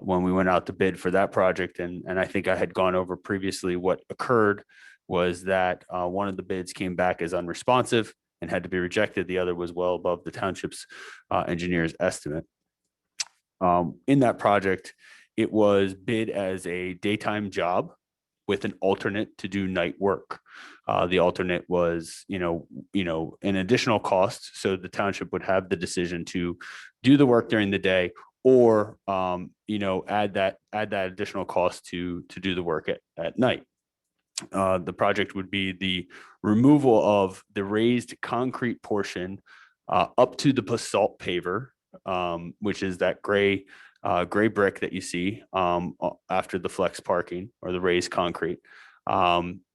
when we went out to bid for that project, and I think I had gone over previously, what occurred was that one of the bids came back as unresponsive and had to be rejected. The other was well above the township's engineer's estimate. In that project, it was bid as a daytime job with an alternate to do night work. The alternate was, an additional cost. So the township would have the decision to do the work during the day or, add that additional cost to do the work at night. The project would be the removal of the raised concrete portion up to the basalt paver, which is that gray brick that you see after the flex parking or the raised concrete.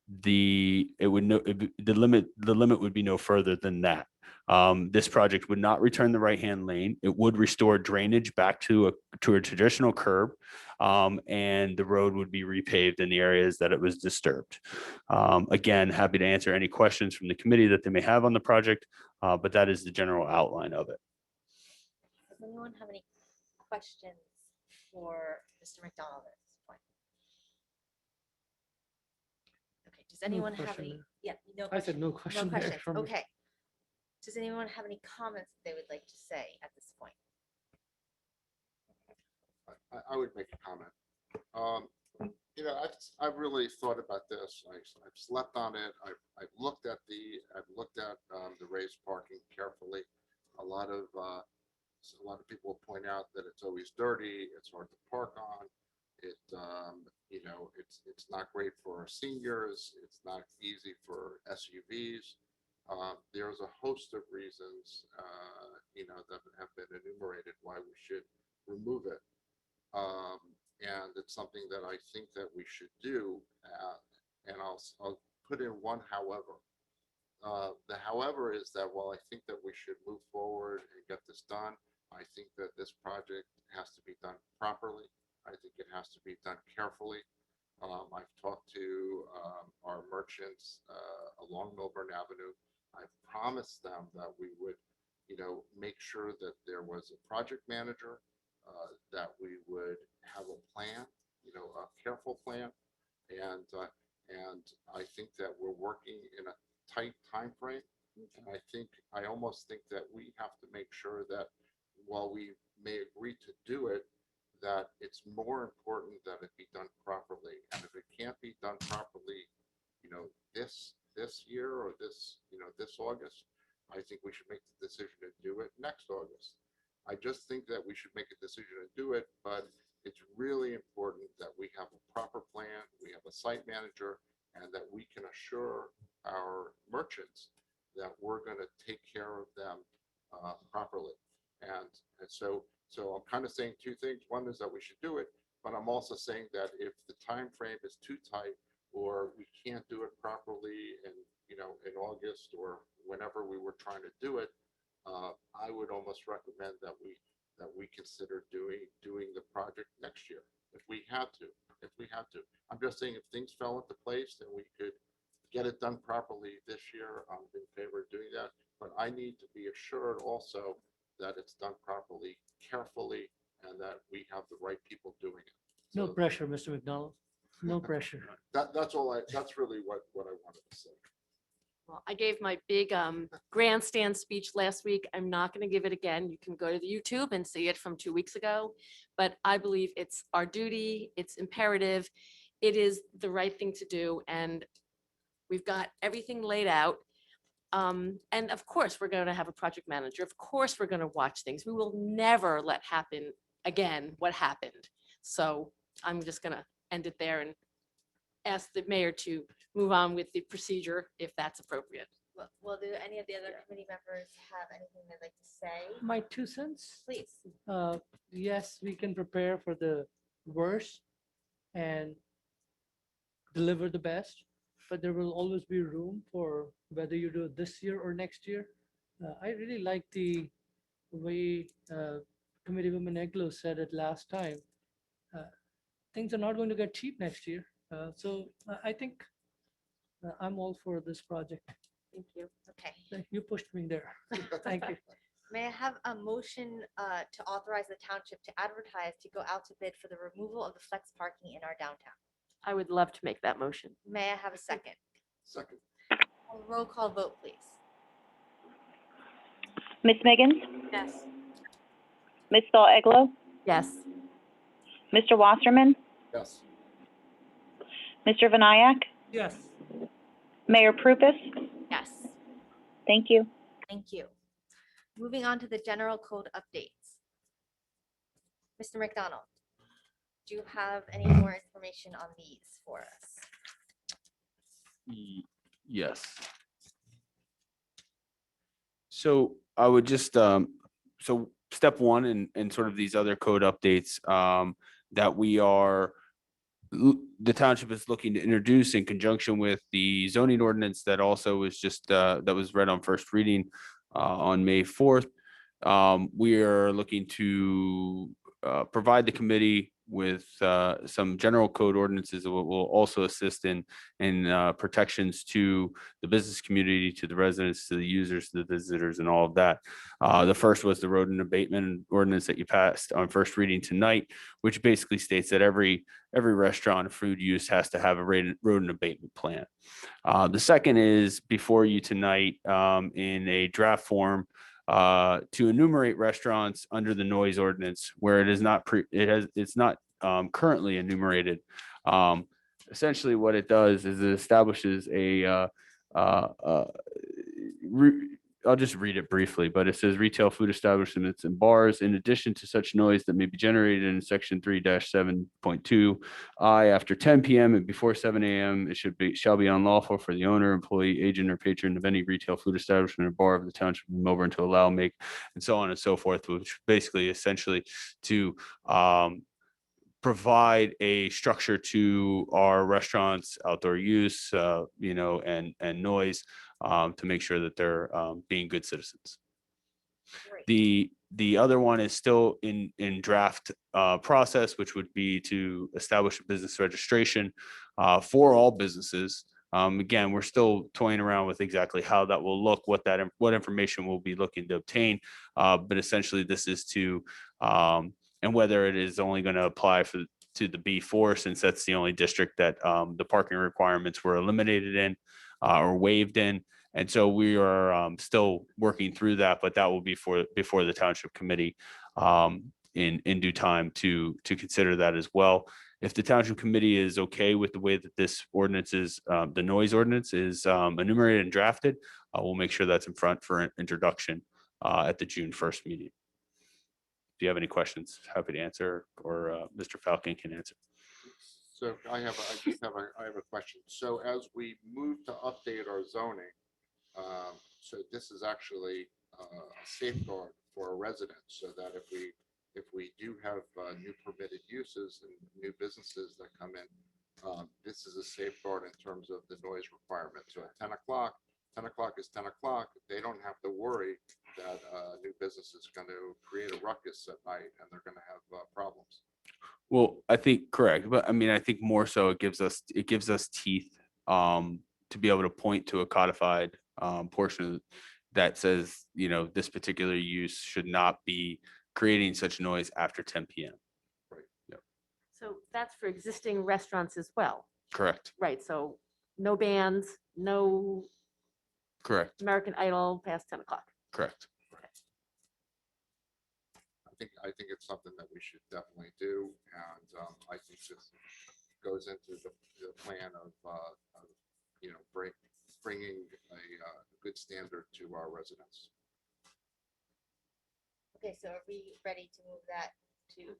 The limit would be no further than that. This project would not return the right-hand lane. It would restore drainage back to a traditional curb, and the road would be repaved in the areas that it was disturbed. Again, happy to answer any questions from the committee that they may have on the project, but that is the general outline of it. Does anyone have any questions for Mr. McDonald at this point? Okay, does anyone have any? Yeah, no. I said no questions. question No there questions. from me. Okay. Does anyone have any comments that they would like to say at this point? I would make a comment. I've really thought about this. I've slept on it. I've looked at the raised parking carefully. A lot of people point out that it's always dirty. It's hard to park on. It's not great for our seniors. It's not easy for SUVs. There's a host of reasons, that have been enumerated why we should remove it. And it's something that I think that we should do. And I'll put in one however. The however is that while I think that we should move forward and get this done, I think that this project has to be done properly. I think it has to be done carefully. I've talked to our merchants along Millburn Avenue. I've promised them that we would, make sure that there was a project manager, that we would have a plan, a careful plan. And I think that we're working in a tight time frame. And I almost think that we have to make sure that while we may agree to do it, that it's more important that it be done properly. And if it can't be done properly, this year or this August, I think we should make the decision to do it next August. I just think that we should make a decision to do it, but it's really important that we have a proper plan. We have a site manager, and that we can assure our merchants that we're going to take care of them properly. And so I'm kind of saying two things. One is that we should do it, but I'm also saying that if the time frame is too tight, or we can't do it properly in August or whenever we were trying to do it, I would almost recommend that we consider doing the project next year if we had to. I'm just saying if things fell into place and we could get it done properly this year, I'm in favor of doing that. But I need to be assured also that it's done properly, carefully, and that we have the right people doing it. No pressure, Mr. McDonald. No pressure. That's really what I wanted to say. Well, I gave my big grandstand speech last week. I'm not going to give it again. You can go to the YouTube and see it from 2 weeks ago. But I believe it's our duty. It's imperative. It is the right thing to do. And we've got everything laid out. And of course, we're going to have a project manager. Of course, we're going to watch things. We will never let happen again what happened. So I'm just going to end it there and ask the mayor to move on with the procedure if that's appropriate. Well, do any of the other committee members have anything they'd like to say? My 2 cents. Please. Yes, we can prepare for the worst and deliver the best, but there will always be room for whether you do it this year or next year. I really like the way Committeewoman Eglo said it last time. Things are not going to get cheap next year. So I think I'm all for this project. Thank you. Okay. You pushed me there. Thank you. May I have a motion to authorize the township to advertise to go out to bid for the removal of the flex parking in our downtown? I would love to make that motion. May I have a second? Second. A roll call vote, please. Ms. Miggins, Yes. Ms. Saul Eglo, Yes. Mr. Wasserman, Yes. Mr. Vinayak, Yes. Mayor Prupus. Yes. Thank you. Thank you. Moving on to the general code updates. Mr. McDonald, do you have any more information on these for us? Yes. So I would just, so step one and sort of these other code updates that the township is looking to introduce in conjunction with the zoning ordinance that also was just, that was read on first reading on May 4th. We are looking to provide the committee with some general code ordinances that will also assist in protections to the business community, to the residents, to the users, to the visitors, and all of that. The first was the rodent abatement ordinance that you passed on first reading tonight, which basically states that every restaurant of food use has to have a rodent abatement plan. The second is before you tonight in a draft form to enumerate restaurants under the noise ordinance where it is not it's not currently enumerated. Essentially what it does is it establishes I'll just read it briefly, but it says retail food establishments and bars, in addition to such noise that may be generated in section 3-7.2 I after 10 p.m. and before 7 a.m. it shall be unlawful for the owner, employee, agent, or patron of any retail food establishment or bar of the township of Millburn to allow, make, and so on and so forth, which basically essentially to provide a structure to our restaurants, outdoor use, and noise to make sure that they're being good citizens. The other one is still in draft process, which would be to establish a business registration for all businesses. Again, we're still toying around with exactly how that will look, what information we'll be looking to obtain. But essentially this is to, and whether it is only going to apply to the B4, since that's the only district that the parking requirements were eliminated in or waived in. And so we are still working through that, but that will be before the township committee in due time to consider that as well. If the township committee is okay with the way that this ordinance is, the noise ordinance is enumerated and drafted, we'll make sure that's in front for introduction at the June 1st meeting. If you have any questions, happy to answer, or Mr. Falcon can answer. So I have a question. So as we move to update our zoning, so this is actually a safeguard for our residents, so that if we do have new permitted uses and new businesses that come in, this is a safeguard in terms of the noise requirement. So at 10 o'clock is 10 o'clock. They don't have to worry that a new business is going to create a ruckus at night and they're going to have problems. Well, I think correct, but I mean, I think more so it gives us teeth to be able to point to a codified portion that says, you know, this particular use should not be creating such noise after 10 p.m. So that's for existing restaurants as well, Correct. right? So no bands, no Correct. American Idol past 10 o'clock. Correct. I think it's something that we should definitely do, and I think this goes into the plan of you know, bringing a good standard to our residents. Okay, so are we ready to move that to,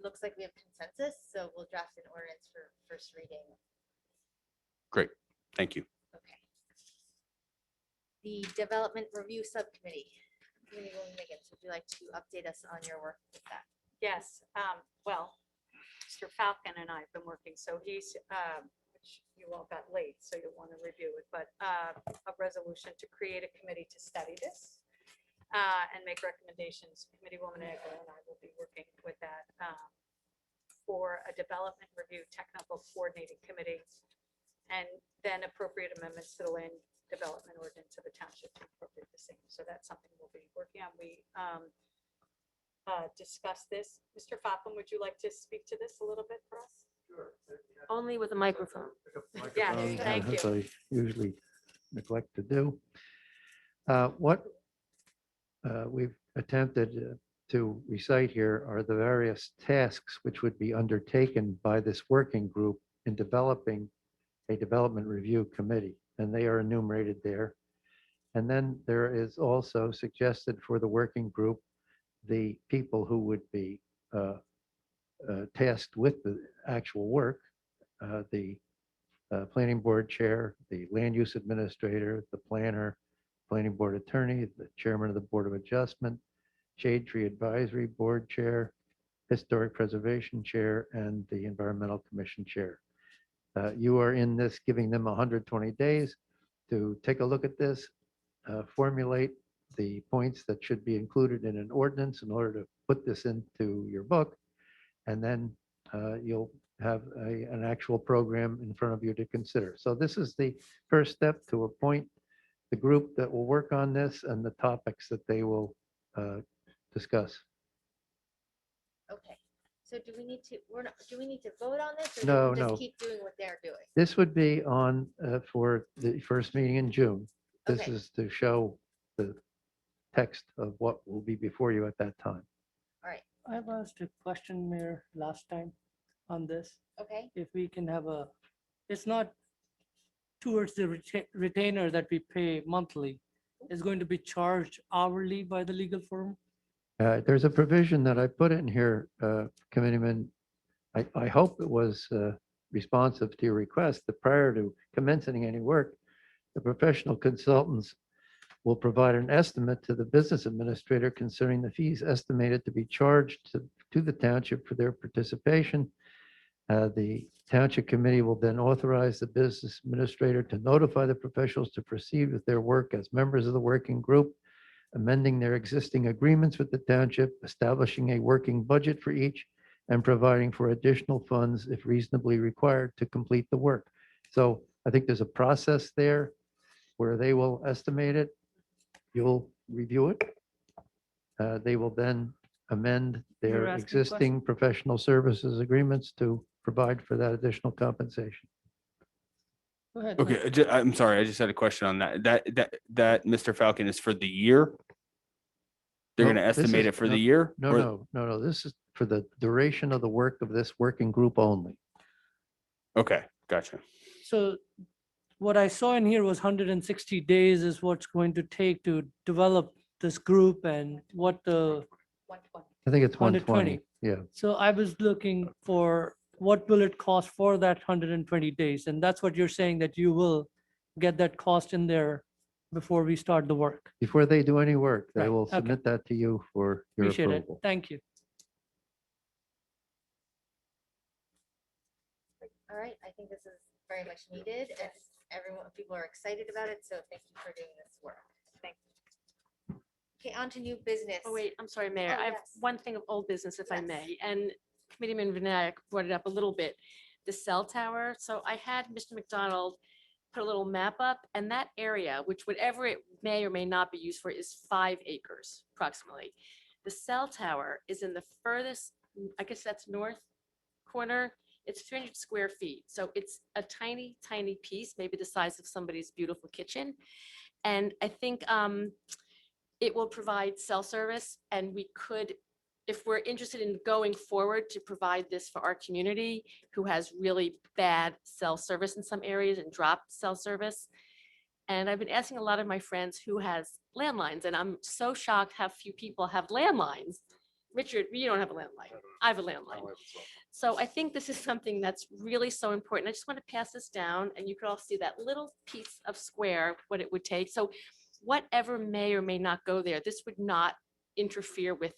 looks like we have consensus, so we'll draft an ordinance for first reading. Great. Thank you. Okay. The Development Review Subcommittee. Committeewoman Megan, would you like to update us on your work with that? Yes, well, Mr. Falcon and I have been working, so he's, which you all got late, so you'll want to review it, but a resolution to create a committee to study this and make recommendations. Committeewoman Egler and I will be working with that for a development review technical coordinating committee, and then appropriate amendments to the land development ordinance of the township to incorporate the same. So that's something we'll be working on. We discussed this. Mr. Falcon, would you like to speak to this a little bit for us? Sure. Only with a microphone. Yes, thank As you. I usually neglect to do. What we've attempted to recite here are the various tasks which would be undertaken by this working group in developing a development review committee, and they are enumerated there. And then there is also suggested for the working group the people who would be tasked with the actual work, the planning board chair, the land use administrator, the planner, planning board attorney, the chairman of the Board of Adjustment, Shade Tree Advisory Board chair, Historic Preservation chair, and the Environmental Commission chair. You are in this giving them 120 days to take a look at this, formulate the points that should be included in an ordinance in order to put this into your book, and then you'll have an actual program in front of you to consider. So this is the first step to appoint the group that will work on this and the topics that they will discuss. Okay, so do we need to, do we need to vote on this? Or No, do we no. just keep doing what they're doing? This would be on for the first meeting in June. This Okay. is to show the text of what will be before you at that time. All right, I've asked a question, Mayor, last time on this. okay, If we can have a, it's not towards the retainer that we pay monthly. It's going to be charged hourly by the legal firm. There's a provision that I put in here, Committeeman. I hope it was responsive to your request that prior to commencing any work, the professional consultants will provide an estimate to the business administrator concerning the fees estimated to be charged to the township for their participation. The township committee will then authorize the business administrator to notify the professionals to proceed with their work as members of the working group, amending their existing agreements with the township, establishing a working budget for each, and providing for additional funds if reasonably required to complete the work. So I think there's a process there where they will estimate it. You'll review it. They will then amend You're their asking existing professional services agreements to provide for that additional compensation. Go ahead. Okay, I'm sorry, I just had a question on that. That Mr. Falcon is for the year? They're No, going to this estimate is- it for no, the year? No, or- no. This is for the duration of the work of this working group only. Okay, gotcha. So what I saw in here was 160 days is what's going to take to develop this group and what the 120. I think it's 120. 120. Yeah. So I was looking for what will it cost for that 120 days? And that's what you're saying, that you will get that cost in there before we start the work. Before they do any work, they Right, will okay. submit that to you for your Appreciate it. approval. Thank you. All right, I think this is very much needed and everyone, people are excited about it, so thank you for doing this work. Thank you. Okay, on to new business. Oh, wait, I'm sorry, Mayor. Oh, I have yes. one thing of old business, if I Yes. may, and Committeeman Vinayak brought it up a little bit, the cell tower. So I had Mr. McDonald put a little map up, and that area, which whatever it may or may not be used for, is 5 acres approximately. The cell tower is in the furthest, I guess that's north corner. It's 300 square feet. So it's a tiny, tiny piece, maybe the size of somebody's beautiful kitchen. And I think it will provide cell service, and we could, if we're interested in going forward to provide this for our community who has really bad cell service in some areas and dropped cell service. And I've been asking a lot of my friends who has landlines, and I'm so shocked how few people have landlines. Richard, you don't have a landline. I have a landline. So I think this is something that's really so important. I just want to pass this down, and you could all see that little piece of square, what it would take. So whatever may or may not go there, this would not interfere with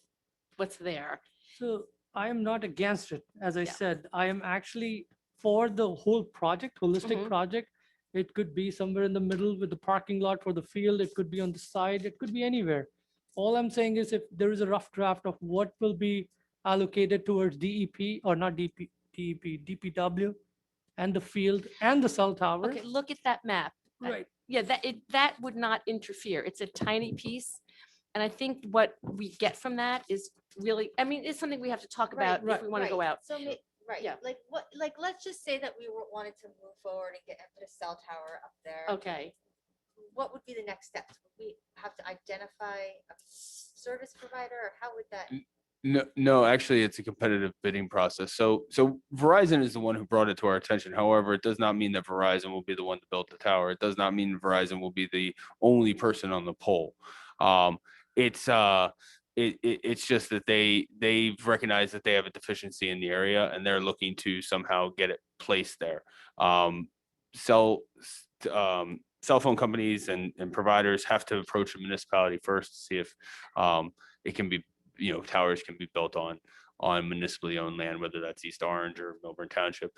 what's there. So I am not against it. As I said, I am actually for the whole project, holistic project. It could be somewhere in the middle with the parking lot for the field. It could be on the side. It could be anywhere. All I'm saying is if there is a rough draft of what will be allocated towards DEP or not DEP, DPW and the field and the cell tower. Okay, look at that map. Right. Yeah, that would not interfere. It's a tiny piece. And I think what we get from that is really, I mean, it's something we have to talk about if we want to go out. So, right, Yeah. like what, like, let's just say that we wanted to move forward and put a cell tower up there. Okay. What would be the next steps? Would we have to identify a service provider, or how would that? No, actually, it's a competitive bidding process. So Verizon is the one who brought it to our attention. However, it does not mean that Verizon will be the one to build the tower. It does not mean Verizon will be the only person on the pole. It's just that they've recognized that they have a deficiency in the area and they're looking to somehow get it placed there. Cell phone companies and providers have to approach a municipality first to see if it can be, towers can be built on municipally owned land, whether that's East Orange or Millburn Township.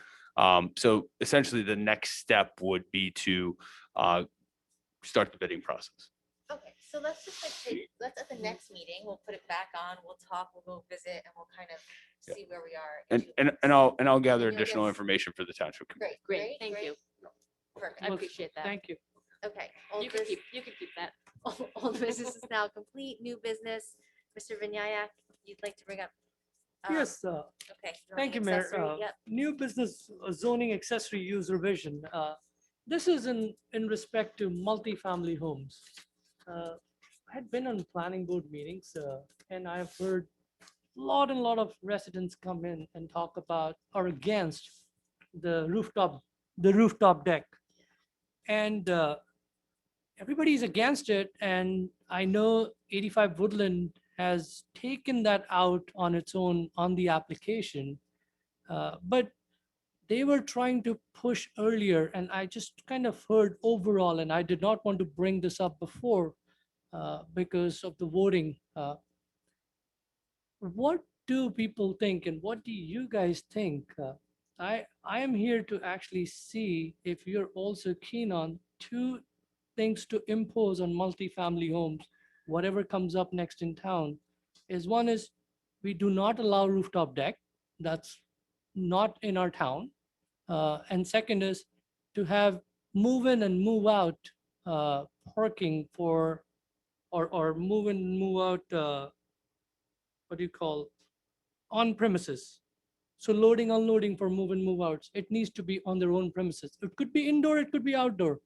So essentially the next step would be to start the bidding process. Okay, so let's just let's at the next meeting, we'll put it back on, we'll talk, we'll go visit, and we'll kind of see where we are. And I'll gather And you'll additional get- information for the township committee. Great, Thank you. Perfect. I appreciate that. Thank you. Okay. You can keep that. Old business is now complete, new business. Mr. Vinayak, you'd like to bring up? Yes, Okay. thank you, zoning Mayor. accessory, Yep. New business zoning accessory use revision. This is in respect to multifamily homes. I had been on planning board meetings and I've heard a lot of residents come in and talk about or against the rooftop deck. And everybody's against it. And I know 85 Woodland has taken that out on its own on the application. But they were trying to push earlier and I just kind of heard overall, and I did not want to bring this up before because of the voting. What do people think and what do you guys think? I am here to actually see if you're also keen on 2 things to impose on multifamily homes, whatever comes up next in town. One is we do not allow rooftop deck. That's not in our town. And second is to have move in and move out parking for, or move in and move out, what do you call, on premises. So loading, unloading for move in, move outs, it needs to be on their own premises. It could be indoor, it could be outdoor.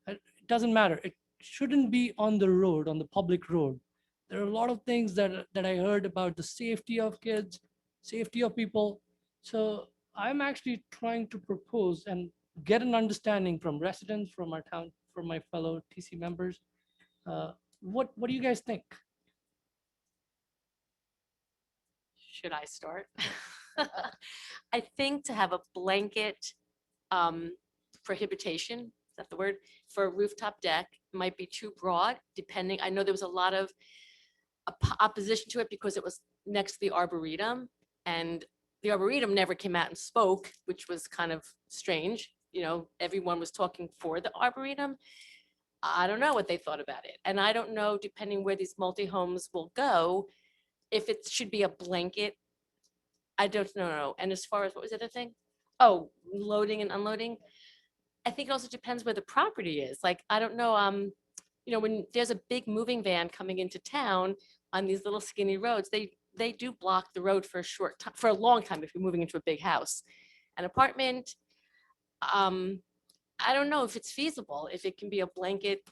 It doesn't matter. It shouldn't be on the road, on the public road. There are a lot of things that I heard about the safety of kids, safety of people. So I'm actually trying to propose and get an understanding from residents, from our town, from my fellow TC members. What do you guys think? Should I start? I think to have a blanket prohibition, is that the word, for a rooftop deck might be too broad, depending, I know there was a lot of opposition to it because it was next to the Arboretum, and the Arboretum never came out and spoke, which was kind of strange. You know, everyone was talking for the Arboretum. I don't know what they thought about it. And I don't know, depending where these multi-homes will go, if it should be a blanket. I don't know. And as far as, what was the other thing? Oh, loading and unloading. I think it also depends where the property is. Like, I don't know, you know, when there's a big moving van coming into town on these little skinny roads, they do block the road for a short time, for a long time if you're moving into a big house. An apartment, I don't know if it's feasible, if it can be a blanket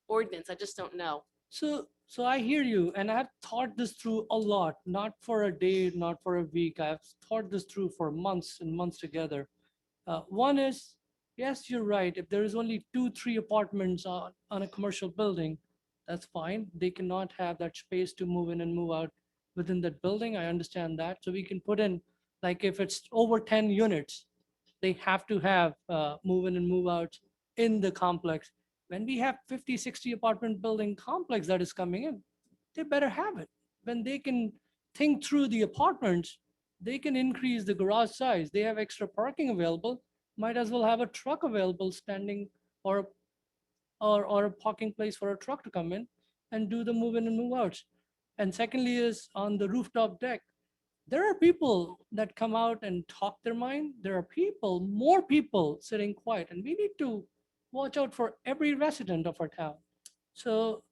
ordinance. I just don't know. So I hear you, and I've thought this through a lot, not for a day, not for a week. I've thought this through for months and months together. One is, yes, you're right. If there is only 2-3 apartments on a commercial building, that's fine. They cannot have that space to move in and move out within that building. I understand that. So we can put in, like, if it's over 10 units, they have to have move in and move out in the complex. When we have 50-60 apartment building complex that is coming in, they better have it. When they can think through the apartments, they can increase the garage size. They have extra parking available, might as well have a truck available standing, or a parking place for a truck to come in and do the move in and move outs. And secondly is on the rooftop deck. There are people that come out and talk their mind. There are people, more people sitting quiet, and we need to watch out for every resident of our town. So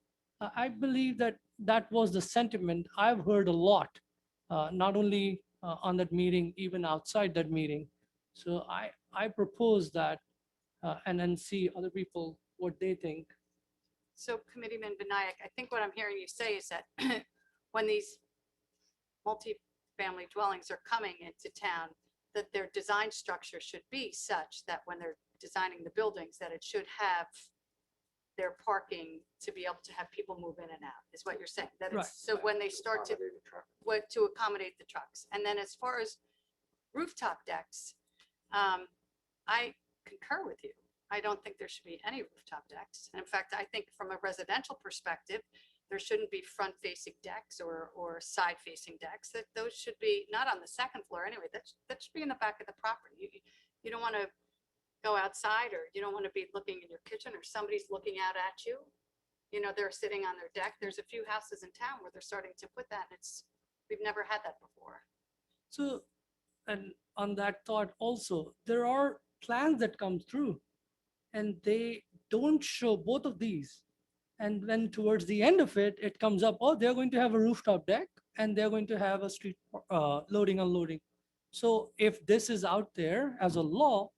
I believe that that was the sentiment I've heard a lot, not only on that meeting, even outside that meeting. So I propose that, and then see other people what they think. So Committeeman Benayak, I think what I'm hearing you say is that when these multi-family dwellings are coming into town, that their design structure should be such that when they're designing the buildings, that it should have their parking to be able to have people move in and out, is what you're saying. That Right. it's, so when they start to, what, to accommodate the trucks. And then as far as rooftop decks, I concur with you. I don't think there should be any rooftop decks. And in fact, I think from a residential perspective, there shouldn't be front-facing decks or side-facing decks. That those should be not on the second floor anyway. That should be in the back of the property. You don't want to go outside, or you don't want to be looking in your kitchen, or somebody's looking out at you. You know, they're sitting on their deck. There's a few houses in town where they're starting to put that, and we've never had that before. So, and on that thought also, there are plans that come through and they don't show both of these. And then towards the end of it, it comes up, oh, they're going to have a rooftop deck and they're going to have a street loading, unloading. So if this is out there as a law,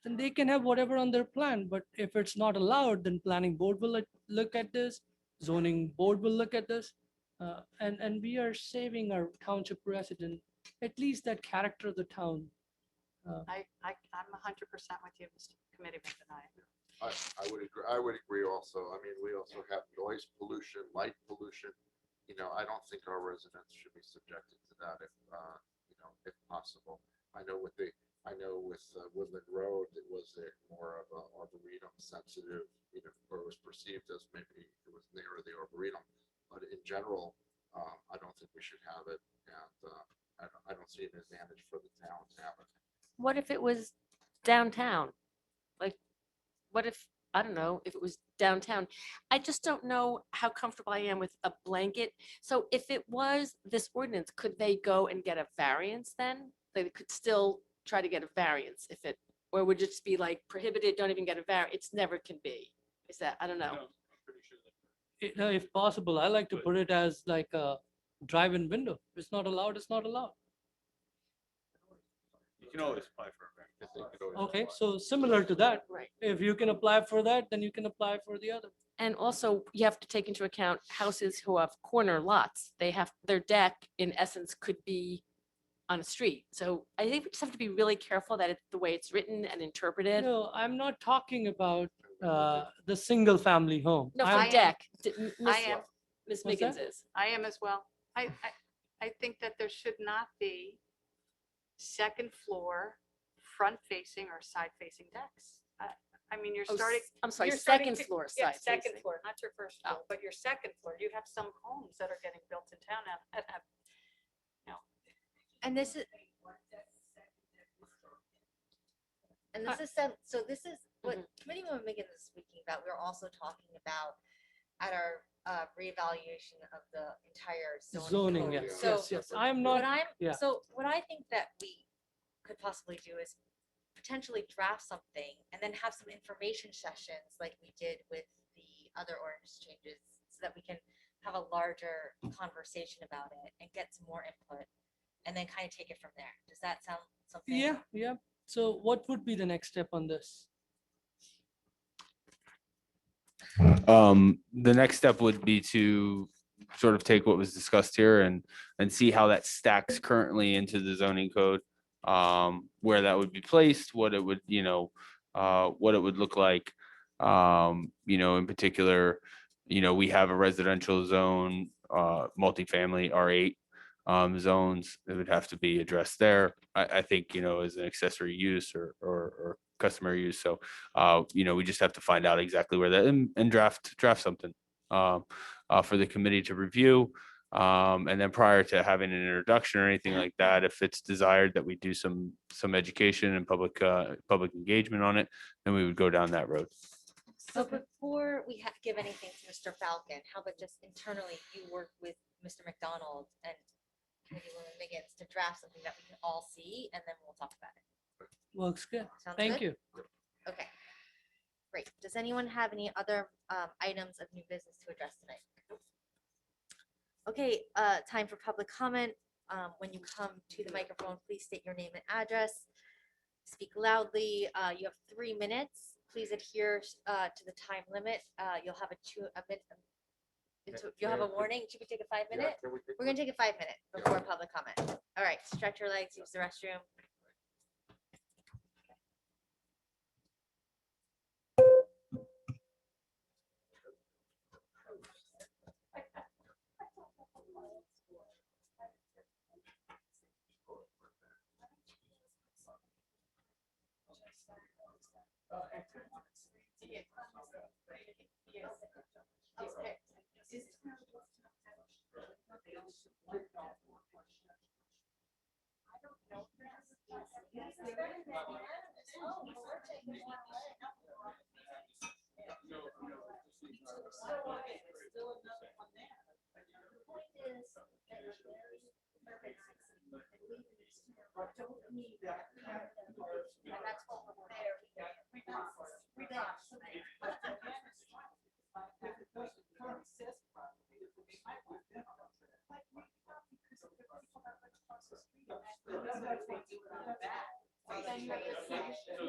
then they can have whatever on their plan. But if it's not allowed, then planning board will look at this, zoning board will look at this. And we are saving our township resident, at least that character of the town. I'm 100% with you, Mr. Committeeman Benayak. I would agree also. I mean, we also have noise pollution, light pollution. You know, I don't think our residents should be subjected to that if, you know, if possible. I know with Woodland Road, it was more of a arboretum sensitive, you know, or it was perceived as maybe it was near the arboretum. But in general, I don't think we should have it. And I don't see an advantage for the town to have it. What if it was downtown? Like, what if, I don't know, if it was downtown? I just don't know how comfortable I am with a blanket. So if it was this ordinance, could they go and get a variance then? They could still try to get a variance if it, or would it just be like prohibited, don't even get a variance? It's never can be. Is that, I don't know. If possible, I like to put it as like a drive-in window. If it's not allowed, it's not allowed. You can always apply for a variance. Okay, so similar to that, Right. if you can apply for that, then you can apply for the other. And also you have to take into account houses who have corner lots. They have, their deck in essence could be on a street. So I think we just have to be really careful that it's the way it's written and interpreted. No, I'm not talking about the single family home. No, I'm- for deck. I am. Ms. What's Miggins that? is. I am as well. I think that there should not be second floor, front facing or side facing decks. I mean, you're Oh, starting. I'm sorry, you're starting second to- floor yeah, side Second facing. floor, not your first floor, but your second floor. You have some homes that are getting built in town now that have, you know, And this is. And this is so this is what Committeewoman Megan is speaking about. We're also talking about at our reevaluation of the entire Zoning, code. yes, So yes, yes. I'm not, yeah. So what I think that we could possibly do is potentially draft something and then have some information sessions like we did with the other ordinance changes so that we can have a larger conversation about it and get some more input and then kind of take it from there. Does that sound something? Yeah, yeah. So what would be the next step on this? The next step would be to sort of take what was discussed here and see how that stacks currently into the zoning code. Where that would be placed, what it would, what it would look like. In particular, we have a residential zone, multifamily R8 zones that would have to be addressed there. I think, as an accessory use or customary use. So, we just have to find out exactly where that and draft something for the committee to review. And then prior to having an introduction or anything like that, if it's desired that we do some education and public engagement on it, then we would go down that road. So before we give anything to Mr. Falcon, how about just internally you work with Mr. McDonald and Committeewoman Miggins to draft something that we can all see and then we'll talk about it. Works good. Sounds Thank good? you. Okay. Great. Does anyone have any other items of new business to address tonight? Okay, time for public comment. When you come to the microphone, please state your name and address. Speak loudly. You have 3 minutes. Please adhere to the time limit. You'll have you'll have a warning. Should we take a 5 minute? We're gonna take a 5 minute before public comment. All right, stretch your legs, use the restroom.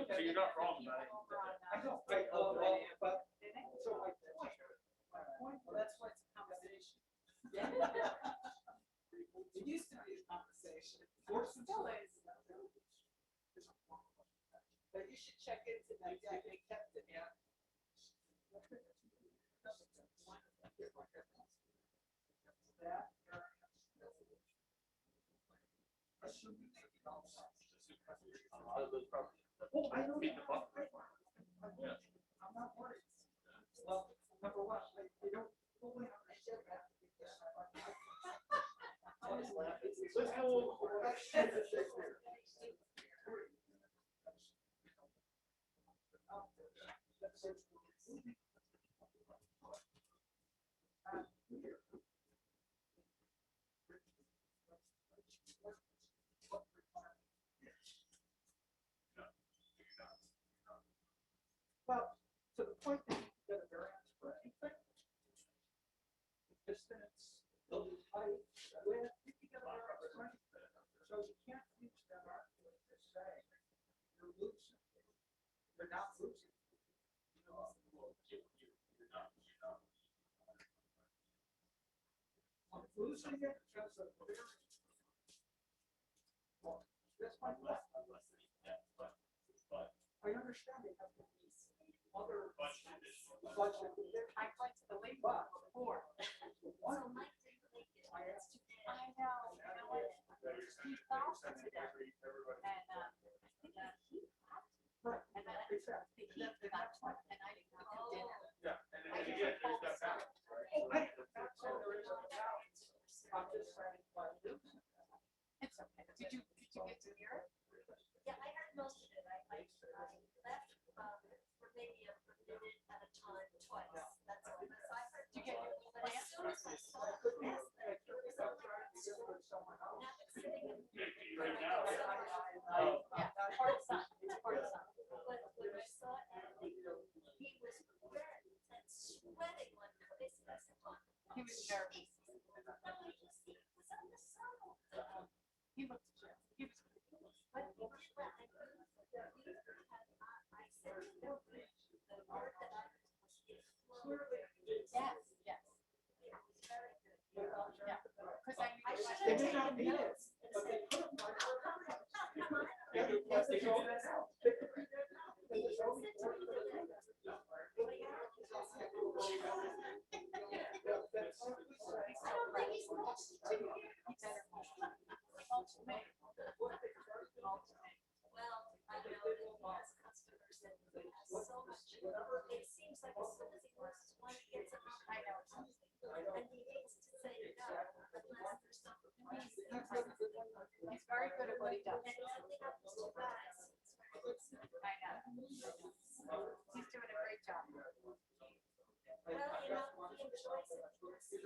So you're not wrong about it. That's why it's a conversation. It used to be a conversation. Still is. But you should check into that. Yeah, they kept it, yeah. Oh, I know. I'm not worried. Well, number one, they don't. Let's go. Well, to the point that you get a variance for anything, distance, building height, width, you can get a variance for anything. So you can't use that argument to say you're losing. You're not losing. I'm losing it because of variance. Well, that's my left. I understand they have to be other budget. I went to the link before. One So Mike didn't make it. I know. You know what? He thought today. Did you get to hear it? Yeah, I heard most of it. I left for maybe a minute at a time twice. That's all. So I heard. Did you get your But as soon as I saw the list, it was on my computer. Now it's sitting in. Yeah, part of sun, it's part of sun. But when I saw Andy, he was red and sweating like crazy. I said, "Oh, He was nervous. no, I just see it was on the sun." He looked chill. He was. But he was wet. I said, "No, the word that I was Yes, yes. it was very good. Yeah, because I should knew. have taken notes and said, it seems like as soon as he wants to, when he gets a I know it's something. And he hates to say no unless there's something. He's very good at what he does. And it only happens to guys. I know. He's doing a great job. Well, he enjoys it because he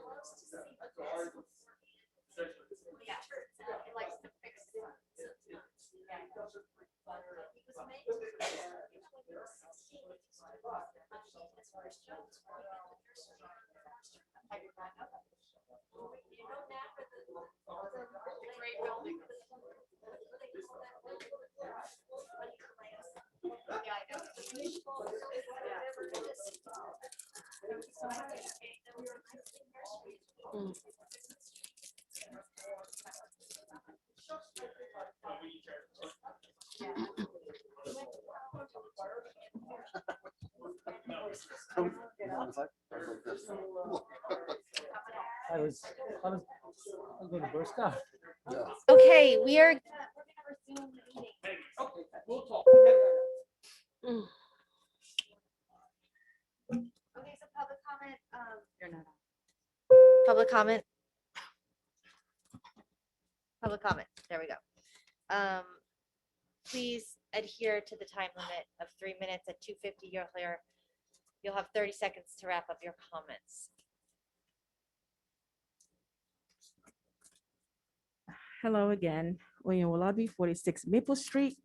loves to see the best beforehand. Yeah, he likes to fix it. Sometimes. Yeah. But he was made to, when he was 16, he used to his first job was working at the nursery in Foster. I did not know that. You know now for the Great building. what do they call that building? Funny class. Yeah, I know. The wishful, whatever it is. There was so much education. There was a nice nursery. I was going to burst out. Okay, we are. Okay, so public comment, You're not. public comment. Public comment, there we go. Please adhere to the time limit of 3 minutes. At 2:50, you'll have 30 seconds to wrap up your comments. Hello again, William Willoughby, 46 Maple Street.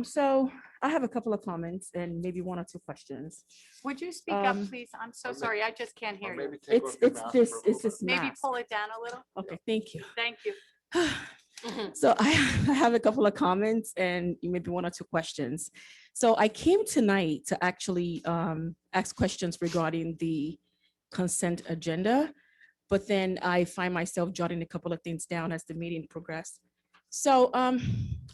So I have a couple of comments and maybe one or two questions. Would you speak up, please? I'm so sorry. I just can't hear you. It's this Maybe mask. pull it down a little. Okay, thank you. Thank you. So I have a couple of comments and maybe one or two questions. So I came tonight to actually ask questions regarding the consent agenda, but then I find myself jotting a couple of things down as the meeting progressed. So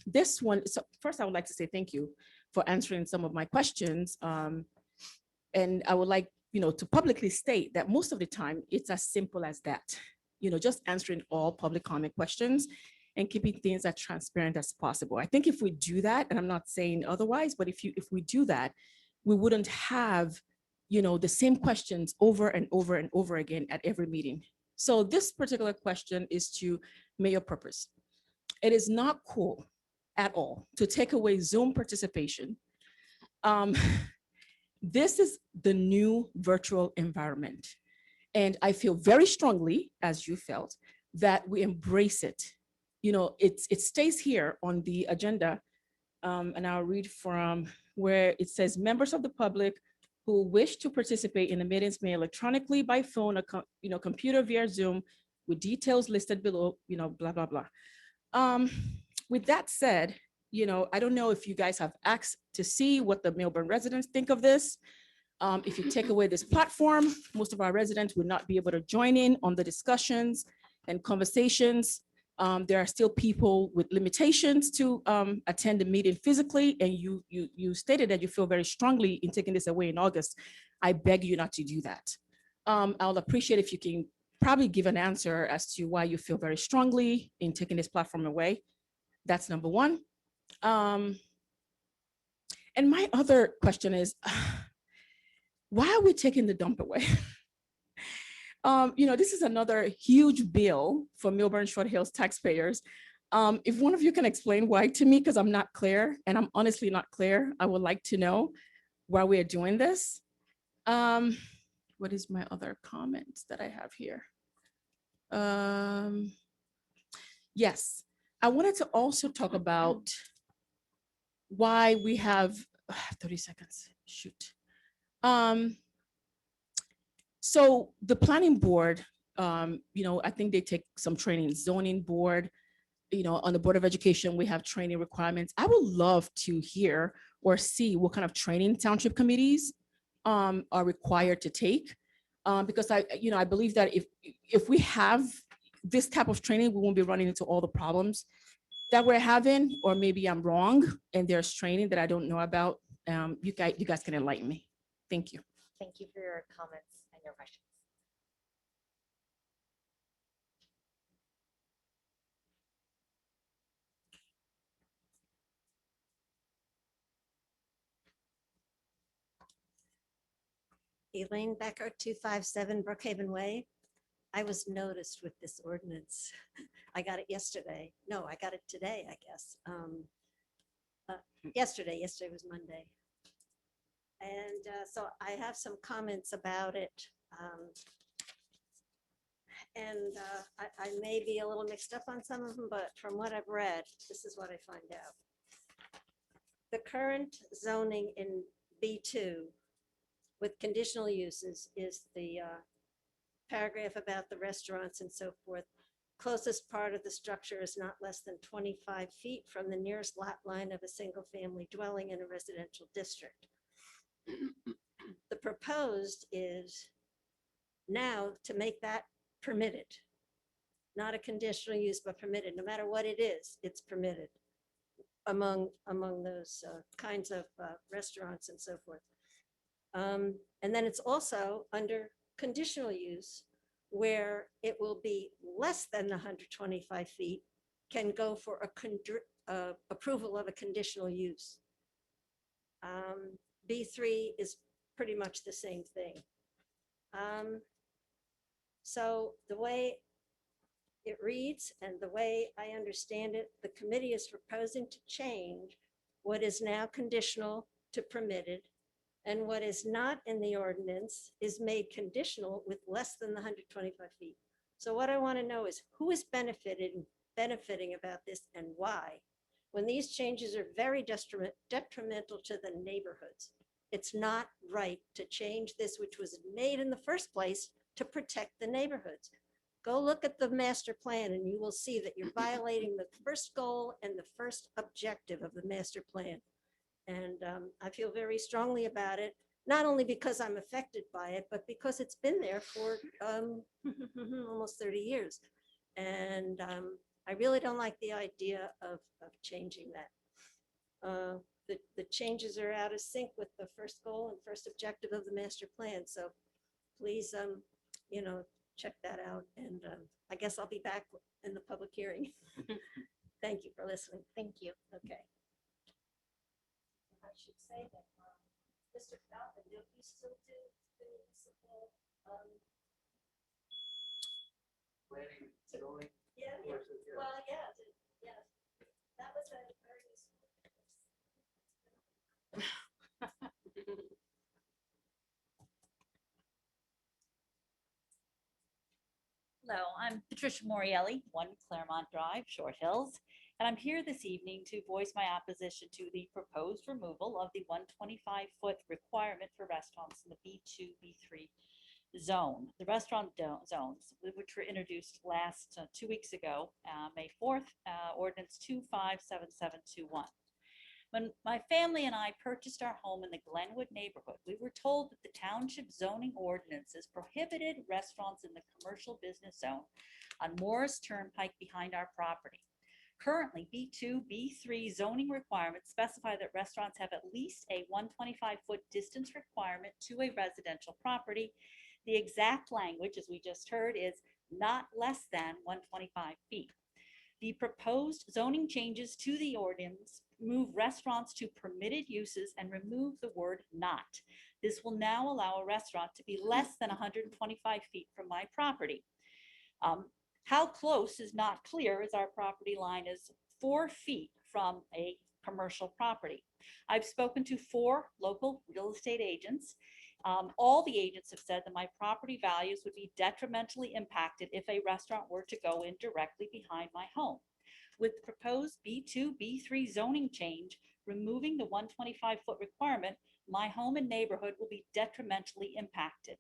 this one, so first I would like to say thank you for answering some of my questions. And I would like, to publicly state that most of the time it's as simple as that, just answering all public comment questions and keeping things as transparent as possible. I think if we do that, and I'm not saying otherwise, but if we do that, we wouldn't have, the same questions over and over and over again at every meeting. So this particular question is to Mayor Purpose. It is not cool at all to take away Zoom participation. This is the new virtual environment. And I feel very strongly, as you felt, that we embrace it. It stays here on the agenda. And I'll read from where it says, members of the public who wish to participate in the meetings may electronically, by phone, or computer via Zoom, with details listed below, blah, blah, blah. With that said, I don't know if you guys have asked to see what the Millburn residents think of this. If you take away this platform, most of our residents would not be able to join in on the discussions and conversations. There are still people with limitations to attend the meeting physically, and you stated that you feel very strongly in taking this away in August. I beg you not to do that. I'll appreciate if you can probably give an answer as to why you feel very strongly in taking this platform away. That's number one. And my other question is, why are we taking the dump away? This is another huge bill for Millburn Short Hills taxpayers. If one of you can explain why to me, because I'm not clear, and I'm honestly not clear, I would like to know why we are doing this. What is my other comments that I have here? Yes, I wanted to also talk about why we have 30 seconds, shoot. So the planning board, I think they take some training, zoning board, on the Board of Education, we have training requirements. I would love to hear or see what kind of training township committees are required to take. Because I believe that if we have this type of training, we won't be running into all the problems that we're having, or maybe I'm wrong and there's training that I don't know about. You guys can enlighten me. Thank you. Thank you for your comments and your questions. Elaine Becker, 257 Brookhaven Way. I was noticed with this ordinance. I got it yesterday. No, I got it today, I guess. Yesterday was Monday. And so I have some comments about it. I may be a little mixed up on some of them, but from what I've read, this is what I find out. The current zoning in B2 with conditional uses is the paragraph about the restaurants and so forth. Closest part of the structure is not less than 25 feet from the nearest lot line of a single family dwelling in a residential district. The proposed is now to make that permitted, not a conditional use, but permitted. No matter what it is, it's permitted among those kinds of restaurants and so forth. And then it's also under conditional use, where it will be less than the 125 feet, can go for approval of a conditional use. B3 is pretty much the same thing. So the way it reads and the way I understand it, the committee is proposing to change what is now conditional to permitted, and what is not in the ordinance is made conditional with less than the 125 feet. So what I want to know is who is benefiting about this and why, when these changes are very detrimental to the neighborhoods. It's not right to change this, which was made in the first place to protect the neighborhoods. Go look at the master plan and you will see that you're violating the first goal and the first objective of the master plan. And I feel very strongly about it, not only because I'm affected by it, but because it's been there for almost 30 years. And I really don't like the idea of changing that. The changes are out of sync with the first goal and first objective of the master plan. So please, check that out. And I guess I'll be back in the public hearing. Thank you for listening. Thank you. Okay. I should say that Mr. Falcon, do you still do municipal Planning, zoning. Yeah, well, yeah, that was a very useful. Hello, I'm Patricia Morielli, 1 Claremont Drive, Short Hills, and I'm here this evening to voice my opposition to the proposed removal of the 125-foot requirement for restaurants in the B2, B3 zone. The restaurant zones, which were introduced last 2 weeks ago, May 4th, ordinance 257721. When my family and I purchased our home in the Glenwood neighborhood, we were told that the township zoning ordinances prohibited restaurants in the commercial business zone on Morris Turnpike behind our property. Currently, B2, B3 zoning requirements specify that restaurants have at least a 125-foot distance requirement to a residential property. The exact language, as we just heard, is not less than 125 feet. The proposed zoning changes to the ordinance move restaurants to permitted uses and remove the word not. This will now allow a restaurant to be less than 125 feet from my property. How close is not clear, as our property line is 4 feet from a commercial property. I've spoken to 4 local real estate agents. All the agents have said that my property values would be detrimentally impacted if a restaurant were to go in directly behind my home. With the proposed B2, B3 zoning change, removing the 125-foot requirement, my home and neighborhood will be detrimentally impacted.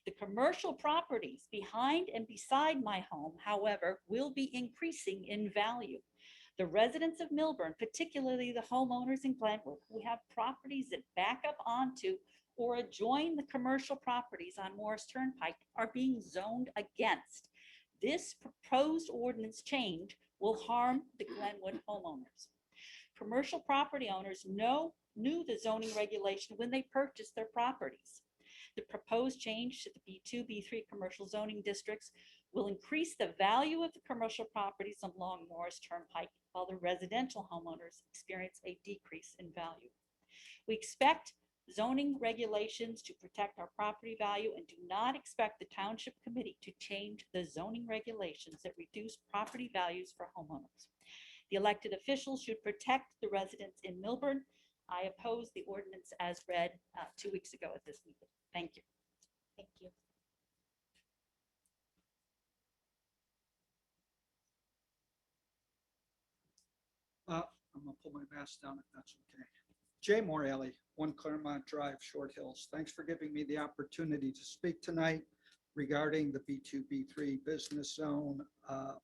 The commercial properties behind and beside my home, however, will be increasing in value. The residents of Millburn, particularly the homeowners in Glenwood, who have properties that back up onto or adjoin the commercial properties on Morris Turnpike, are being zoned against. This proposed ordinance change will harm the Glenwood homeowners. Commercial property owners knew the zoning regulation when they purchased their properties. The proposed change to the B2, B3 commercial zoning districts will increase the value of the commercial properties along Morris Turnpike, while the residential homeowners experience a decrease in value. We expect zoning regulations to protect our property value and do not expect the Township Committee to change the zoning regulations that reduce property values for homeowners. The elected officials should protect the residents in Millburn. I oppose the ordinance as read 2 weeks ago at this meeting. Thank you. Thank you. I'm gonna pull my mask down if that's okay. Jay Morelli, 1 Claremont Drive, Short Hills. Thanks for giving me the opportunity to speak tonight regarding the B2, B3 business zone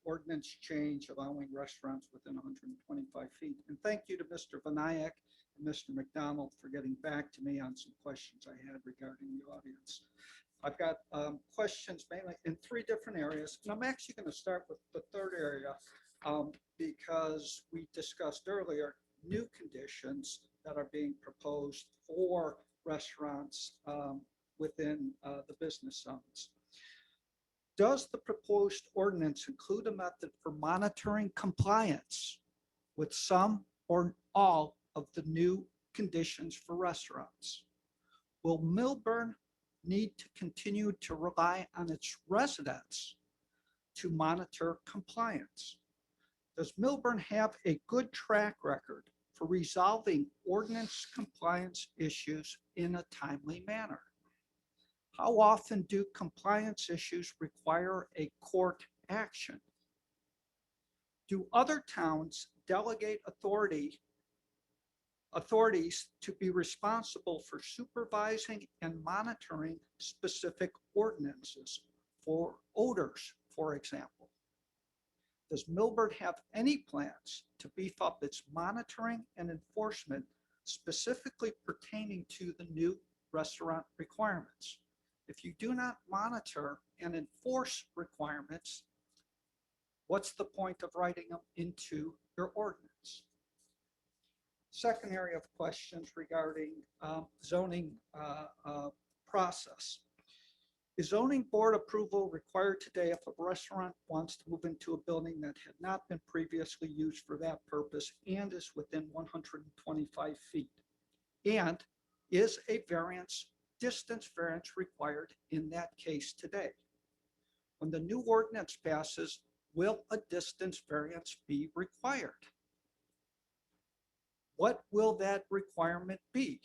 ordinance change allowing restaurants within 125 feet. And thank you to Mr. Vinayak and Mr. McDonald for getting back to me on some questions I had regarding the audience. I've got questions mainly in 3 different areas, and I'm actually going to start with the 3rd area because we discussed earlier new conditions that are being proposed for restaurants within the business zones. Does the proposed ordinance include a method for monitoring compliance with some or all of the new conditions for restaurants? Will Millburn need to continue to rely on its residents to monitor compliance? Does Millburn have a good track record for resolving ordinance compliance issues in a timely manner? How often do compliance issues require a court action? Do other towns delegate authorities to be responsible for supervising and monitoring specific ordinances for odors, for example? Does Millburn have any plans to beef up its monitoring and enforcement specifically pertaining to the new restaurant requirements? If you do not monitor and enforce requirements, what's the point of writing them into your ordinance? Second area of questions regarding zoning process. Is zoning board approval required today if a restaurant wants to move into a building that had not been previously used for that purpose and is within 125 feet? And is a distance variance required in that case today? When the new ordinance passes, will a distance variance be required? What will that requirement be?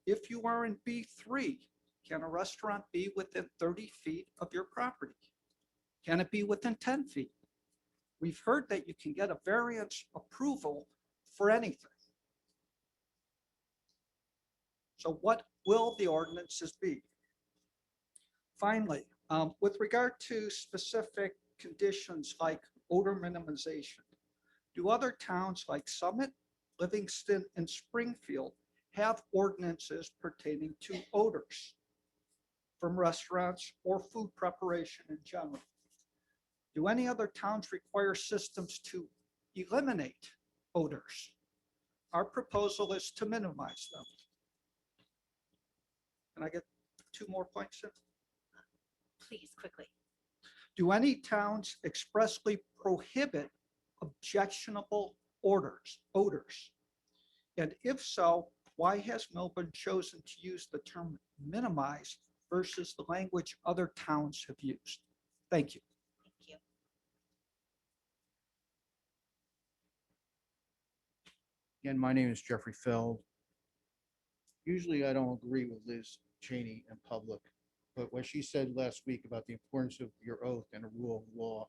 If you are in B3, can a restaurant be within 30 feet of your property? Can it be within 10 feet? We've heard that you can get a variance approval for anything. So what will the ordinances be? Finally, with regard to specific conditions like odor minimization, do other towns like Summit, Livingston, and Springfield have ordinances pertaining to odors from restaurants or food preparation in general? Do any other towns require systems to eliminate odors? Our proposal is to minimize them. Can I get 2 more points in? Please, quickly. Do any towns expressly prohibit objectionable odors? And if so, Why has Millburn chosen to use the term minimize versus the language other towns have used? Thank you. Again, my name is Jeffrey Feld. Usually I don't agree with Liz Cheney in public, but what she said last week about the importance of your oath and the rule of law,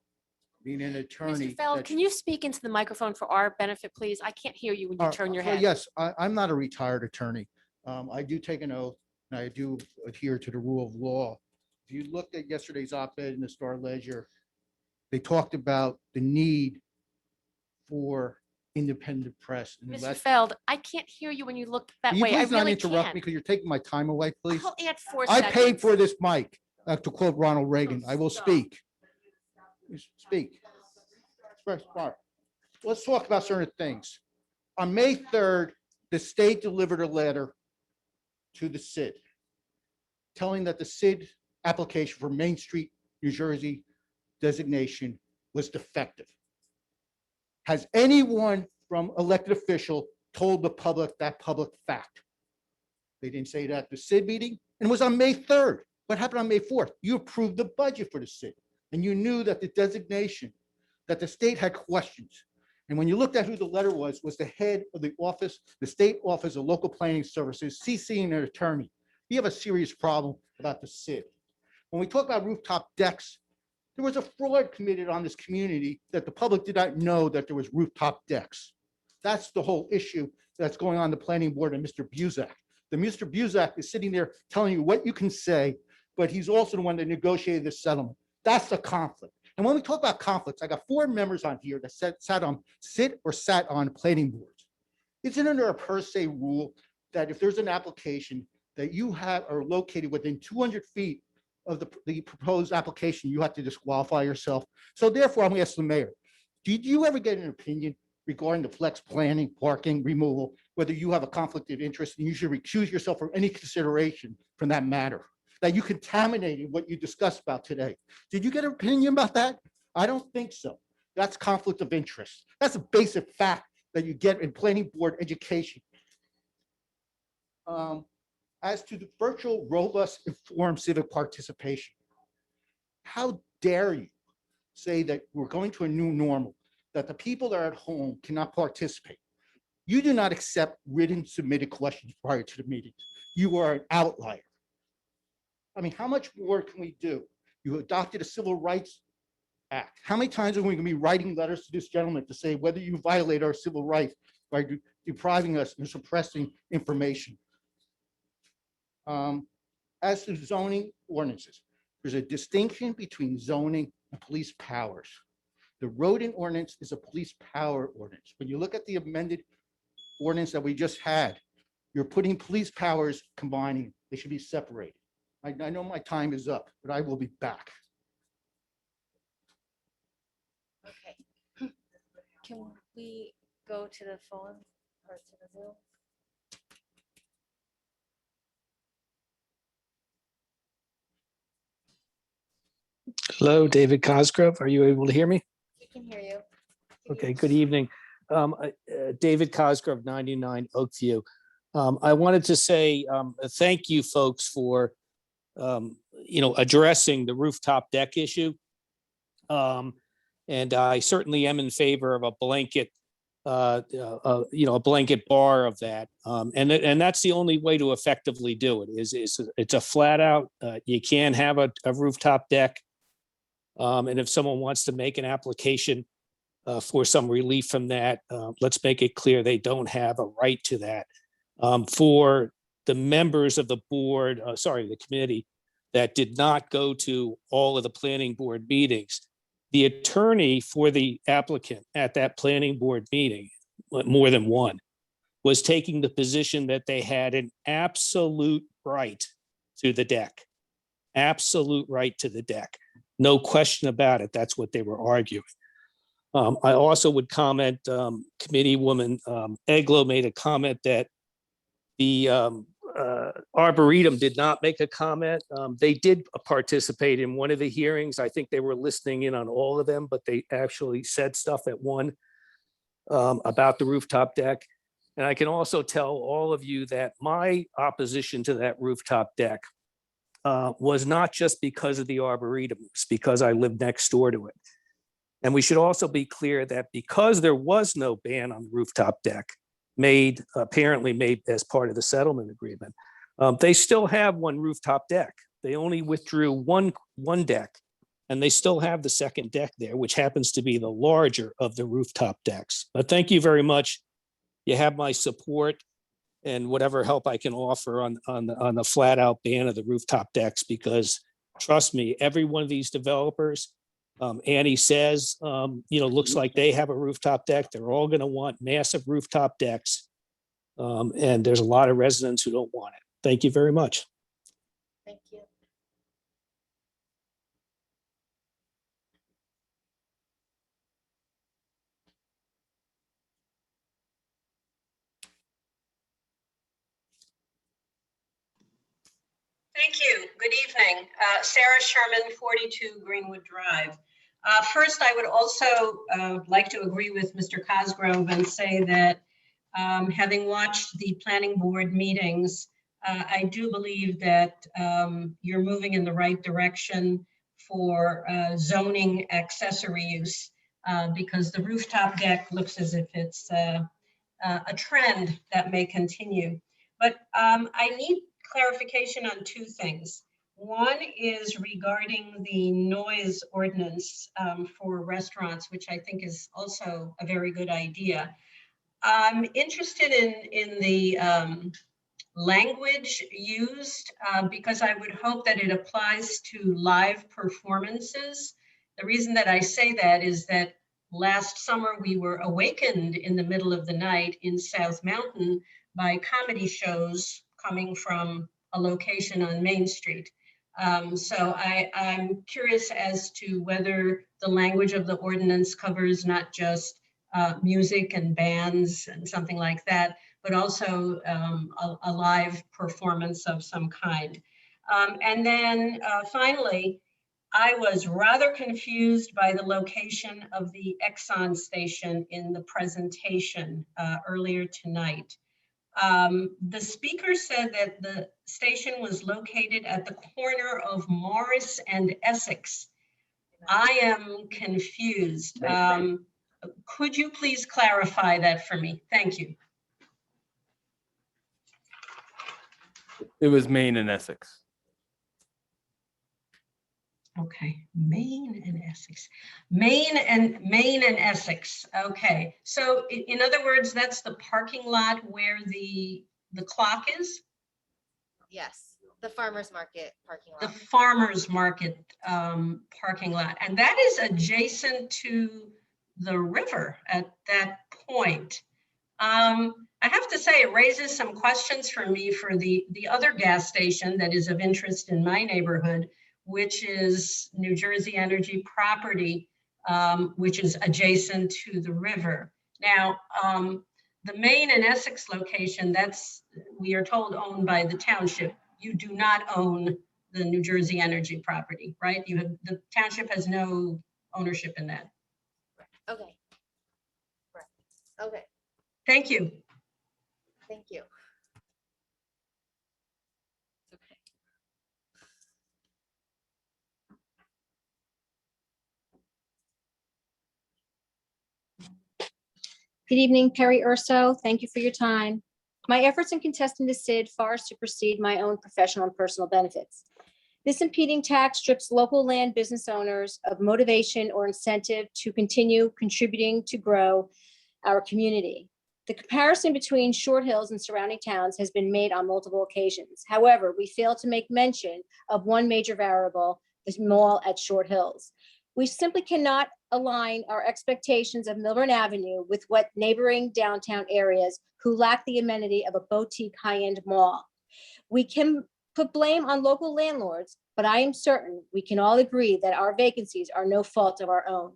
being an attorney. Mr. Feld, that can you speak into the microphone for our benefit, please? I can't hear you when you turn your Well, head. yes, I'm not a retired attorney. I do take an oath and I do adhere to the rule of law. If you looked at yesterday's op-ed in the Star Ledger, they talked about the need for independent press. and Mr. let- Feld, I can't hear you when you look that Will you way. I please not really interrupt can't. me because you're taking my time away, please? I'll add 4 I seconds. paid for this mic, to quote Ronald Reagan. I will speak. You Speak. Express part. Let's talk about certain things. On May 3rd, the state delivered a letter to the CID telling that the CID application for Main Street, New Jersey designation was defective. Has anyone from elected official told the public that public fact? They didn't say that at the CID meeting, and it was on May 3rd. What happened on May 4th? You approved the budget for the CID, and you knew that the designation, that the state had questions. And when you looked at who the letter was the head of the office, the state office of local planning services, CCing an attorney. You have a serious problem about the CID. When we talk about rooftop decks, there was a fraud committed on this community that the public did not know that there was rooftop decks. That's the whole issue that's going on in the planning board and Mr. Buzak. The Mr. Buzak is sitting there telling you what you can say, but he's also the one that negotiated this settlement. That's the conflict. And when we talk about conflicts, I got 4 members on here that sat on planning boards. Isn't there a per se rule that if there's an application that you are located within 200 feet of the proposed application, you have to disqualify yourself? So therefore, I'm gonna ask the mayor, did you ever get an opinion regarding the flex planning, parking, removal, whether you have a conflict of interest and you should recuse yourself from any consideration from that matter, that you contaminated what you discussed about today? Did you get an opinion about that? I don't think so. That's conflict of interest. That's a basic fact that you get in planning board education. As to the virtual, robust, informed civic participation, how dare you say that we're going to a new normal, that the people that are at home cannot participate? You do not accept written submitted questions prior to the meeting. You are an outlier. I mean, how much more can we do? You adopted a Civil Rights Act. How many times are we going to be writing letters to this gentleman to say whether you violate our civil rights by depriving us and suppressing information? As to zoning ordinances, there's a distinction between zoning and police powers. The rodent ordinance is a police power ordinance. When you look at the amended ordinance that we just had, you're putting police powers combining. They should be separated. I know my time is up, but I will be back. Okay. Can we go to the phone or to the Zoom? Hello, David Cosgrove. Are you able to hear me? We can hear you. Okay, good evening. David Cosgrove, 99 Oakview. I wanted to say thank you folks for addressing the rooftop deck issue. And I certainly am in favor of a blanket, a blanket bar of that. And that's the only way to effectively do it is it's a flat out, you can have a rooftop deck. And if someone wants to make an application for some relief from that, let's make it clear they don't have a right to that. For the members of the board, the committee that did not go to all of the planning board meetings, the attorney for the applicant at that planning board meeting, more than one, was taking the position that they had an absolute right to the deck. Absolute right to the deck. No question about it. That's what they were arguing. I also would comment, Committeewoman Eglo made a comment that the Arboretum did not make a comment. They did participate in one of the hearings. I think they were listening in on all of them, but they actually said stuff at one about the rooftop deck. And I can also tell all of you that my opposition to that rooftop deck was not just because of the arboretum, it's because I live next door to it. And we should also be clear that because there was no ban on the rooftop deck apparently made as part of the settlement agreement, they still have one rooftop deck. They only withdrew one deck, and they still have the second deck there, which happens to be the larger of the rooftop decks. But thank you very much. You have my support and whatever help I can offer on the flat out ban of the rooftop decks, because trust me, every one of these developers, Annie says, looks like they have a rooftop deck. They're all going to want massive rooftop decks. And there's a lot of residents who don't want it. Thank you very much. Thank you. Thank you. Good evening. Sarah Sherman, 42 Greenwood Drive. First, I would also like to agree with Mr. Cosgrove and say that having watched the planning board meetings, I do believe that you're moving in the right direction for zoning accessory use, because the rooftop deck looks as if it's a trend that may continue. But I need clarification on two things. One is regarding the noise ordinance for restaurants, which I think is also a very good idea. I'm interested in the language used because I would hope that it applies to live performances. The reason that I say that is that last summer we were awakened in the middle of the night in South Mountain by comedy shows coming from a location on Main Street. So I'm curious as to whether the language of the ordinance covers not just music and bands and something like that, but also a live performance of some kind. And then finally, I was rather confused by the location of the Exxon station in the presentation earlier tonight. The speaker said that the station was located at the corner of Morris and Essex. I am confused. Could you please clarify that for me? Thank you. It was Maine and Essex. Okay, Maine and Essex. Maine and Essex. Okay, so in other words, that's the parking lot where the clock is? Yes, the farmer's market parking lot. The farmer's market parking lot. And that is adjacent to the river at that point. I have to say it raises some questions for me for the other gas station that is of interest in my neighborhood, which is New Jersey Energy property, which is adjacent to the river. Now, the Maine and Essex location, that's, we are told, owned by the township. You do not own the New Jersey Energy property, right? The township has no ownership in that. Okay. Right. Okay, Thank you. thank you. Good evening, Perry Urso. Thank you for your time. My efforts in contesting the SID far supersede my own professional and personal benefits. This impeding tax strips local land business owners of motivation or incentive to continue contributing to grow our community. The comparison between Short Hills and surrounding towns has been made on multiple occasions. However, we fail to make mention of one major variable, the mall at Short Hills. We simply cannot align our expectations of Millburn Avenue with what neighboring downtown areas who lack the amenity of a boutique high-end mall. We can put blame on local landlords, but I am certain we can all agree that our vacancies are no fault of our own.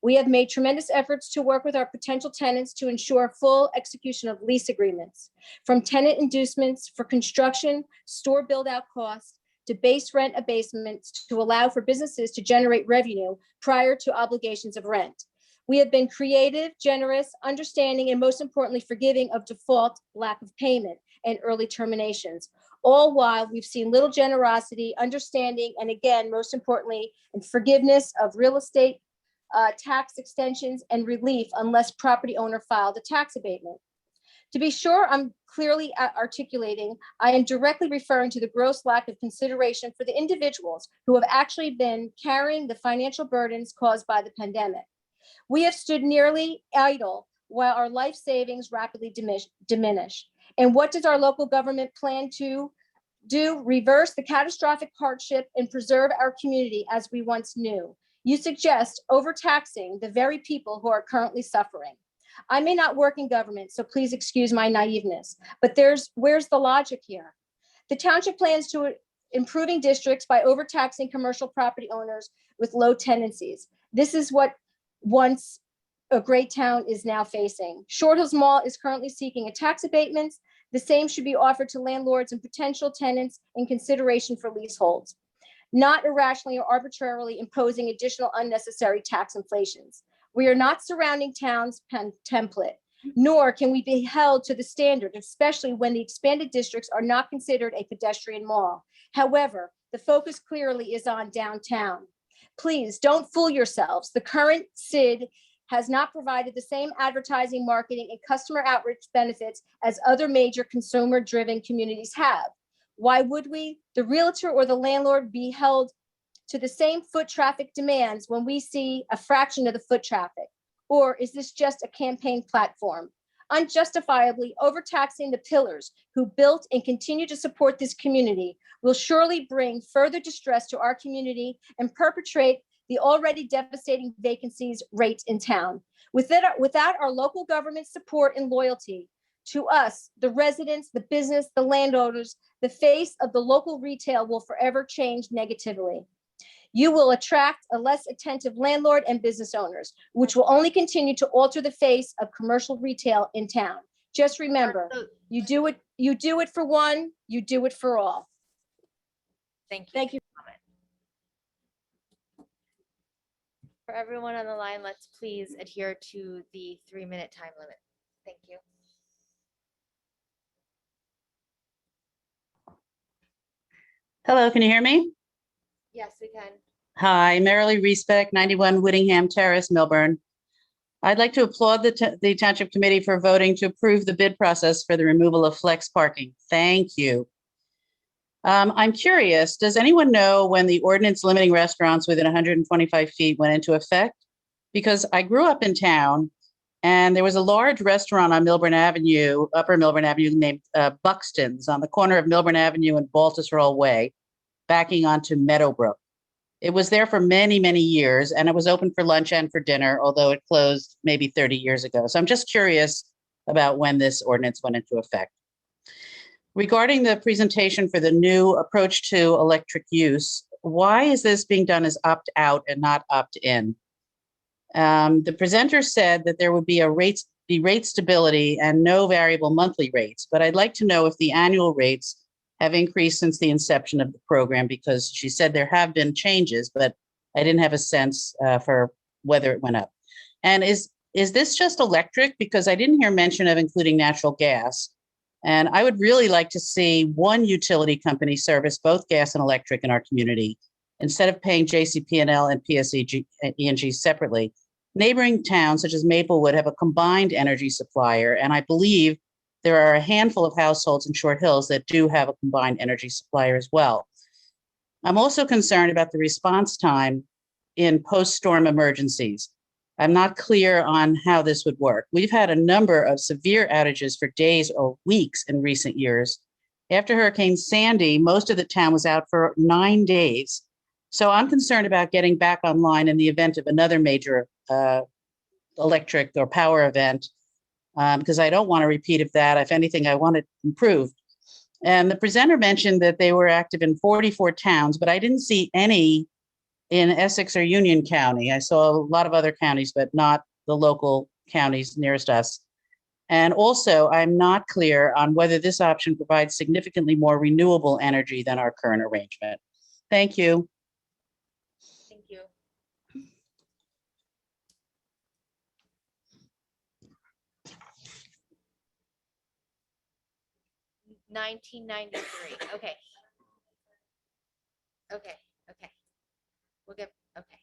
We have made tremendous efforts to work with our potential tenants to ensure full execution of lease agreements, from tenant inducements for construction, store build-out costs, to base rent abasements to allow for businesses to generate revenue prior to obligations of rent. We have been creative, generous, understanding, and most importantly, forgiving of default, lack of payment, and early terminations. All while we've seen little generosity, understanding, and again, most importantly, and forgiveness of real estate tax extensions and relief unless property owner filed a tax abatement. To be sure, I'm clearly articulating, I am directly referring to the gross lack of consideration for the individuals who have actually been carrying the financial burdens caused by the pandemic. We have stood nearly idle while our life savings rapidly diminish. And what does our local government plan to do? Reverse the catastrophic hardship and preserve our community as we once knew. You suggest overtaxing the very people who are currently suffering. I may not work in government, so please excuse my naiveness, but where's the logic here? The township plans to improving districts by overtaxing commercial property owners with low tenancies. This is what once a great town is now facing. Short Hills Mall is currently seeking a tax abatement. The same should be offered to landlords and potential tenants in consideration for leaseholds, not irrationally or arbitrarily imposing additional unnecessary tax inflations. We are not surrounding towns template, nor can we be held to the standard, especially when the expanded districts are not considered a pedestrian mall. However, the focus clearly is on downtown. Please don't fool yourselves. The current CID has not provided the same advertising, marketing, and customer outreach benefits as other major consumer-driven communities have. Why would we, the realtor or the landlord, be held to the same foot traffic demands when we see a fraction of the foot traffic? Or is this just a campaign platform? Unjustifiably overtaxing the pillars who built and continue to support this community will surely bring further distress to our community and perpetuate the already devastating vacancies rate in town. Without our local government support and loyalty to us, the residents, the business, the landowners, the face of the local retail will forever change negatively. You will attract a less attentive landlord and business owners, which will only continue to alter the face of commercial retail in town. Just remember, you do it for one, you do it for all. Thank you. Thank you. For everyone on the line, let's please adhere to the 3-minute time limit. Thank you. Hello, can you hear me? Yes, we can. Hi, Marilee Reesbeck, 91 Whittingham Terrace, Millburn. I'd like to applaud the Township Committee for voting to approve the bid process for the removal of flex parking. Thank you. I'm curious, does anyone know when the ordinance limiting restaurants within 125 feet went into effect? Because I grew up in town and there was a large restaurant on Millburn Avenue, Upper Millburn Avenue, named Buxton's on the corner of Millburn Avenue and Baltusrol Way, backing onto Meadowbrook. It was there for many, many years, and it was open for lunch and for dinner, although it closed maybe 30 years ago. So I'm just curious about when this ordinance went into effect. Regarding the presentation for the new approach to electric use, why is this being done as opt-out and not opt-in? The presenter said that there would be rate stability and no variable monthly rates, but I'd like to know if the annual rates have increased since the inception of the program, because she said there have been changes, but I didn't have a sense for whether it went up. And is this just electric? Because I didn't hear mention of including natural gas. And I would really like to see one utility company service both gas and electric in our community, instead of paying JCP&L and PSE&G separately. Neighboring towns such as Maplewood have a combined energy supplier, and I believe there are a handful of households in Short Hills that do have a combined energy supplier as well. I'm also concerned about the response time in post-storm emergencies. I'm not clear on how this would work. We've had a number of severe outages for days or weeks in recent years. After Hurricane Sandy, most of the town was out for 9 days. So I'm concerned about getting back online in the event of another major electric or power event, because I don't want a repeat of that. If anything, I want it improved. And the presenter mentioned that they were active in 44 towns, but I didn't see any in Essex or Union County. I saw a lot of other counties, but not the local counties nearest us. And also, I'm not clear on whether this option provides significantly more renewable energy than our current arrangement. Thank you. Thank you. 1993. Okay. Okay, okay. We'll get, okay.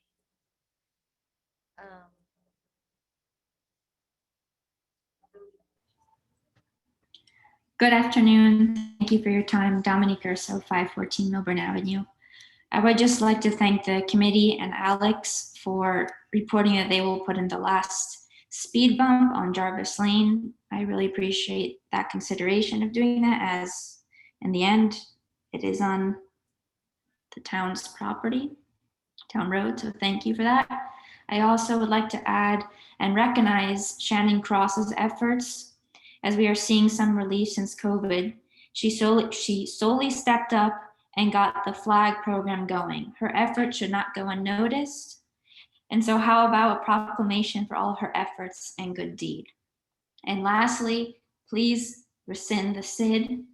Good afternoon. Thank you for your time. Dominique Urso, 514 Millburn Avenue. I would just like to thank the committee and Alex for reporting that they will put in the last speed bump on Jarvis Lane. I really appreciate that consideration of doing that, as in the end, it is on the town's property, town road, so thank you for that. I also would like to add and recognize Shannon Cross's efforts, as we are seeing some relief since COVID. She solely stepped up and got the flag program going. Her efforts should not go unnoticed. And so how about a proclamation for all her efforts and good deed? And lastly, please rescind the SID.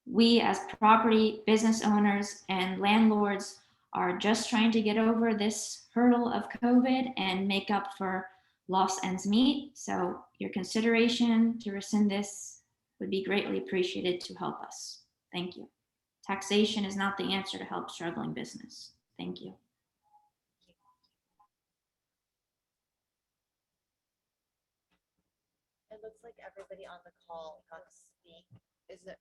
We as property business owners and landlords are just trying to get over this hurdle of COVID and make up for lost ends meet. So your consideration to rescind this would be greatly appreciated to help us. Thank you. Taxation is not the answer to help struggling business. Thank you. It looks like everybody on the call got to speak. Is it?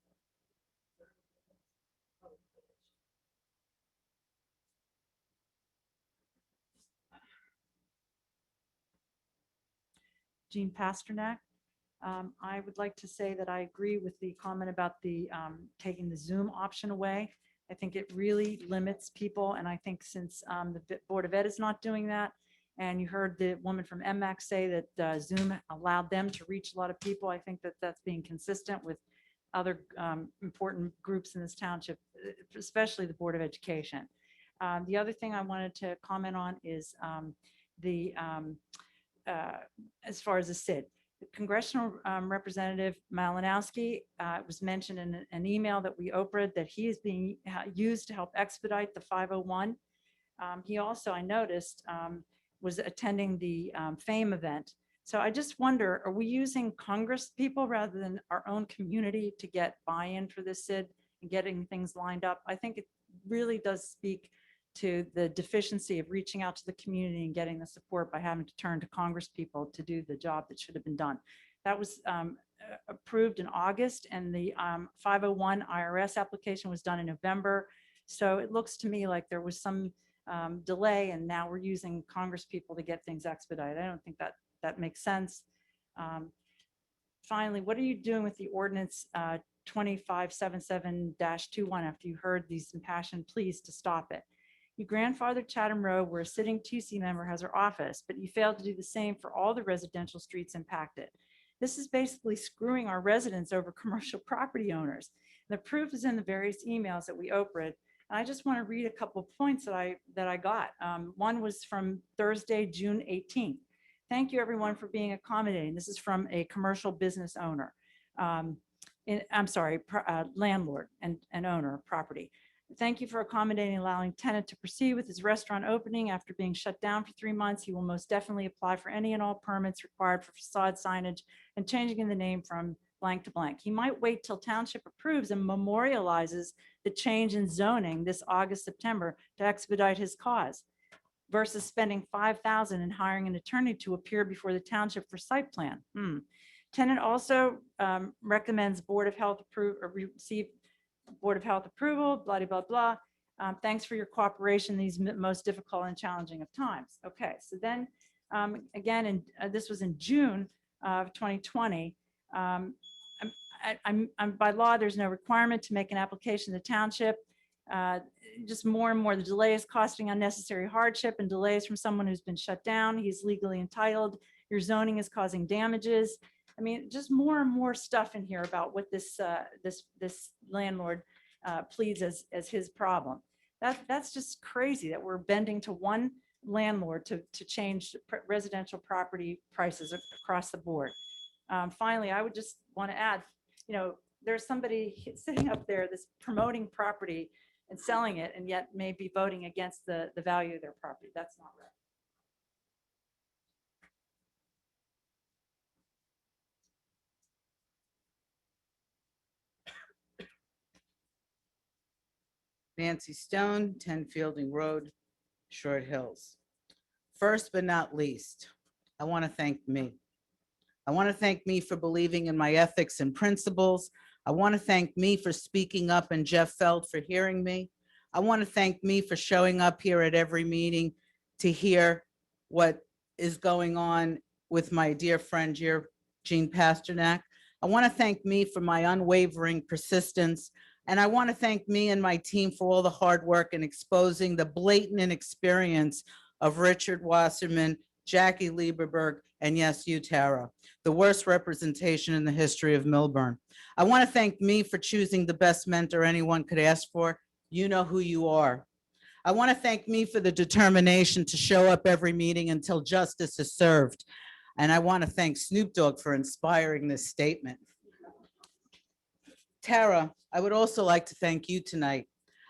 Jean Pasternak. I would like to say that I agree with the comment about the taking the Zoom option away. I think it really limits people, and I think since the Board of Ed is not doing that, and you heard the woman from MMAC say that Zoom allowed them to reach a lot of people, I think that that's being consistent with other important groups in this township, especially the Board of Education. The other thing I wanted to comment on is as far as the SID. Congressional Representative Malinowski was mentioned in an email that we opened that he is being used to help expedite the 501. He also, I noticed, was attending the FAME event. So I just wonder, are we using Congress people rather than our own community to get buy-in for this SID and getting things lined up? I think it really does speak to the deficiency of reaching out to the community and getting the support by having to turn to Congress people to do the job that should have been done. That was approved in August, and the 501 IRS application was done in November. So it looks to me like there was some delay, and now we're using Congress people to get things expedited. I don't think that that makes sense. Finally, what are you doing with the ordinance 2577-21 after you heard these impassioned pleas to stop it? You grandfathered Chatham Road, where a sitting TC member has her office, but you failed to do the same for all the residential streets impacted. This is basically screwing our residents over commercial property owners. The proof is in the various emails that we opened. And I just want to read a couple of points that I got. One was from Thursday, June 18th. Thank you, everyone, for being accommodating. This is from a commercial business owner. Landlord and owner of property. Thank you for accommodating, allowing tenant to proceed with his restaurant opening after being shut down for 3 months. He will most definitely apply for any and all permits required for facade signage and changing in the name from blank to blank. He might wait till township approves and memorializes the change in zoning this August, September to expedite his cause versus spending $5,000 and hiring an attorney to appear before the township for site plan. Tenant also recommends Board of Health receive Board of Health approval, blah, blah, blah. Thanks for your cooperation in these most difficult and challenging of times. Okay, so then again, this was in June of 2020. By law, there's no requirement to make an application to the township. Just more and more, the delay is costing unnecessary hardship and delays from someone who's been shut down. He's legally entitled. Your zoning is causing damages. I mean, just more and more stuff in here about what this landlord pleads as his problem. That's just crazy that we're bending to one landlord to change residential property prices across the board. Finally, I would just want to add, there's somebody sitting up there that's promoting property and selling it, and yet may be voting against the value of their property. That's not right. Nancy Stone, 10 Fielding Road, Short Hills. First but not least, I want to thank me. I want to thank me for believing in my ethics and principles. I want to thank me for speaking up and Jeff Feld for hearing me. I want to thank me for showing up here at every meeting to hear what is going on with my dear friend Gene Pasternak. I want to thank me for my unwavering persistence. And I want to thank me and my team for all the hard work in exposing the blatant inexperience of Richard Wasserman, Jackie Lieberberg, and yes, you, Tara, the worst representation in the history of Millburn. I want to thank me for choosing the best mentor anyone could ask for. You know who you are. I want to thank me for the determination to show up every meeting until justice is served. And I want to thank Snoop Dogg for inspiring this statement. Tara, I would also like to thank you tonight.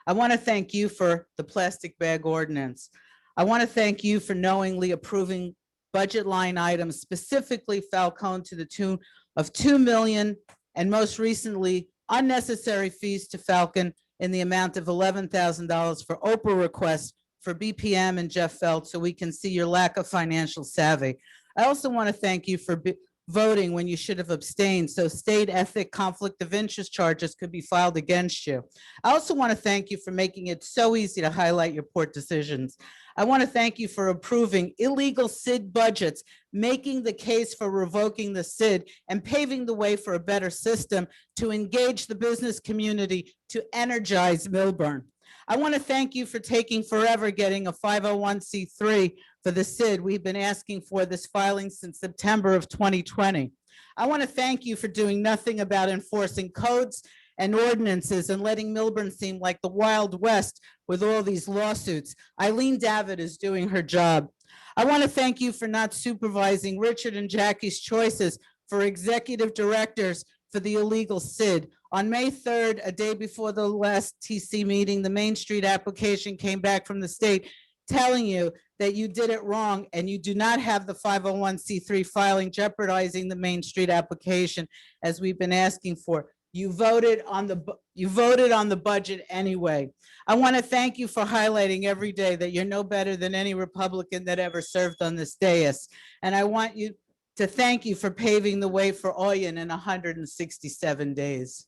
I want to thank you for the plastic bag ordinance. I want to thank you for knowingly approving budget line items, specifically Falcone, to the tune of $2 million, and most recently, unnecessary fees to Falcon in the amount of $11,000 for Oprah requests for BPM and Jeff Feld, so we can see your lack of financial savvy. I also want to thank you for voting when you should have abstained, so state ethic conflict of interest charges could be filed against you. I also want to thank you for making it so easy to highlight your poor decisions. I want to thank you for approving illegal SID budgets, making the case for revoking the SID, and paving the way for a better system to engage the business community to energize Millburn. I want to thank you for taking forever getting a 501c3 for the SID. We've been asking for this filing since September of 2020. I want to thank you for doing nothing about enforcing codes and ordinances and letting Millburn seem like the Wild West with all these lawsuits. Eileen David is doing her job. I want to thank you for not supervising Richard and Jackie's choices for executive directors for the illegal SID. On May 3rd, a day before the last TC meeting, the Main Street application came back from the state telling you that you did it wrong and you do not have the 501c3 filing, jeopardizing the Main Street application as we've been asking for. You voted on the budget anyway. I want to thank you for highlighting every day that you're no better than any Republican that ever served on this dais. And I want you to thank you for paving the way for Oyen in 167 days.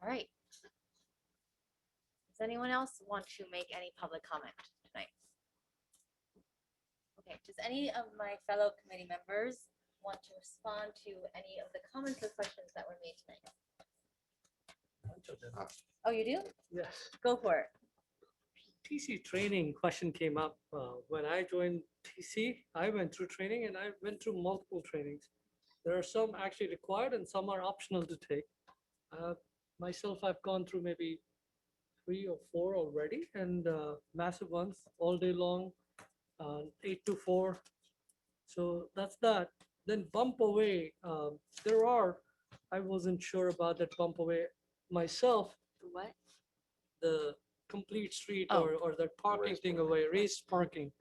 All right. Does anyone else want to make any public comment tonight? Okay, does any of my fellow committee members want to respond to any of the comments or questions that were made tonight? Oh, you do? Yes. Go for it. TC training question came up. When I joined TC, I went through training and I went through multiple trainings. There are some actually required and some are optional to take. Myself, I've gone through maybe 3 or 4 already, and massive ones all day long, 8 to 4. So that's that. Then bump away. I wasn't sure about that bump away myself. What? The complete street Oh. or that parking thing away, raised parking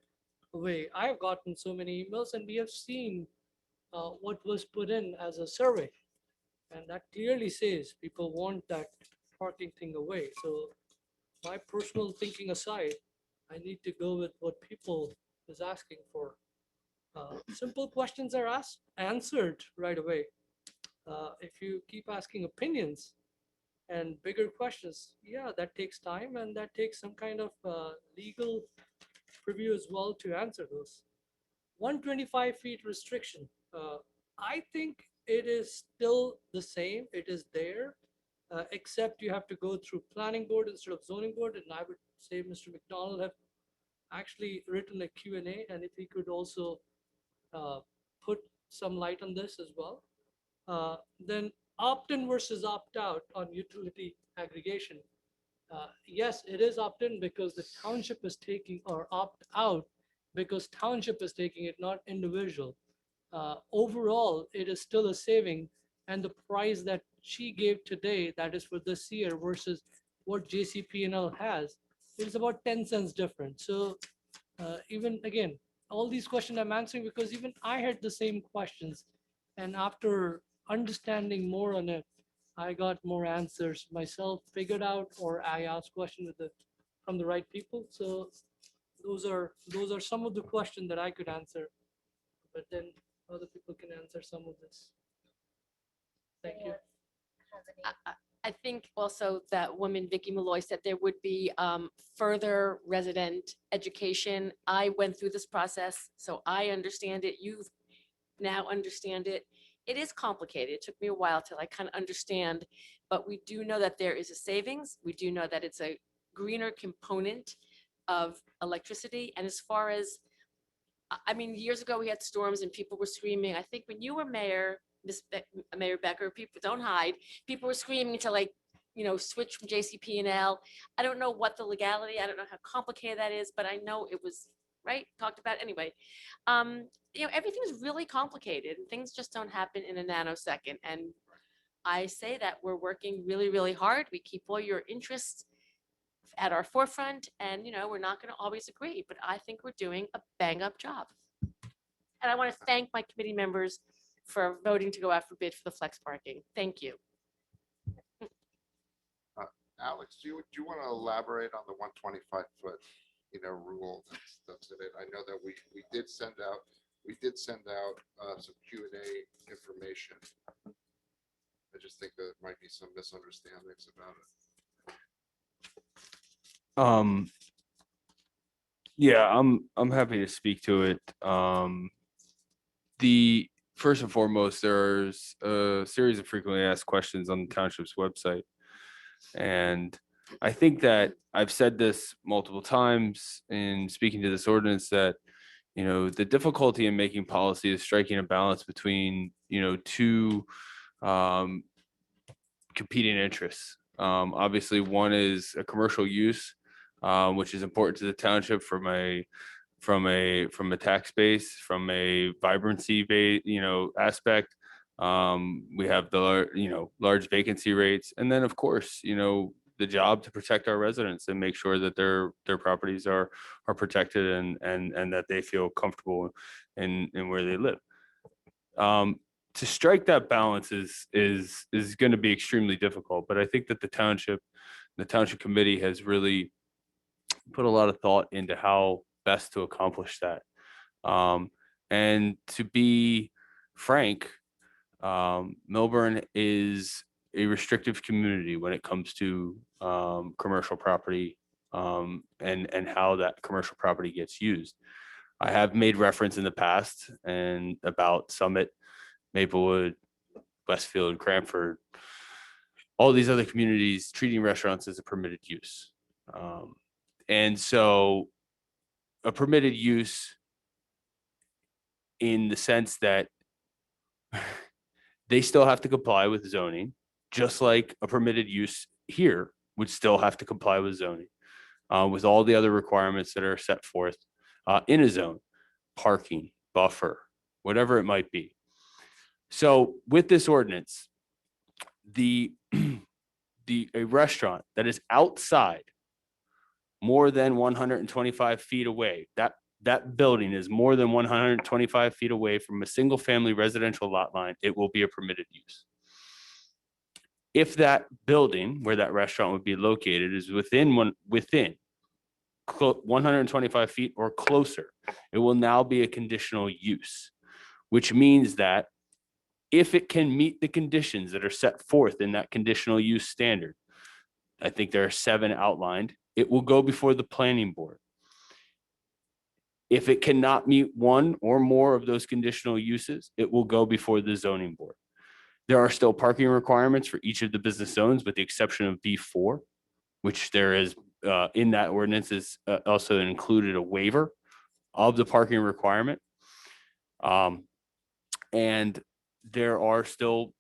away. I've gotten so many emails and we have seen what was put in as a survey. And that clearly says people want that parking thing away. So my personal thinking aside, I need to go with what people is asking for. Simple questions are answered right away. If you keep asking opinions and bigger questions, yeah, that takes time and that takes some kind of legal preview as well to answer those. 125 feet restriction. I think it is still the same. It is there, except you have to go through planning board instead of zoning board. And I would say Mr. McDonald have actually written a Q&A, and if he could also put some light on this as well. Then opt-in versus opt-out on utility aggregation. Yes, it is opt-in because the township is taking, or opt-out because township is taking it, not individual. Overall, it is still a saving, and the price that she gave today, that is for this year versus what JCP&L has, is about 10 cents different. So even again, all these questions I'm answering because even I had the same questions, and after understanding more on it, I got more answers myself figured out, or I asked questions from the right people. So those are some of the questions that I could answer, but then other people can answer some of this. Thank you. I think also that woman, Vicky Malloy, said there would be further resident education. I went through this process, so I understand it. You now understand it. It is complicated. It took me a while till I kind of understand, but we do know that there is a savings. We do know that it's a greener component of electricity. And as far as, I mean, years ago we had storms and people were screaming. I think when you were mayor, Mayor Becker, people don't hide. People were screaming to, like, switch from JCP&L. I don't know what the legality, I don't know how complicated that is, but I know it was right, talked about anyway. Everything is really complicated and things just don't happen in a nanosecond. And I say that we're working really, really hard. We keep all your interests at our forefront, and we're not going to always agree, but I think we're doing a bang up job. And I want to thank my committee members for voting to go out for bid for the flex parking. Thank you. Alex, do you want to elaborate on the 125 foot, rule that's in it? I know that we did send out some Q&A information. I just think that there might be some misunderstandings about it. Yeah, I'm happy to speak to it. The first and foremost, there's a series of frequently asked questions on the township's website. And I think that I've said this multiple times in speaking to this ordinance that, the difficulty in making policy is striking a balance between, two competing interests. Obviously, one is a commercial use, which is important to the township from a tax base, from a vibrancy base, aspect. We have the large vacancy rates, and then of course, the job to protect our residents and make sure that their properties are protected and that they feel comfortable in where they live. To strike that balance is going to be extremely difficult, but I think that the township committee has really put a lot of thought into how best to accomplish that. And to be frank, Millburn is a restrictive community when it comes to commercial property and how that commercial property gets used. I have made reference in the past and about Summit, Maplewood, Westfield, Cranford, all these other communities treating restaurants as a permitted use. And so a permitted use in the sense that they still have to comply with zoning, just like a permitted use here would still have to comply with zoning, with all the other requirements that are set forth in a zone, parking, buffer, whatever it might be. So with this ordinance, a restaurant that is outside more than 125 feet away, that building is more than 125 feet away from a single family residential lot line, it will be a permitted use. If that building where that restaurant would be located is within 125 feet or closer, it will now be a conditional use, which means that if it can meet the conditions that are set forth in that conditional use standard, I think there are 7 outlined, it will go before the planning board. If it cannot meet one or more of those conditional uses, it will go before the zoning board. There are still parking requirements for each of the business zones, with the exception of B4, which there is in that ordinance is also included a waiver of the parking requirement. And there are still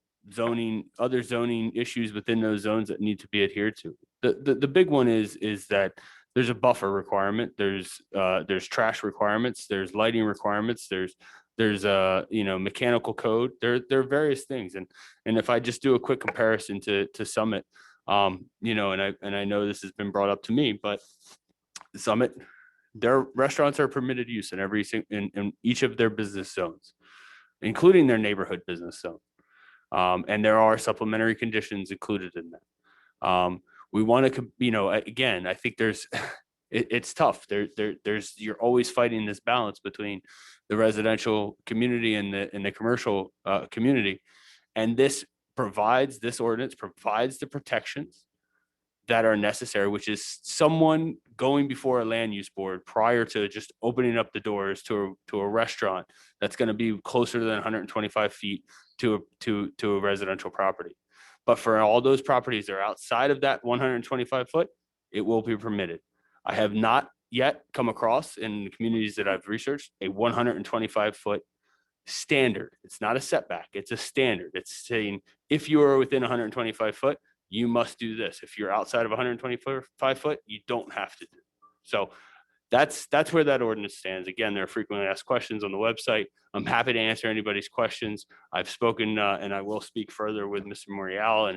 other zoning issues within those zones that need to be adhered to. The big one is that there's a buffer requirement, there's trash requirements, there's lighting requirements, there's mechanical code. There are various things. And if I just do a quick comparison to Summit, and I know this has been brought up to me, but Summit, their restaurants are permitted use in each of their business zones, including their neighborhood business zone. And there are supplementary conditions included in that. We want to, again, I think there's, it's tough. There's, you're always fighting this balance between the residential community and the commercial community. And this ordinance provides the protections that are necessary, which is someone going before a land use board prior to just opening up the doors to a restaurant that's going to be closer than 125 feet to a residential property. But for all those properties that are outside of that 125 foot, it will be permitted. I have not yet come across in the communities that I've researched a 125 foot standard. It's not a setback, it's a standard. It's saying if you are within 125 foot, you must do this. If you're outside of 125 foot, you don't have to do. So that's where that ordinance stands. Again, there are frequently asked questions on the website. I'm happy to answer anybody's questions. I've spoken and I will speak further with Mr. Morial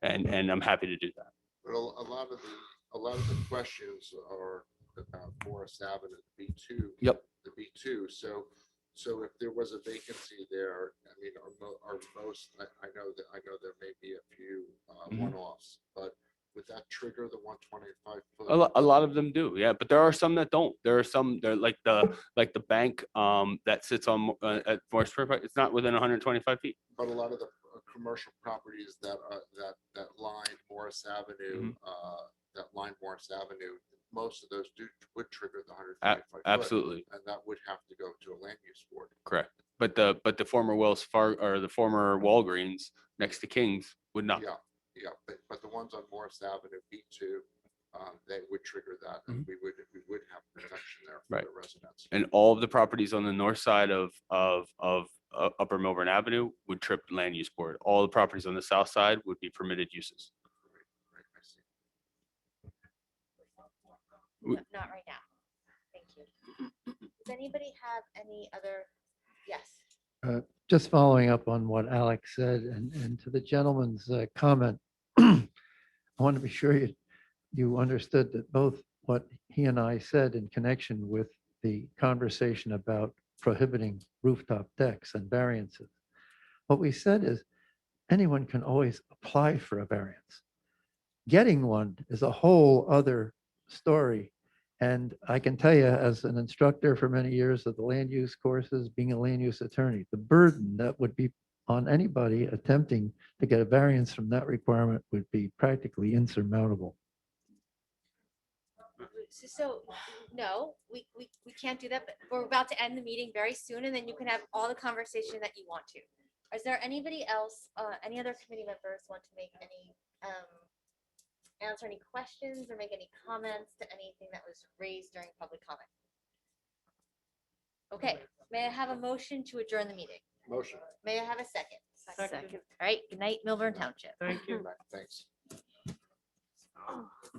and I'm happy to do that. But a lot of the questions are about Morris Avenue, B2. Yep. The B2. So if there was a vacancy there, I mean, are most, I know there may be a few one-offs, but would that trigger the 125 foot? A lot of them do, yeah, but there are some that don't. There are some, they're like the bank that sits on at Morris Turnpike. It's not within 125 feet. But a lot of the commercial properties that line Morris Avenue, most of those would trigger the 125 foot. Absolutely. And that would have to go to a land use board. Correct. But the former Wells Fargo or the former Walgreens next to King's would not. Yeah, but the ones on Morris Avenue, B2, they would trigger that, and we would have protection there for Right. the residents. And all of the properties on the north side of Upper Millburn Avenue would trip land use board. All the properties on the south side would be permitted uses. Not right now. Thank you. Does anybody have any other? Yes. Just following up on what Alex said and to the gentleman's comment, I want to be sure you understood that both what he and I said in connection with the conversation about prohibiting rooftop decks and variances. What we said is anyone can always apply for a variance. Getting one is a whole other story. And I can tell you, as an instructor for many years of the land use courses, being a land use attorney, the burden that would be on anybody attempting to get a variance from that requirement would be practically insurmountable. So no, we can't do that, but we're about to end the meeting very soon, and then you can have all the conversation that you want to. Is there anybody else, any other committee members want to make any, answer any questions or make any comments to anything that was raised during public comment? Okay, may I have a motion to adjourn the meeting? Motion. May I have a second? Second. All right, good night, Millburn Township. Thank you. Thanks.